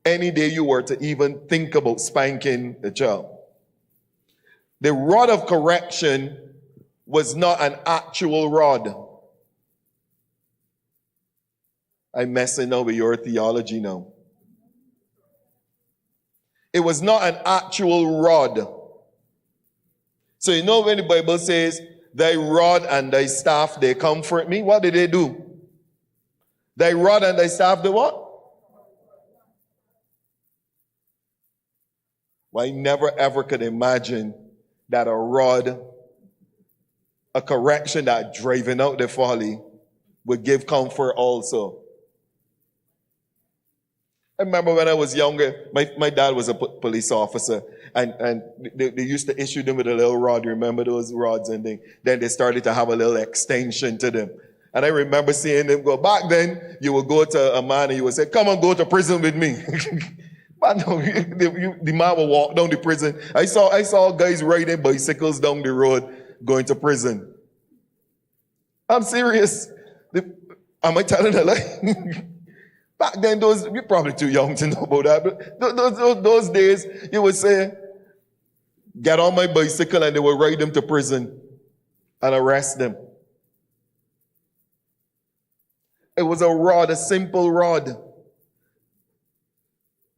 any day you were to even think about spanking the child. The rod of correction was not an actual rod. I'm messing up with your theology now. It was not an actual rod. So you know when the Bible says, thy rod and thy staff, they comfort me. What did they do? Thy rod and thy staff, they what? Well, I never ever could imagine that a rod, a correction that driving out the folly, would give comfort also. I remember when I was younger, my dad was a police officer, and they used to issue them with a little rod. You remember those rods? And then they started to have a little extension to them. And I remember seeing them go. Back then, you would go to a man and you would say, come and go to prison with me. But no, the man would walk down the prison. I saw guys riding bicycles down the road going to prison. I'm serious. Am I telling a lie? Back then, you're probably too young to know about that, but those days, you would say, get on my bicycle, and they would ride them to prison and arrest them. It was a rod, a simple rod.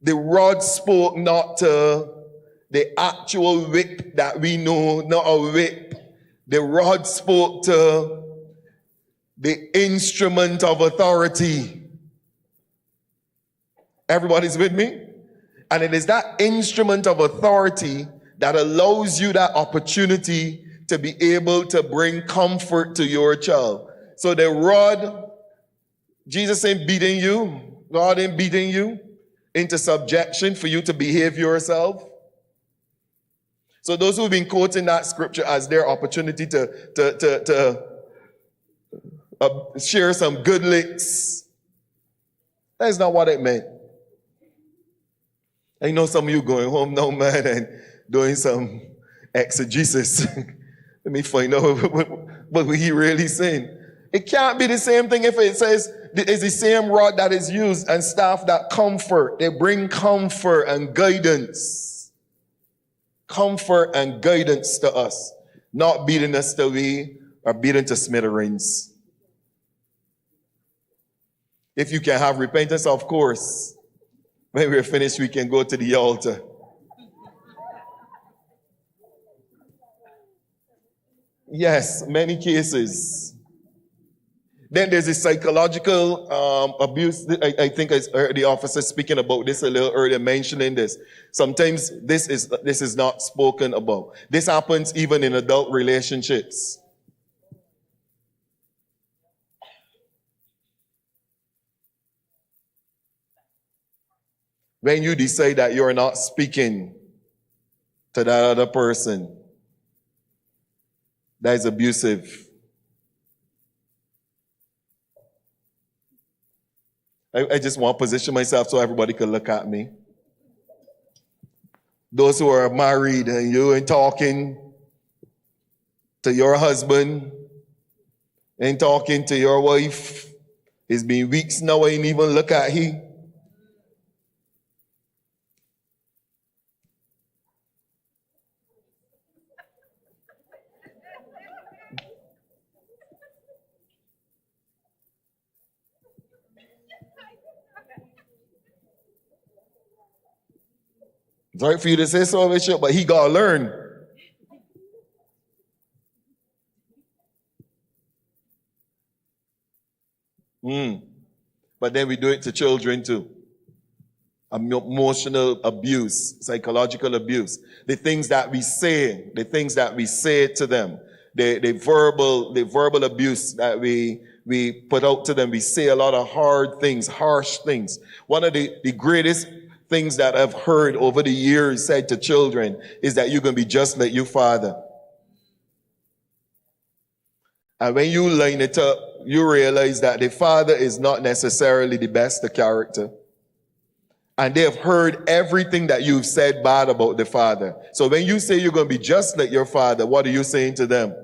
The rod spoke not to the actual whip that we know, not a whip. The rod spoke to the instrument of authority. Everybody's with me? And it is that instrument of authority that allows you that opportunity to be able to bring comfort to your child. So the rod, Jesus ain't beating you, God ain't beating you into subjection for you to behave yourself. So those who've been quoting that scripture as their opportunity to share some good licks, that's not what it meant. I know some of you going home now, man, and doing some exegesis. Let me find out what he really saying. It can't be the same thing if it says it's the same rod that is used and staff that comfort. They bring comfort and guidance. Comfort and guidance to us. Not beating us away or beating to smithereens. If you can have repentance, of course. When we're finished, we can go to the altar. Yes, many cases. Then there's the psychological abuse. I think I heard the officer speaking about this a little earlier, mentioning this. Sometimes this is not spoken about. This happens even in adult relationships. When you decide that you're not speaking to that other person, that is abusive. I just want to position myself so everybody can look at me. Those who are married and you ain't talking to your husband, ain't talking to your wife, it's been weeks now, I ain't even look at he. Sorry for you to say so, Bishop, but he got to learn. But then we do it to children too. Emotional abuse, psychological abuse. The things that we say to them. The verbal abuse that we put out to them. We say a lot of hard things, harsh things. One of the greatest things that I've heard over the years said to children is that you're going to be just like your father. And when you line it up, you realize that the father is not necessarily the best of character. And they have heard everything that you've said bad about the father. So when you say you're going to be just like your father, what are you saying to them?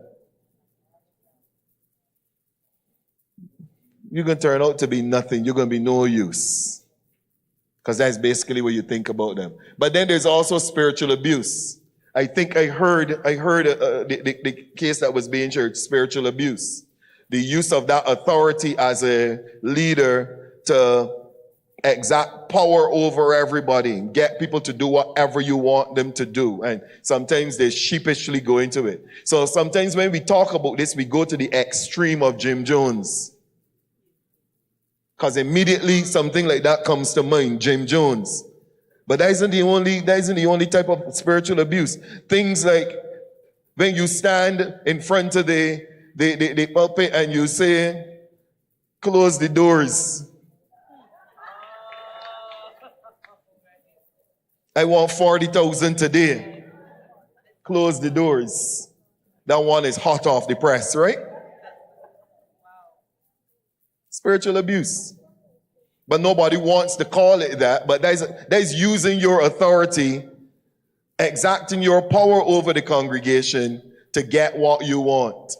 You're going to turn out to be nothing. You're going to be no use. Because that's basically what you think about them. But then there's also spiritual abuse. I think I heard the case that was being shared, spiritual abuse. The use of that authority as a leader to exact power over everybody, get people to do whatever you want them to do. And sometimes they sheepishly go into it. So sometimes when we talk about this, we go to the extreme of Jim Jones. Because immediately something like that comes to mind, Jim Jones. But that isn't the only type of spiritual abuse. Things like when you stand in front of the pulpit and you say, close the doors. I want 40,000 today. Close the doors. That one is hot off the press, right? Spiritual abuse. But nobody wants to call it that. But that is using your authority, exacting your power over the congregation to get what you want.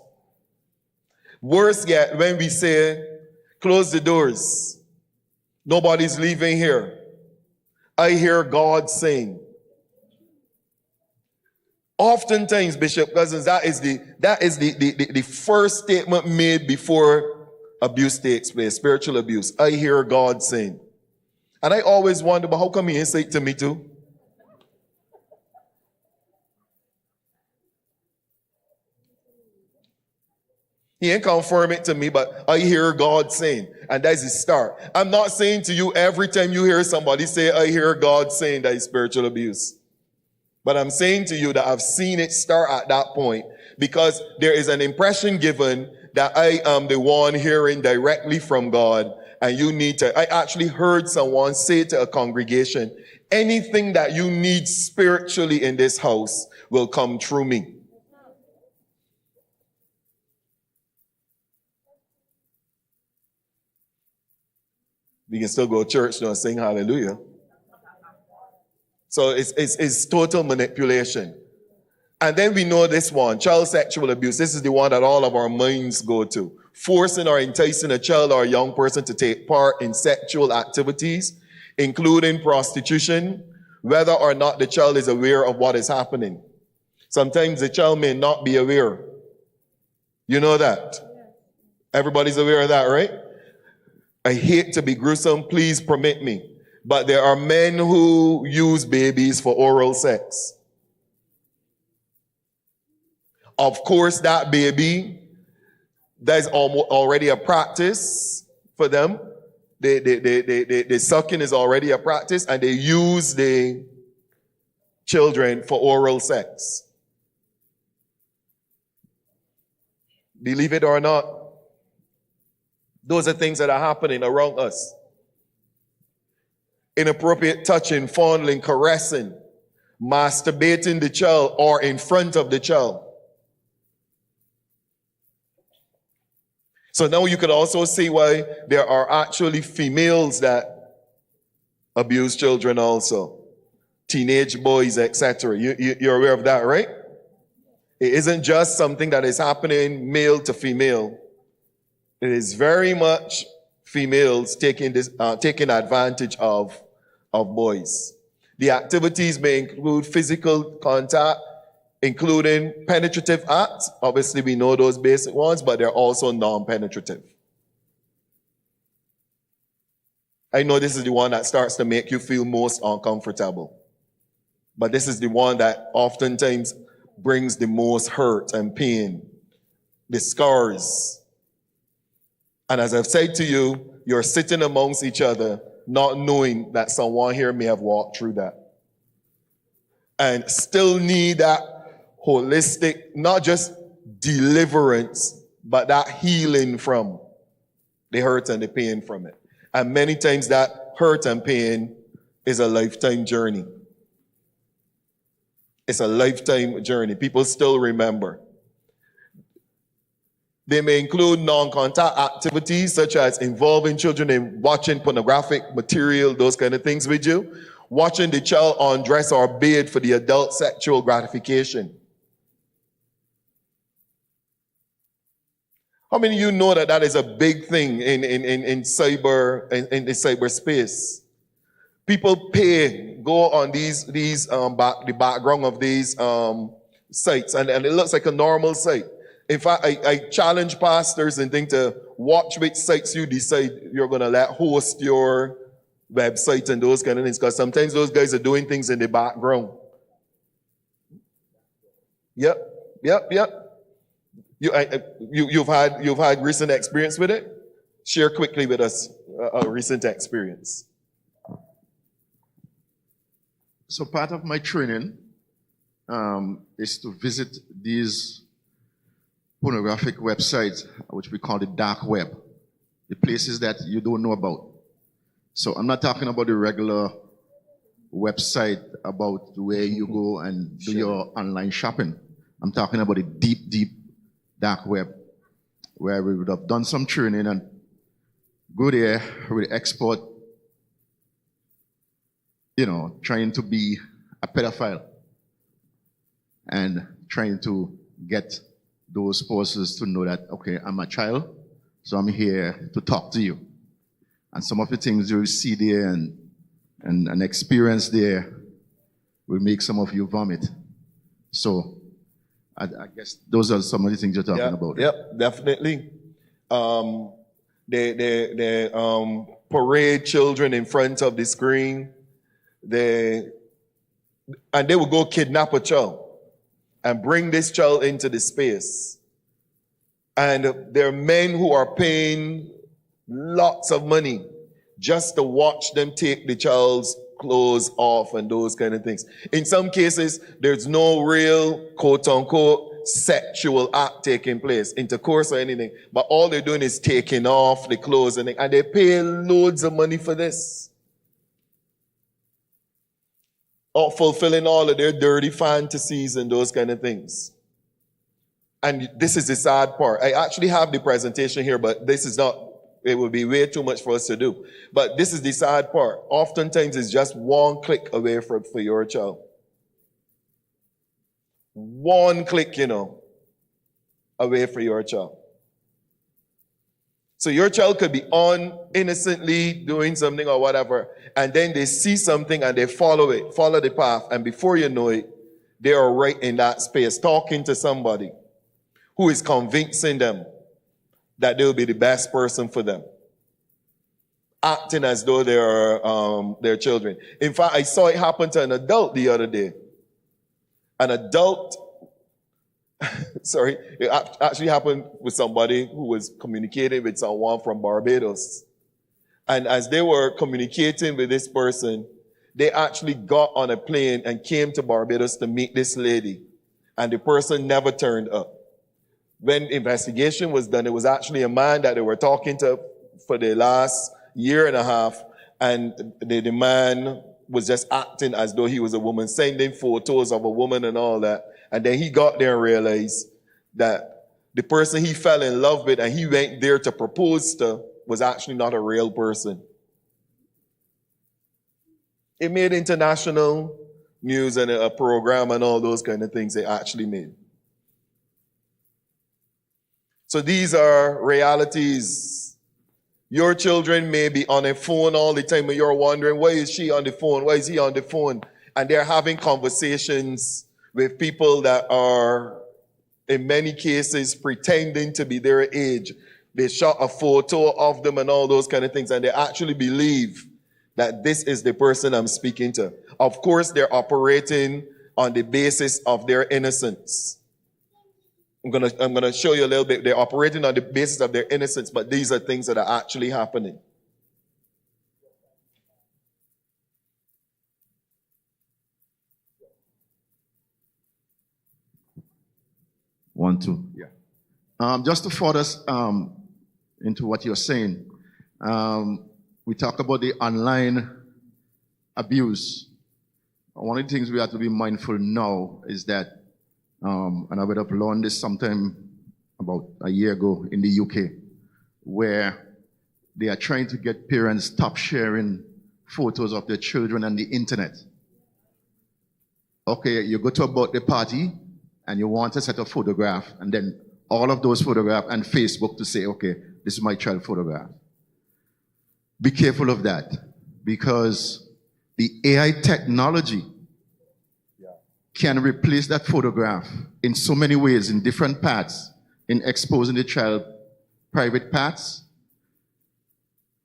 Worse yet, when we say, close the doors. Nobody's leaving here. I hear God saying. Oftentimes, Bishop Cousins, that is the first statement made before abuse takes place, spiritual abuse. I hear God saying. And I always wonder, but how come he ain't say it to me too? He ain't confirm it to me, but I hear God saying. And that's the start. I'm not saying to you every time you hear somebody say, I hear God saying, that is spiritual abuse. But I'm saying to you that I've seen it start at that point because there is an impression given that I am the one hearing directly from God and you need to. I actually heard someone say to a congregation, anything that you need spiritually in this house will come through me. We can still go to church now and sing hallelujah. So it's total manipulation. And then we know this one, child sexual abuse. This is the one that all of our minds go to. Forcing or enticing a child or a young person to take part in sexual activities, including prostitution, whether or not the child is aware of what is happening. Sometimes the child may not be aware. You know that? Everybody's aware of that, right? I hate to be gruesome, please permit me. But there are men who use babies for oral sex. Of course, that baby, there's already a practice for them. The sucking is already a practice, and they use the children for oral sex. Believe it or not, those are things that are happening around us. Inappropriate touching, fondling, caressing, masturbating the child or in front of the child. So now you could also see why there are actually females that abuse children also. Teenage boys, etc. You're aware of that, right? It isn't just something that is happening male to female. It is very much females taking advantage of boys. The activities may include physical contact, including penetrative acts. Obviously, we know those basic ones, but they're also non-penetrative. I know this is the one that starts to make you feel most uncomfortable. But this is the one that oftentimes brings the most hurt and pain, the scars. And as I've said to you, you're sitting amongst each other, not knowing that someone here may have walked through that. And still need that holistic, not just deliverance, but that healing from the hurt and the pain from it. And many times that hurt and pain is a lifetime journey. It's a lifetime journey. People still remember. They may include non-contact activities such as involving children in watching pornographic material, those kind of things with you. Watching the child undress or bathe for the adult sexual gratification. How many of you know that that is a big thing in cyberspace? People go on the background of these sites, and it looks like a normal site. In fact, I challenge pastors and think to watch which sites you decide you're going to let host your website and those kind of things, because sometimes those guys are doing things in the background. Yep. You've had recent experience with it? Share quickly with us a recent experience. So part of my training is to visit these pornographic websites, which we call the dark web, the places that you don't know about. So I'm not talking about the regular website about where you go and do your online shopping. I'm talking about the deep, deep dark web, where we would have done some training and go there with the expert, trying to be a pedophile and trying to get those spouses to know that, okay, I'm a child, so I'm here to talk to you. And some of the things you see there and experience there will make some of you vomit. So I guess those are some of the things you're talking about. Yep, definitely. They parade children in front of the screen. They will go kidnap a child and bring this child into the space. And there are men who are paying lots of money just to watch them take the child's clothes off and those kind of things. In some cases, there's no real quote-unquote sexual act taking place, intercourse or anything, but all they're doing is taking off the clothes and they pay loads of money for this. Or fulfilling all of their dirty fantasies and those kind of things. And this is the sad part. I actually have the presentation here, but this is not, it would be way too much for us to do. But this is the sad part. Oftentimes it's just one click away for your child. One click, away for your child. So your child could be on innocently doing something or whatever, and then they see something and they follow the path, and before you know it, they are right in that space talking to somebody who is convincing them that they'll be the best person for them, acting as though they are their children. In fact, I saw it happen to an adult the other day. An adult, it actually happened with somebody who was communicating with someone from Barbados. And as they were communicating with this person, they actually got on a plane and came to Barbados to meet this lady. And the person never turned up. When investigation was done, it was actually a man that they were talking to for the last year and a half. And the man was just acting as though he was a woman, sending photos of a woman and all that. And then he got there and realized that the person he fell in love with and he went there to propose to was actually not a real person. It made international news and a program and all those kind of things they actually made. So these are realities. Your children may be on a phone all the time and you're wondering, why is she on the phone? Why is he on the phone? And they're having conversations with people that are, in many cases, pretending to be their age. They shot a photo of them and all those kind of things, and they actually believe that this is the person I'm speaking to. Of course, they're operating on the basis of their innocence. I'm gonna show you a little bit. They're operating on the basis of their innocence, but these are things that are actually happening. One, two. Yeah. Just to further us into what you're saying, we talk about the online abuse. One of the things we have to be mindful now is that, and I would have learned this sometime about a year ago in the UK, where they are trying to get parents to stop sharing photos of their children on the internet. Okay, you go to a birthday party and you want to set a photograph, and then all of those photographs and Facebook to say, okay, this is my child photograph. Be careful of that, because the AI technology can replace that photograph in so many ways, in different paths, in exposing the child private paths,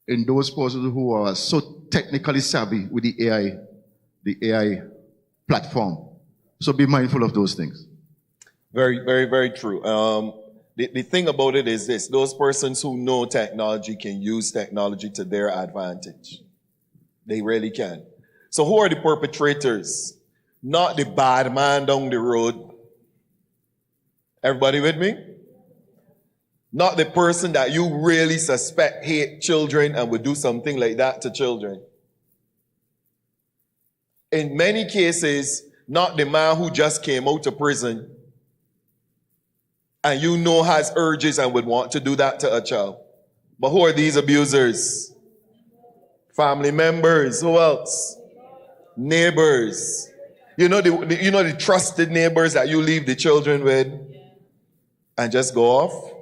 in those persons who are so technically savvy with the AI platform. So be mindful of those things. Very, very, very true. The thing about it is this: those persons who know technology can use technology to their advantage. They really can. So who are the perpetrators? Not the bad man down the road. Everybody with me? Not the person that you really suspect hate children and would do something like that to children. In many cases, not the man who just came out of prison and you know has urges and would want to do that to a child. But who are these abusers? Family members. Who else? Neighbors. You know the trusted neighbors that you leave the children with and just go off?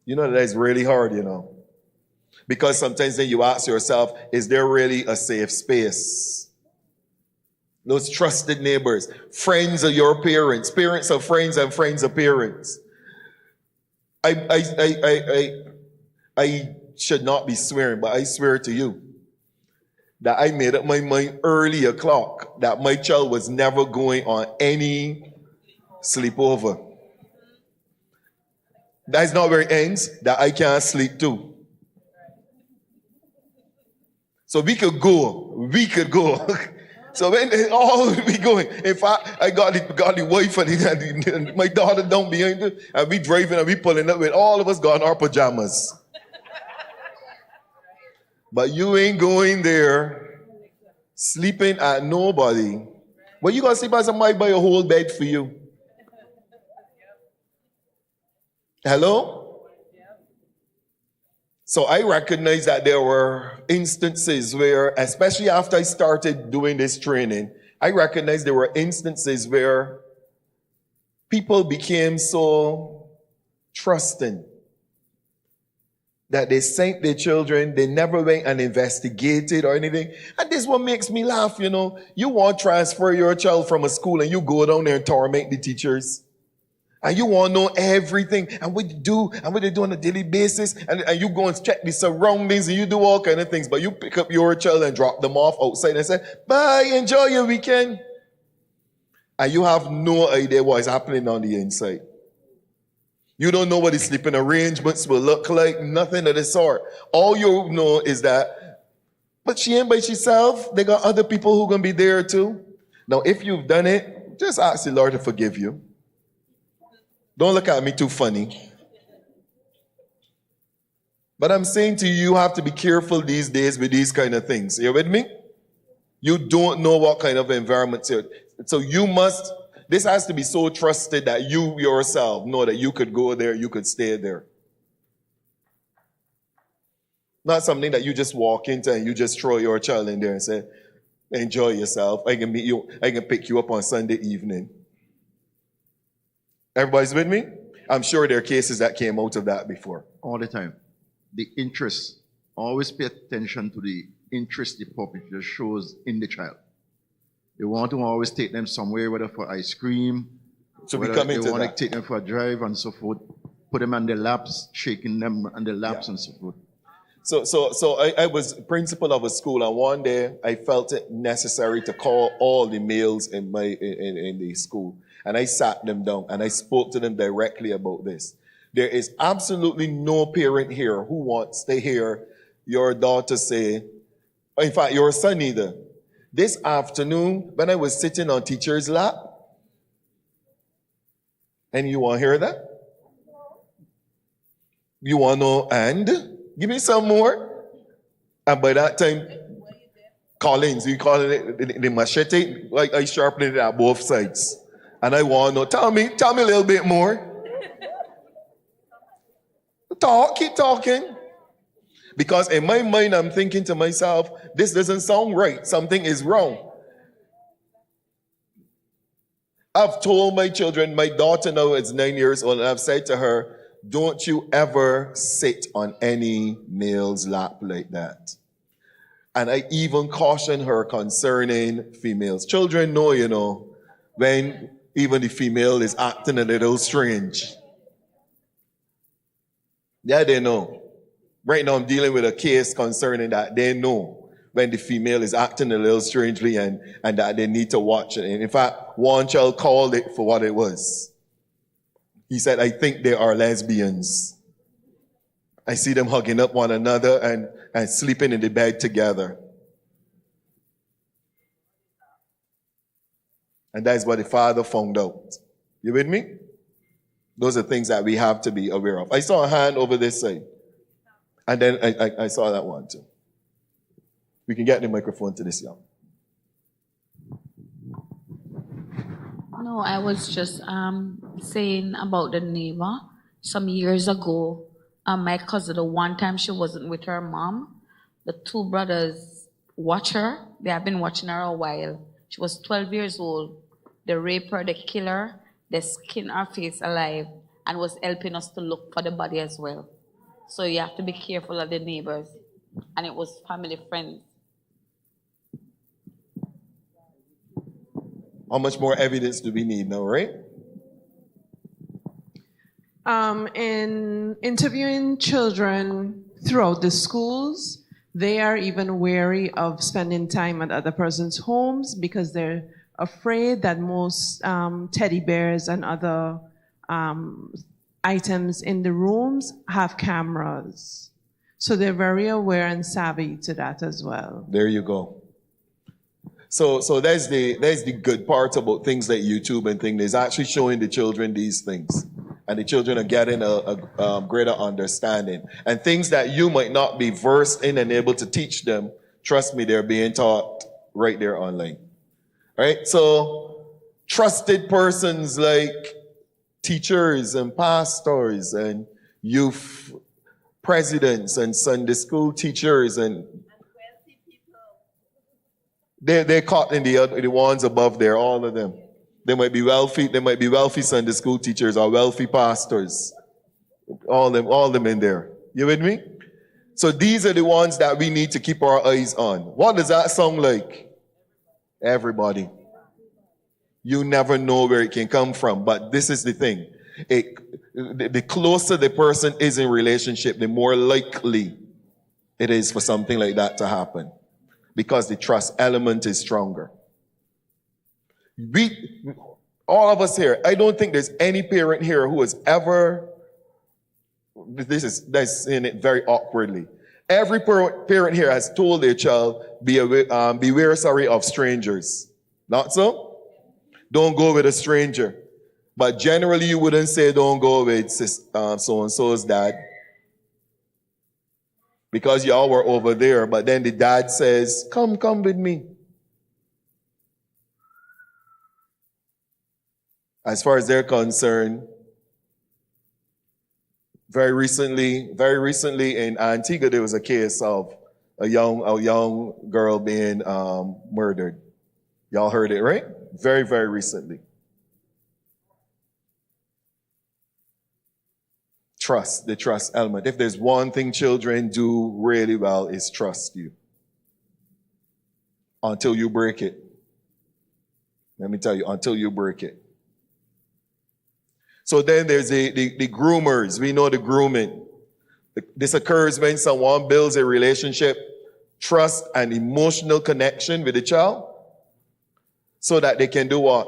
You know that is really hard, you know. Because sometimes then you ask yourself, is there really a safe space? Those trusted neighbors, friends of your parents, parents of friends and friends of parents. I should not be swearing, but I swear to you that I made up my mind early o'clock that my child was never going on any sleepover. That's not where it ends, that I can't sleep too. So we could go. So when all we going, in fact, I got the wife and my daughter down behind her, and we driving and we pulling up with all of us got in our pajamas. But you ain't going there sleeping at nobody. Well, you gonna sleep at somebody buy a whole bed for you. Hello? So I recognize that there were instances where, especially after I started doing this training, I recognized there were instances where people became so trusting that they sent their children, they never went and investigated or anything. And this is what makes me laugh, you know. You want to transfer your child from a school and you go down there and torment the teachers. And you want to know everything and what you do and what they do on a daily basis. And you go and check the surroundings and you do all kind of things. But you pick up your child and drop them off outside and say, bye, enjoy your weekend. And you have no idea what is happening on the inside. You don't know what the sleeping arrangements will look like, nothing of the sort. All you know is that, but she ain't by herself. They got other people who are going to be there too. Now, if you've done it, just ask the Lord to forgive you. Don't look at me too funny. But I'm saying to you, you have to be careful these days with these kind of things. You with me? You don't know what kind of environment here. So you must, this has to be so trusted that you yourself know that you could go there, you could stay there. Not something that you just walk into and you just throw your child in there and say, enjoy yourself. I can meet you, I can pick you up on Sunday evening. Everybody's with me? I'm sure there are cases that came out of that before. All the time. The interest. Always pay attention to the interest the perpetrator shows in the child. They want to always take them somewhere, whether for ice cream, so we come into they want that. to take them for a drive and so forth, put them on their laps, shaking them on their laps and so forth. So I was principal of a school, and one day I felt it necessary to call all the males in the school. And I sat them down and I spoke to them directly about this. There is absolutely no parent here who wants to hear your daughter say, in fact, your son either. This afternoon, when I was sitting on teacher's lap, and you want to hear that? You want to know, and? Give me some more. And by that time, Collins, you call it the machete, like I sharpened it at both sides. And I want to know, tell me a little bit more. Keep talking. Because in my mind, I'm thinking to myself, this doesn't sound right. Something is wrong. I've told my children, my daughter now is 9 years old, and I've said to her, don't you ever sit on any male's lap like that. And I even caution her concerning females. Children know, you know, when even the female is acting a little strange. Yeah, they know. Right now I'm dealing with a case concerning that. They know when the female is acting a little strangely and that they need to watch it. And in fact, one child called it for what it was. He said, I think they are lesbians. I see them hugging up one another and sleeping in the bed together. And that's what the father found out. You with me? Those are things that we have to be aware of. I saw a hand over this side. And then I saw that one too. We can get the microphone to this young. No, I was just saying about the neighbor. Some years ago, my cousin, the one time she wasn't with her mom, the two brothers watch her. They have been watching her a while. She was 12 years old. They raped her, they killed her, they skinned her face alive, and was helping us to look for the body as well. So you have to be careful of the neighbors. And it was family friends. How much more evidence do we need now, right? In interviewing children throughout the schools, they are even wary of spending time at other persons' homes because they're afraid that most teddy bears and other items in the rooms have cameras. So they're very aware and savvy to that as well. There you go. So that's the good part about things like YouTube and things. It's actually showing the children these things. And the children are getting a greater understanding. And things that you might not be versed in and able to teach them, trust me, they're being taught right there online. Right? So trusted persons like teachers and pastors and youth presidents and Sunday school teachers and they're caught in the ones above there, all of them. They might be wealthy Sunday school teachers or wealthy pastors. All them in there. You with me? So these are the ones that we need to keep our eyes on. What does that sound like? Everybody. You never know where it can come from, but this is the thing. The closer the person is in relationship, the more likely it is for something like that to happen. Because the trust element is stronger. All of us here, I don't think there's any parent here who has ever, that's saying it very awkwardly. Every parent here has told their child, beware of strangers. Not so? Don't go with a stranger. But generally you wouldn't say don't go with so-and-so's dad. Because y'all were over there, but then the dad says, come with me. As far as they're concerned, very recently in Antigua, there was a case of a young girl being murdered. Y'all heard it, right? Very, very recently. Trust, the trust element. If there's one thing children do really well, is trust you. Until you break it. Let me tell you, until you break it. So then there's the groomers. We know the grooming. This occurs when someone builds a relationship, trust, and emotional connection with the child so that they can do what?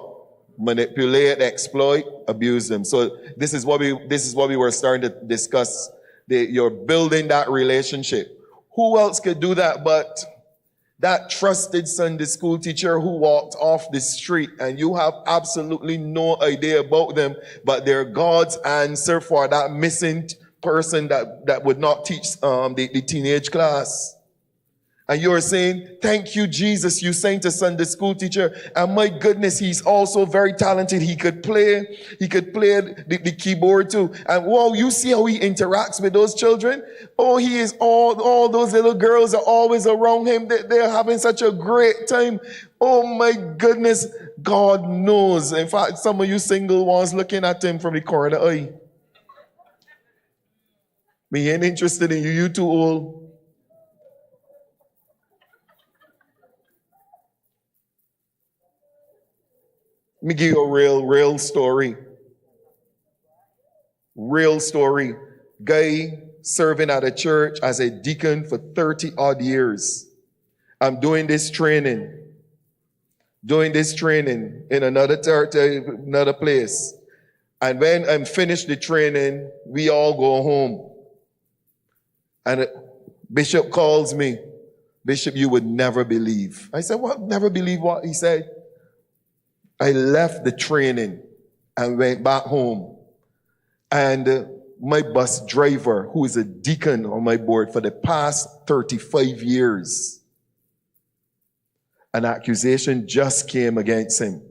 Manipulate, exploit, abuse them. So this is what we were starting to discuss. You're building that relationship. Who else could do that but that trusted Sunday school teacher who walked off the street and you have absolutely no idea about them, but they're God's answer for that missing person that would not teach the teenage class. And you're saying, thank you, Jesus, you sent a Sunday school teacher. And my goodness, he's also very talented. He could play the keyboard too. And wow, you see how he interacts with those children? Oh, he is all those little girls are always around him. They're having such a great time. Oh my goodness, God knows. In fact, some of you single ones looking at him from the corner of the eye. Me ain't interested in you, you too old. Let me give you a real story. Real story. Guy serving at a church as a deacon for 30 odd years. I'm doing this training in another territory, another place. And when I'm finished the training, we all go home. And Bishop calls me. Bishop, you would never believe. I said, what? Never believe what? He said, I left the training and went back home. And my bus driver, who is a deacon on my board for the past 35 years, an accusation just came against him.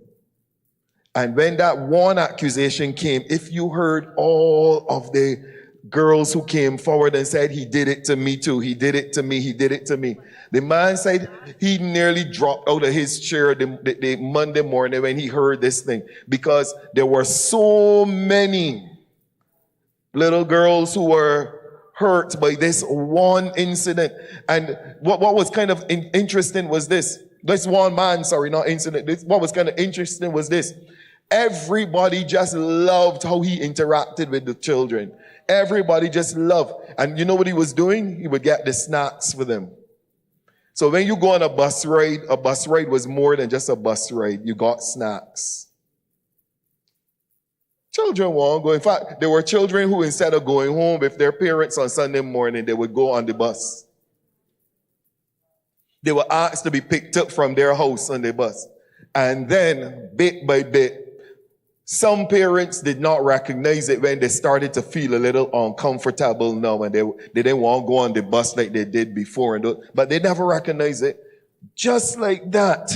And when that one accusation came, if you heard all of the girls who came forward and said, he did it to me too, he did it to me, he did it to me. The man said he nearly dropped out of his chair the Monday morning when he heard this thing, because there were so many little girls who were hurt by this one incident. And what was kind of interesting was this. This one man, sorry, not incident. What was kind of interesting was this. Everybody just loved how he interacted with the children. Everybody just loved. And you know what he was doing? He would get the snacks for them. So when you go on a bus ride was more than just a bus ride. You got snacks. Children won't go. In fact, there were children who, instead of going home with their parents on Sunday morning, they would go on the bus. They were asked to be picked up from their house on the bus. And then, bit by bit, some parents did not recognize it when they started to feel a little uncomfortable now, and they didn't want to go on the bus like they did before. But they never recognized it. Just like that.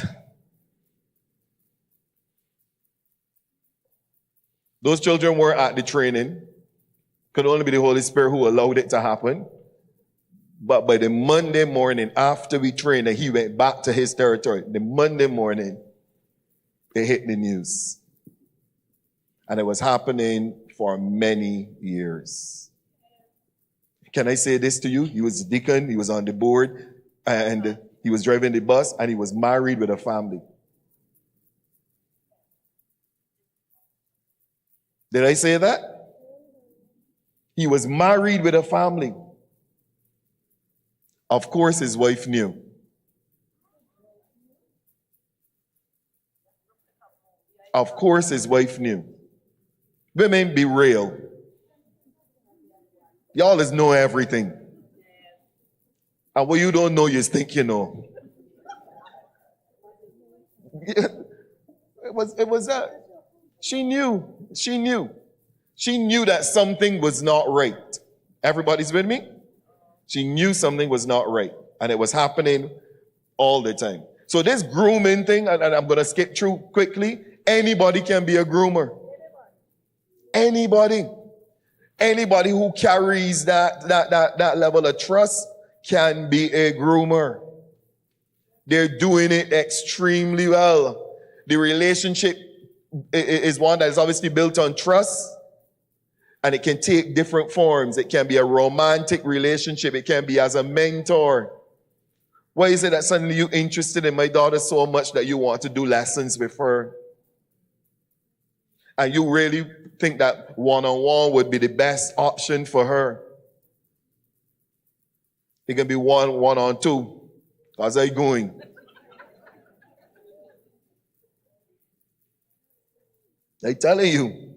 Those children were at the training. Could only be the Holy Spirit who allowed it to happen. But by the Monday morning, after we trained and he went back to his territory, the Monday morning, it hit the news. And it was happening for many years. Can I say this to you? He was a deacon, he was on the board, and he was driving the bus, and he was married with a family. Did I say that? He was married with a family. Of course, his wife knew. Of course, his wife knew. Women, be real. Y'all just know everything. And what you don't know, you think you know. Yeah. It was that. She knew. She knew. She knew that something was not right. Everybody's with me? She knew something was not right. And it was happening all the time. So this grooming thing, and I'm going to skip through quickly, anybody can be a groomer. Anybody. Anybody who carries that level of trust can be a groomer. They're doing it extremely well. The relationship is one that is obviously built on trust, and it can take different forms. It can be a romantic relationship. It can be as a mentor. Why is it that suddenly you're interested in my daughter so much that you want to do lessons with her? And you really think that one-on-one would be the best option for her? It can be one-on-two. How's that going? I'm telling you.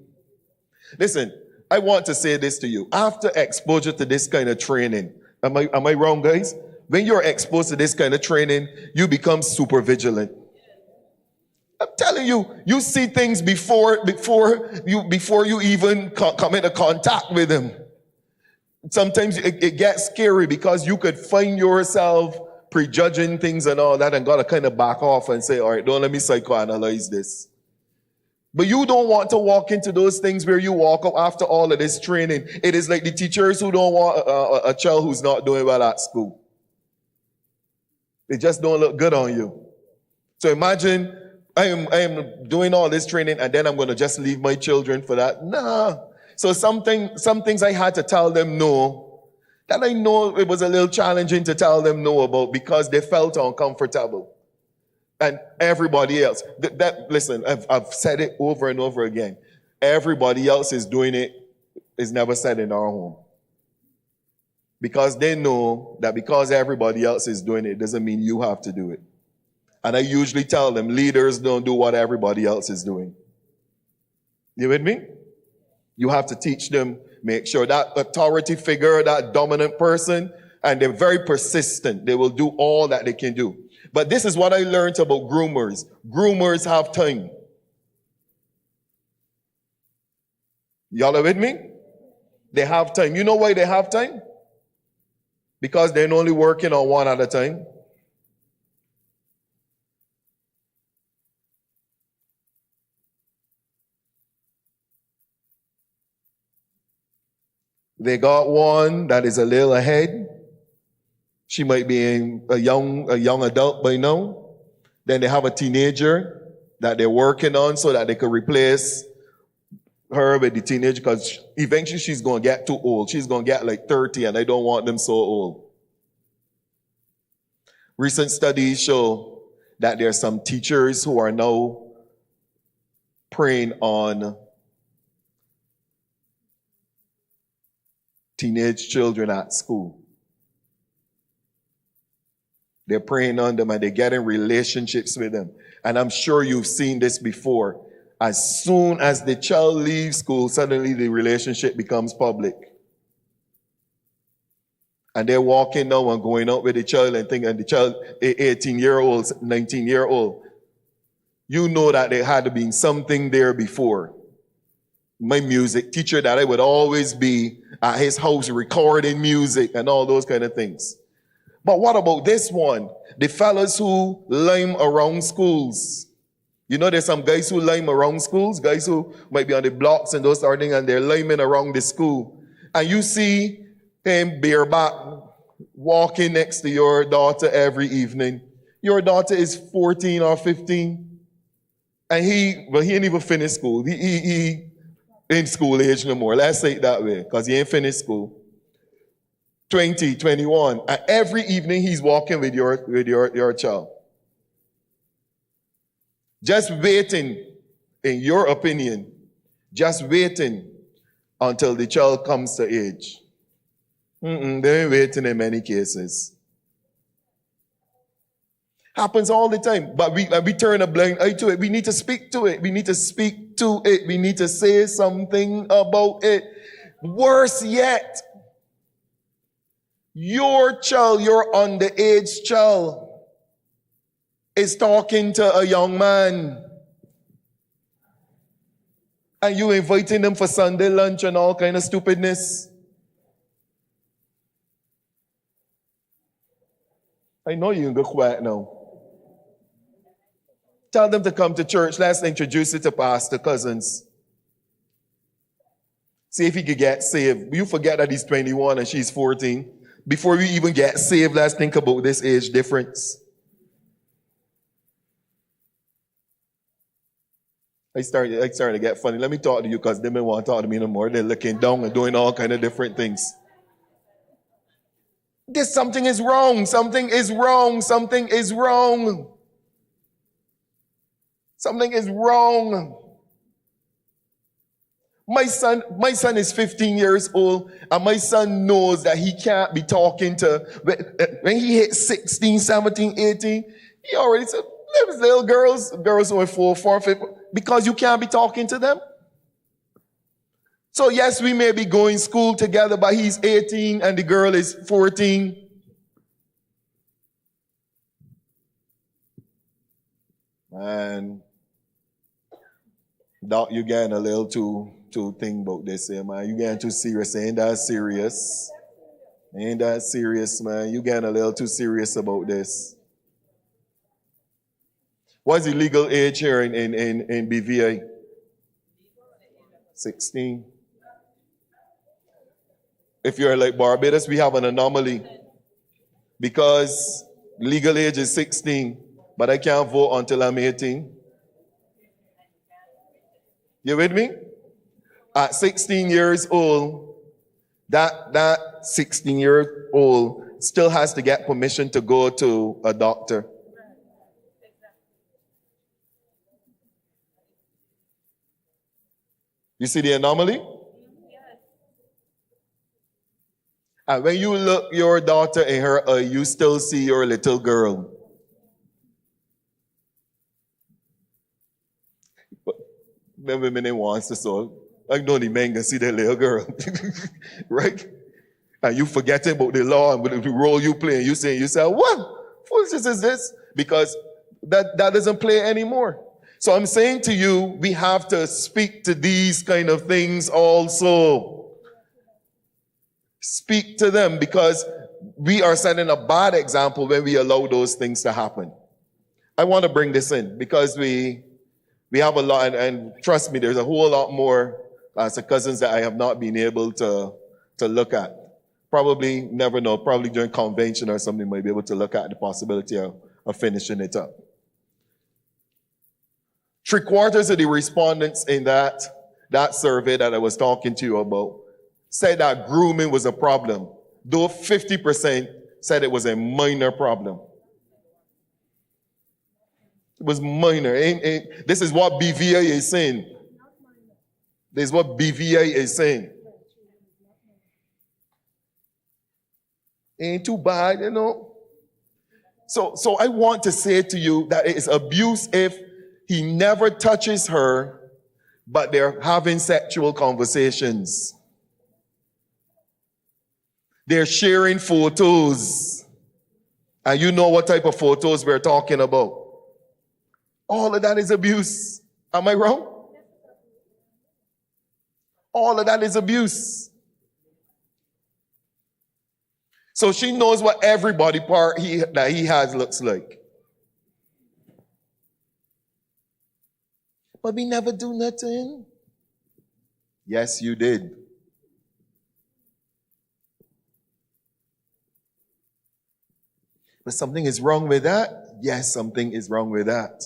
Listen, I want to say this to you. After exposure to this kind of training, am I wrong, guys? When you're exposed to this kind of training, you become super vigilant. I'm telling you, you see things before you even come into contact with them. Sometimes it gets scary because you could find yourself prejudging things and all that, and gotta kind of back off and say, all right, don't let me psychoanalyze this. But you don't want to walk into those things where you walk up after all of this training. It is like the teachers who don't want a child who's not doing well at school. They just don't look good on you. So imagine I am doing all this training and then I'm going to just leave my children for that. Nah. So some things I had to tell them no, that I know it was a little challenging to tell them no about because they felt uncomfortable. And everybody else. Listen, I've said it over and over again. Everybody else is doing it is never said in our home. Because they know that because everybody else is doing it doesn't mean you have to do it. And I usually tell them, leaders don't do what everybody else is doing. You with me? You have to teach them, make sure that authority figure, that dominant person, and they're very persistent. They will do all that they can do. But this is what I learned about groomers. Groomers have time. Y'all are with me? They have time. You know why they have time? Because they're only working on one at a time. They got one that is a little ahead. She might be a young adult by now. Then they have a teenager that they're working on so that they could replace her with the teenager, because eventually she's going to get too old. She's going to get like 30, and I don't want them so old. Recent studies show that there are some teachers who are now preying on teenage children at school. They're preying on them and they're getting relationships with them. And I'm sure you've seen this before. As soon as the child leaves school, suddenly the relationship becomes public. And they're walking now and going out with the child and thinking, and the child, 18-year-old, 19-year-old, you know that there had to be something there before. My music teacher that I would always be at his house recording music and all those kind of things. But what about this one? The fellas who lime around schools. You know, there's some guys who lime around schools, guys who might be on the blocks and those sort of things, and they're liming around the school. And you see him bareback walking next to your daughter every evening. Your daughter is 14 or 15. And he ain't even finished school. He in school age no more. Let's say it that way, because he ain't finished school. 20, 21. And every evening he's walking with your child. Just waiting, in your opinion, just waiting until the child comes to age. They ain't waiting in many cases. Happens all the time. But we turn a blind eye to it. We need to speak to it. We need to speak to it. We need to say something about it. Worse yet, your child, your underage child, is talking to a young man. And you inviting them for Sunday lunch and all kind of stupidness. I know you can go quiet now. Tell them to come to church. Let's introduce it to Pastor Cousins. See if he could get saved. You forget that he's 21 and she's 14. Before we even get saved, let's think about this age difference. I started to get funny. Let me talk to you because they may want to talk to me no more. They're looking down and doing all kind of different things. Something is wrong. Something is wrong. Something is wrong. Something is wrong. My son is 15 years old, and my son knows that he can't be talking to, when he hits 16, 17, 18, he already said, there's little girls who are 4, 5, because you can't be talking to them. So yes, we may be going to school together, but he's 18 and the girl is 14. Man, you getting a little too think about this here, man. You getting too serious. Ain't that serious? Ain't that serious, man? You getting a little too serious about this. What's the legal age here in BVI? 16. If you're like Barbados, we have an anomaly. Because legal age is 16, but I can't vote until I'm 18. You with me? At 16 years old, that 16-year-old still has to get permission to go to a doctor. You see the anomaly? And when you look your daughter in her eye, you still see your little girl. But when women wants to so, I know the men can see the little girl. Right? And you forgetting about the law and the role you play, and you say, what foolishness is this? Because that doesn't play anymore. So I'm saying to you, we have to speak to these kind of things also. Speak to them, because we are setting a bad example when we allow those things to happen. I want to bring this in because we have a lot, and trust me, there's a whole lot more as cousins that I have not been able to look at. Probably, never know, probably during convention or something, might be able to look at the possibility of finishing it up. 3/4 of the respondents in that survey that I was talking to you about said that grooming was a problem, though 50% said it was a minor problem. It was minor. This is what BVA is saying. This is what BVA is saying. Ain't too bad, you know. So I want to say to you that it is abuse if he never touches her, but they're having sexual conversations. They're sharing photos. And you know what type of photos we're talking about. All of that is abuse. Am I wrong? All of that is abuse. So she knows what every body part that he has looks like. But we never do nothing. Yes, you did. But something is wrong with that? Yes, something is wrong with that.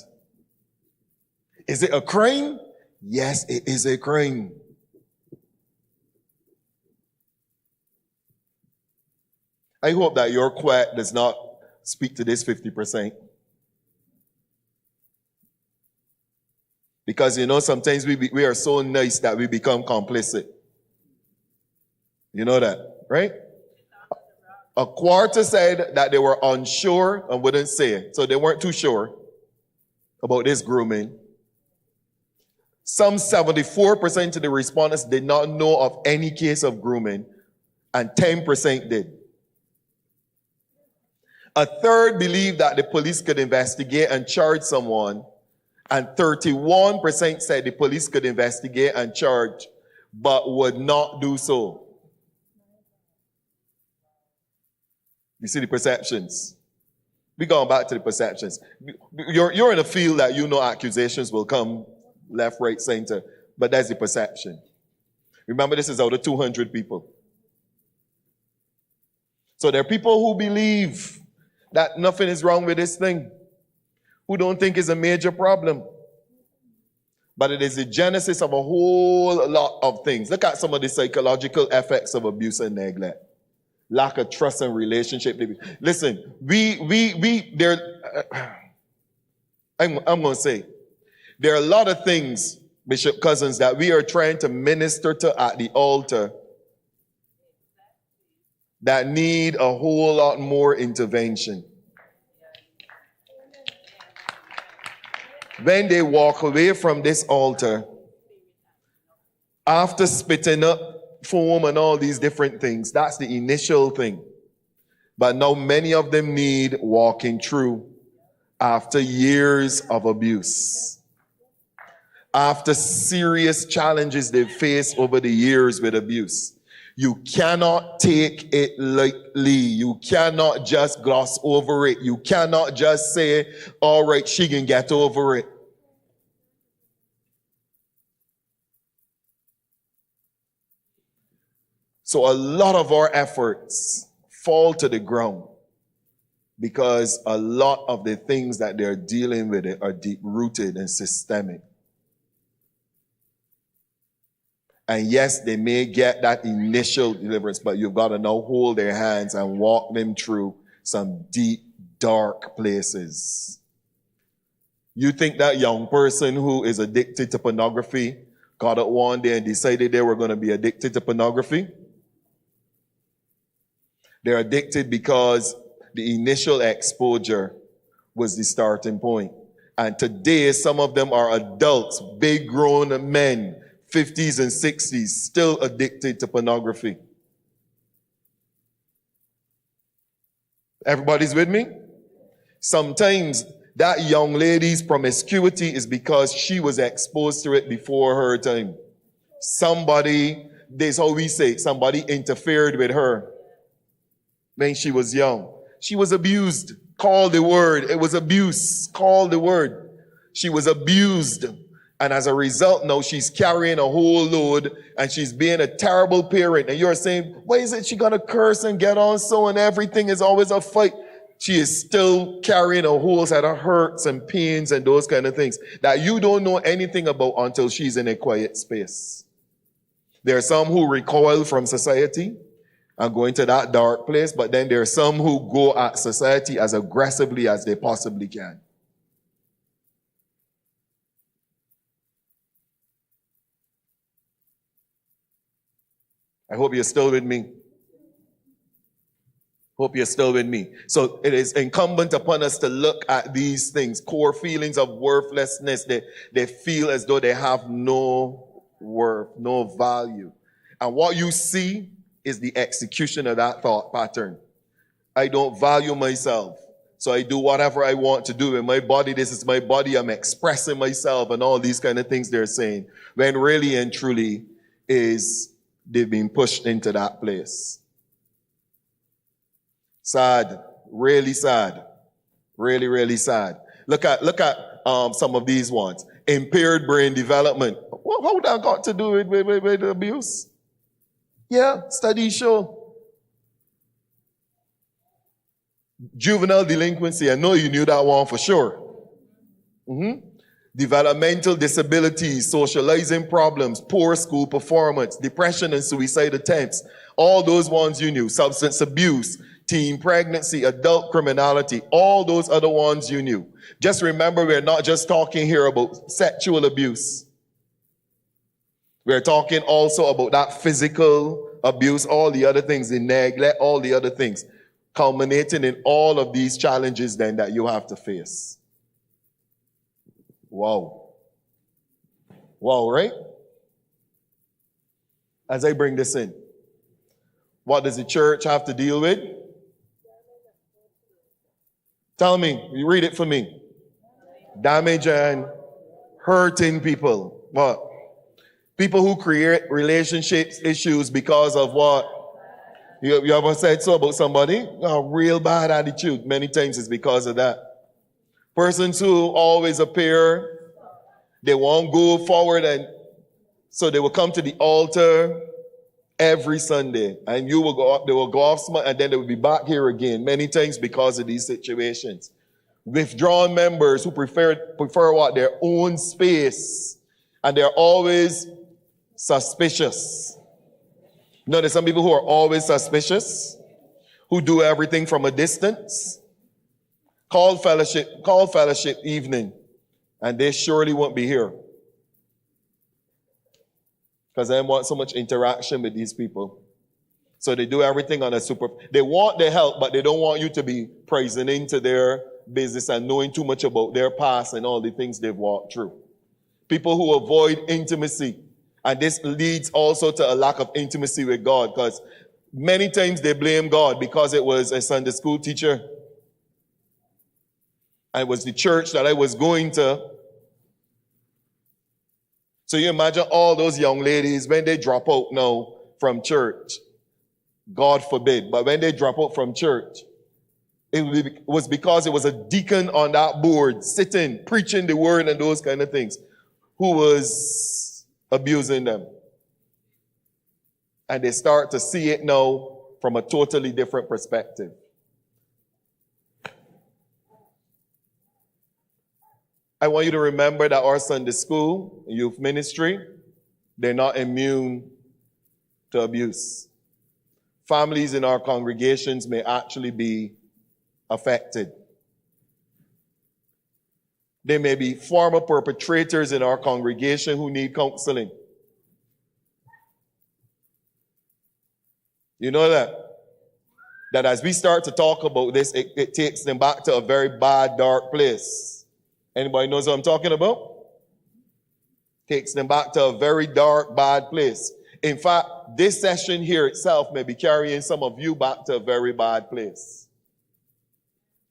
Is it a crime? Yes, it is a crime. I hope that your quack does not speak to this 50%. Because, you know, sometimes we are so nice that we become complicit. You know that, right? 1/4 said that they were unsure and wouldn't say it. So they weren't too sure about this grooming. Some 74% of the respondents did not know of any case of grooming, and 10% did. 1/3 believed that the police could investigate and charge someone, and 31% said the police could investigate and charge, but would not do so. You see the perceptions. We're going back to the perceptions. You're in a field that you know accusations will come left, right, center, but that's the perception. Remember, this is out of 200 people. So there are people who believe that nothing is wrong with this thing, who don't think it's a major problem. But it is the genesis of a whole lot of things. Look at some of the psychological effects of abuse and neglect. Lack of trust and relationship. Listen, I'm going to say, there are a lot of things, Bishop Cousins, that we are trying to minister to at the altar that need a whole lot more intervention. When they walk away from this altar, after spitting up foam and all these different things, that's the initial thing. But now many of them need walking through after years of abuse, after serious challenges they've faced over the years with abuse. You cannot take it lightly. You cannot just gloss over it. You cannot just say, all right, she can get over it. So a lot of our efforts fall to the ground because a lot of the things that they're dealing with it are deep-rooted and systemic. And yes, they may get that initial deliverance, but you've got to now hold their hands and walk them through some deep, dark places. You think that young person who is addicted to pornography got up one day and decided they were going to be addicted to pornography. They're addicted because the initial exposure was the starting point. And today, some of them are adults, big grown men, 50s and 60s, still addicted to pornography. Everybody's with me? Sometimes that young lady's promiscuity is because she was exposed to it before her time. Somebody, that's how we say, somebody interfered with her when she was young. She was abused. Call the word. It was abuse. Call the word. She was abused. And as a result, now she's carrying a whole load and she's being a terrible parent. And you're saying, why is it she gonna curse and get on so and everything is always a fight? She is still carrying a whole set of hurts and pains and those kind of things that you don't know anything about until she's in a quiet space. There are some who recoil from society and go into that dark place, but then there are some who go at society as aggressively as they possibly can. I hope you're still with me. Hope you're still with me. So it is incumbent upon us to look at these things, core feelings of worthlessness. They feel as though they have no worth, no value. And what you see is the execution of that thought pattern. I don't value myself, so I do whatever I want to do with my body. This is my body. I'm expressing myself and all these kind of things they're saying. When really and truly is they've been pushed into that place. Sad, really sad, really, really sad. Look at some of these ones. Impaired brain development. Well, how that got to do with abuse? Yeah, studies show. Juvenile delinquency. I know you knew that one for sure. Developmental disabilities, socializing problems, poor school performance, depression and suicide attempts. All those ones you knew. Substance abuse, teen pregnancy, adult criminality, all those other ones you knew. Just remember, we're not just talking here about sexual abuse. We're talking also about that physical abuse, all the other things, the neglect, all the other things, culminating in all of these challenges then that you have to face. Wow. Wow, right? As I bring this in, what does the church have to deal with? Tell me, you read it for me. Damage and hurting people. What? People who create relationships issues because of what? You ever said so about somebody? A real bad attitude. Many times it's because of that. Persons who always appear, they won't go forward, and so they will come to the altar every Sunday, and you will go up, they will go off smart, and then they will be back here again, many times because of these situations. Withdrawn members who prefer what? Their own space, and they're always suspicious. You know, there's some people who are always suspicious, who do everything from a distance. Call fellowship evening, and they surely won't be here. Because they want so much interaction with these people. So they do everything on a they want their help, but they don't want you to be praising into their business and knowing too much about their past and all the things they've walked through. People who avoid intimacy. And this leads also to a lack of intimacy with God, because many times they blame God because it was a Sunday school teacher. And it was the church that I was going to. So you imagine all those young ladies, when they drop out now from church, God forbid, but when they drop out from church, it was because it was a deacon on that board, sitting, preaching the word and those kind of things, who was abusing them. And they start to see it now from a totally different perspective. I want you to remember that our Sunday school, youth ministry, they're not immune to abuse. Families in our congregations may actually be affected. There may be former perpetrators in our congregation who need counseling. You know that? That as we start to talk about this, it takes them back to a very bad, dark place. Anybody knows what I'm talking about? Takes them back to a very dark, bad place. In fact, this session here itself may be carrying some of you back to a very bad place.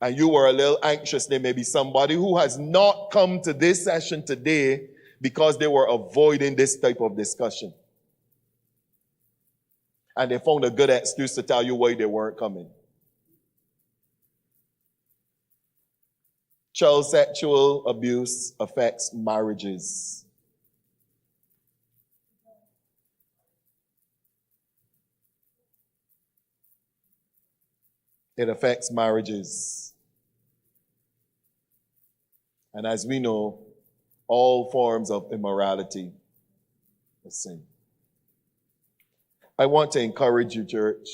And you were a little anxious. There may be somebody who has not come to this session today because they were avoiding this type of discussion. And they found a good excuse to tell you why they weren't coming. Child sexual abuse affects marriages. It affects marriages. And as we know, all forms of immorality is sin. I want to encourage you, church,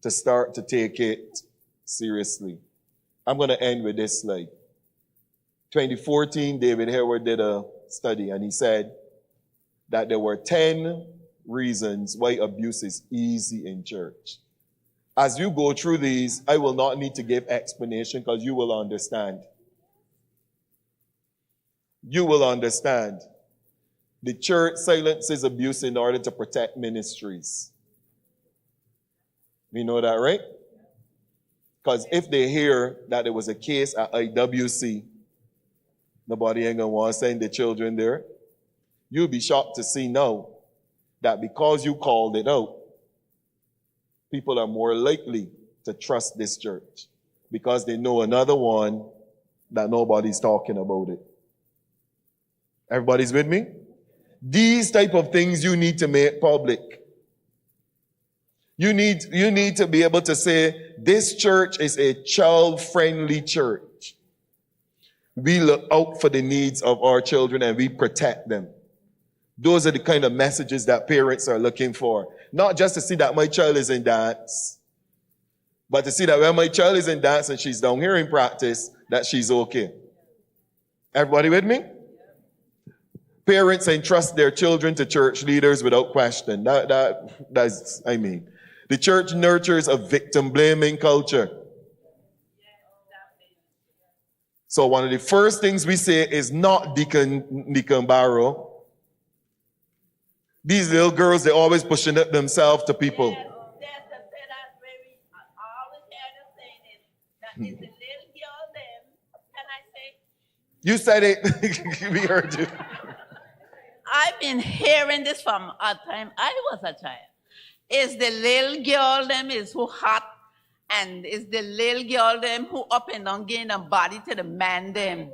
to start to take it seriously. I'm going to end with this slide. 2014, David Hayward did a study, and he said that there were 10 reasons why abuse is easy in church. As you go through these, I will not need to give explanation because you will understand. You will understand. The church silences abuse in order to protect ministries. We know that, right? Because if they hear that there was a case at IWC, nobody ain't going to want to send the children there. You'll be shocked to see now that because you called it out, people are more likely to trust this church because they know another one that nobody's talking about it. Everybody's with me? These type of things you need to make public. You need to be able to say, this church is a child-friendly church. We look out for the needs of our children and we protect them. Those are the kind of messages that parents are looking for. Not just to see that my child is in dance, but to see that when my child is in dance and she's down here in practice, that she's okay. Everybody with me? Parents entrust their children to church leaders without question. That's, the church nurtures a victim-blaming culture. So one of the first things we say is not Deacon Barrow. These little girls, they're always pushing it themselves to people. You said it. We heard you. I've been hearing this from a time I was a child. Is the little girl them is who hot, and is the little girl them who up and down gain a body to the man them.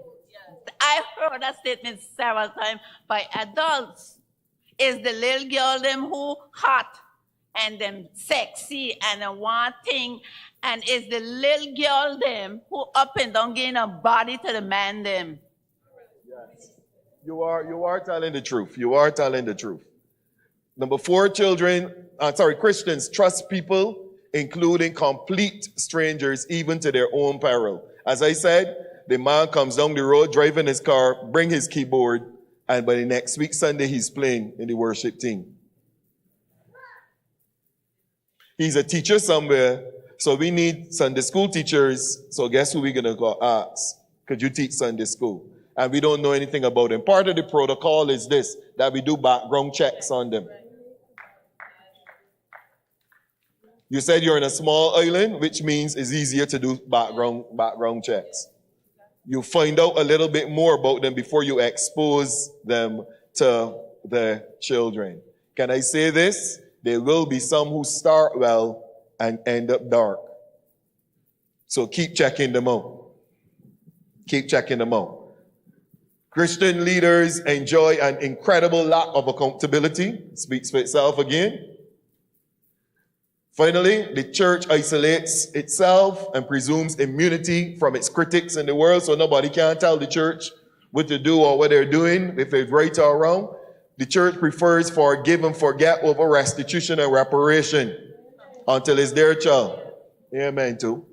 I heard that statement several times by adults. Is the little girl them who hot and them sexy and a one thing, and is the little girl them who up and down gain a body to the man them. Yes. You are telling the truth. You are telling the truth. Number 4, Christians trust people, including complete strangers, even to their own peril. As I said, the man comes down the road driving his car, bring his keyboard, and by the next week, Sunday, he's playing in the worship team. He's a teacher somewhere, so we need Sunday school teachers. So guess who we're going to go ask? Could you teach Sunday school? And we don't know anything about them. Part of the protocol is this, that we do background checks on them. You said you're in a small island, which means it's easier to do background checks. You find out a little bit more about them before you expose them to the children. Can I say this? There will be some who start well and end up dark. So keep checking them out. Keep checking them out. Christian leaders enjoy an incredible lack of accountability. Speaks for itself again. Finally, the church isolates itself and presumes immunity from its critics in the world, so nobody can tell the church what to do or what they're doing, if it's right or wrong. The church prefers forgive and forget over restitution and reparation until it's their child. Amen, too.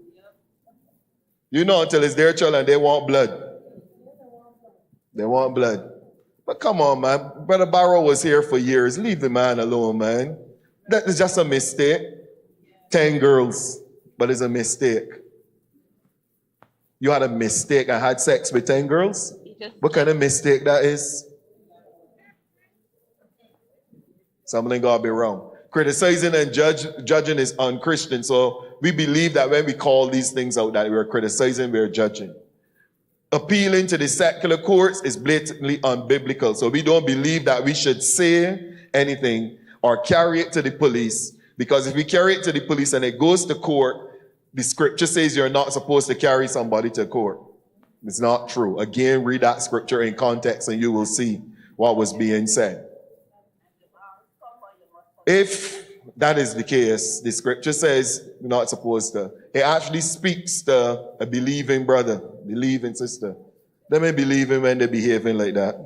You know, until it's their child and they want blood. They want blood. But come on, man. Brother Barrow was here for years. Leave the man alone, man. That is just a mistake. 10 girls, but it's a mistake. You had a mistake and had sex with 10 girls? What kind of mistake that is? Something gotta be wrong. Criticizing and judging is unchristian. So we believe that when we call these things out that we're criticizing, we're judging. Appealing to the secular courts is blatantly unbiblical. So we don't believe that we should say anything or carry it to the police, because if we carry it to the police and it goes to court, the scripture says you're not supposed to carry somebody to court. It's not true. Again, read that scripture in context and you will see what was being said. If that is the case, the scripture says you're not supposed to. It actually speaks to a believing brother, believing sister. They may believe him when they're behaving like that.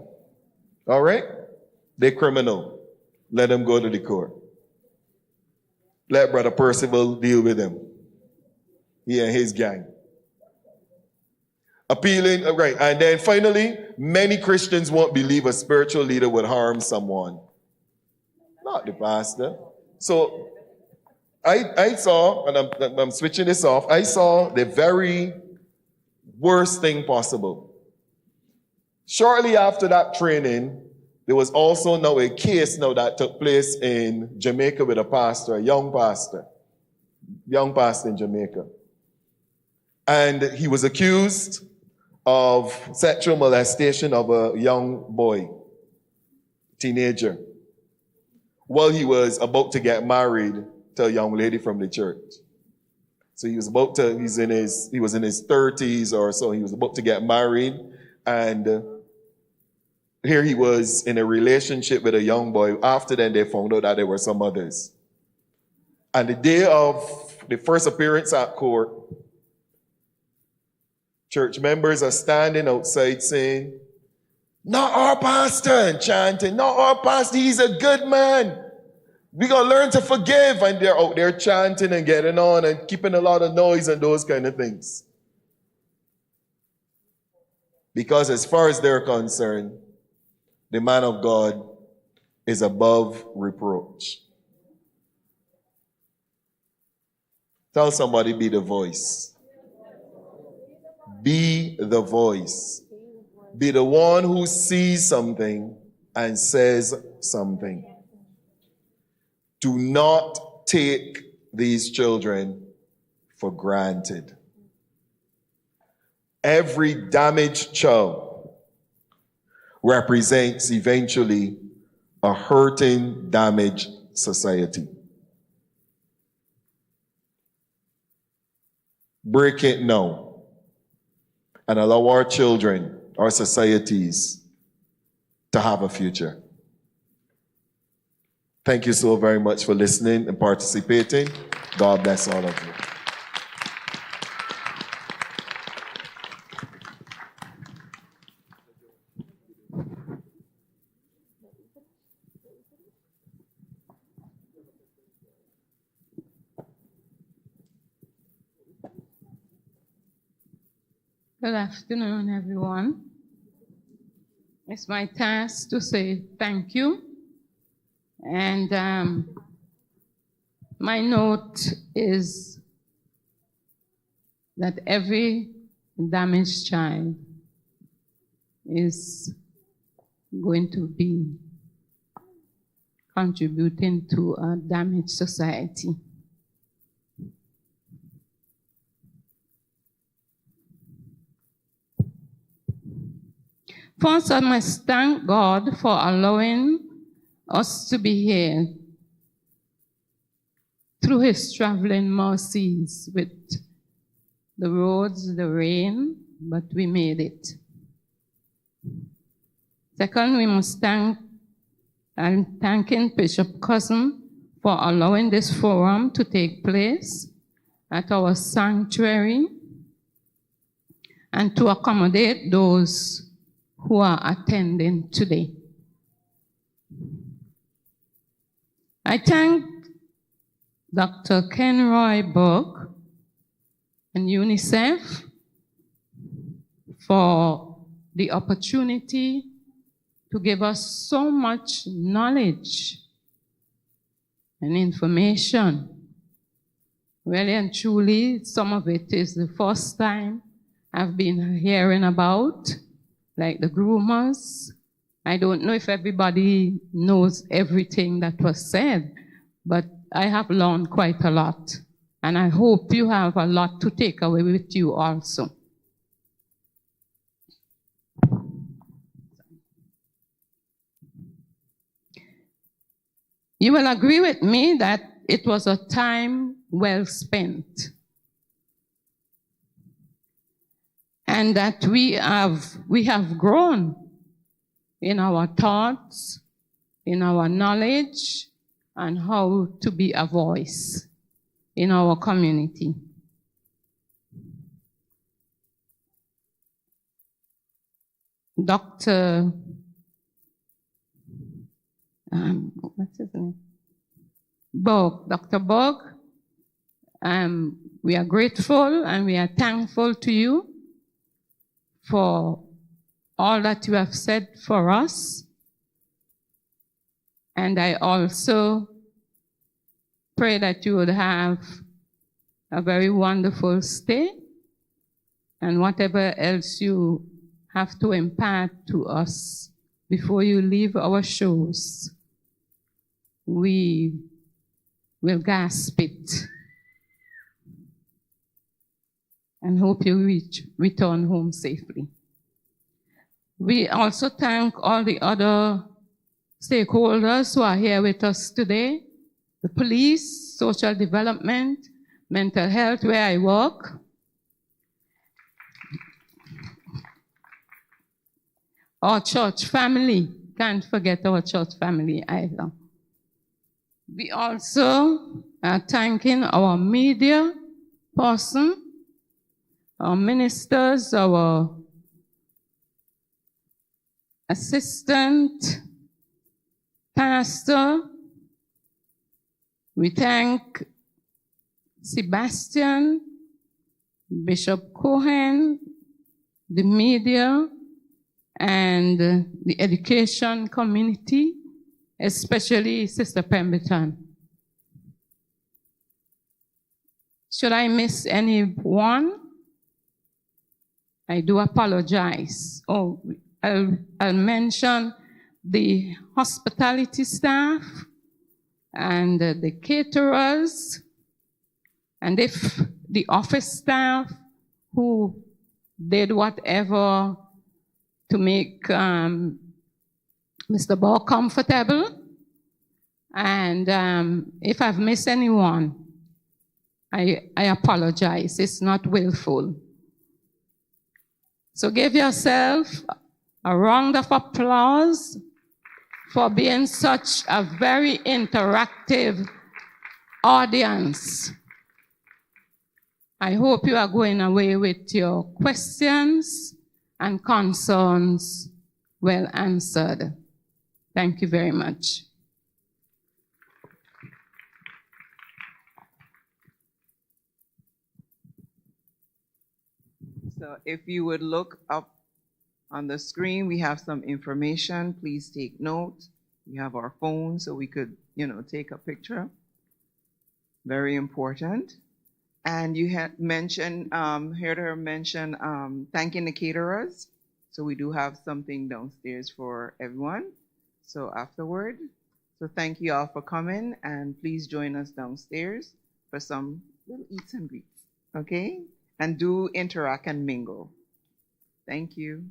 All right? They're criminal. Let them go to the court. Let Brother Percival deal with them. He and his gang. Appealing, right. And then finally, many Christians won't believe a spiritual leader would harm someone. Not the pastor. So I saw, and I'm switching this off, I saw the very worst thing possible. Shortly after that training, there was also now a case now that took place in Jamaica with a pastor, a young pastor in Jamaica. And he was accused of sexual molestation of a young boy, teenager, while he was about to get married to a young lady from the church. So he was in his 30s or so. He was about to get married, and here he was in a relationship with a young boy. After then, they found out that there were some others. And the day of the first appearance at court, church members are standing outside saying, "Not our pastor," and chanting, "Not our pastor, he's a good man. We gotta learn to forgive." And they're out there chanting and getting on and keeping a lot of noise and those kind of things. Because as far as they're concerned, the man of God is above reproach. Tell somebody, be the voice. Be the voice. Be the one who sees something and says something. Do not take these children for granted. Every damaged child represents eventually a hurting, damaged society. Break it now and allow our children, our societies, to have a future. Thank you so very much for listening and participating. God bless all of you. Good afternoon, everyone. It's my task to say thank you. And my note is that every damaged child is going to be contributing to a damaged society. First, I must thank God for allowing us to be here through His traveling mercies with the roads, the rain, but we made it. Second, we must I'm thanking Bishop Cousin for allowing this forum to take place at our sanctuary and to accommodate those who are attending today. I thank Dr. Kenroy, Burke, and UNICEF for the opportunity to give us so much knowledge and information Really and truly, some of it is the first time I've been hearing about, like the groomers. I don't know if everybody knows everything that was said, but I have learned quite a lot. And I hope you have a lot to take away with you also. You will agree with me that it was a time well spent. And that we have grown in our thoughts, in our knowledge, and how to be a voice in our community. Dr. What's his name? Burke, Dr. Burke, we are grateful and we are thankful to you for all that you have said for us. And I also pray that you would have a very wonderful stay, and whatever else you have to impart to us before you leave our shows, we will grasp it and hope you return home safely. We also thank all the other stakeholders who are here with us today, the police, social development, mental health, where I work, our church family. Can't forget our church family either. We also are thanking our media person, our ministers, our assistant pastor. We thank Sebastian, Bishop Cohen, the media, and the education community, especially Sister Pemberton. Should I miss anyone? I do apologize. Oh, I'll mention the hospitality staff and the caterers, and if the office staff who did whatever to make Mr. Baugher comfortable. And if I've missed anyone, I apologize. It's not willful. So give yourself a round of applause for being such a very interactive audience. I hope you are going away with your questions and concerns well answered. Thank you very much. So if you would look up on the screen, we have some information. Please take note. We have our phone so we could, take a picture. Very important. And you had mentioned, heard her mention thanking the caterers. So we do have something downstairs for everyone. So afterward. So thank you all for coming, and please join us downstairs for some little eats and greets. Okay? And do interact and mingle. Thank you.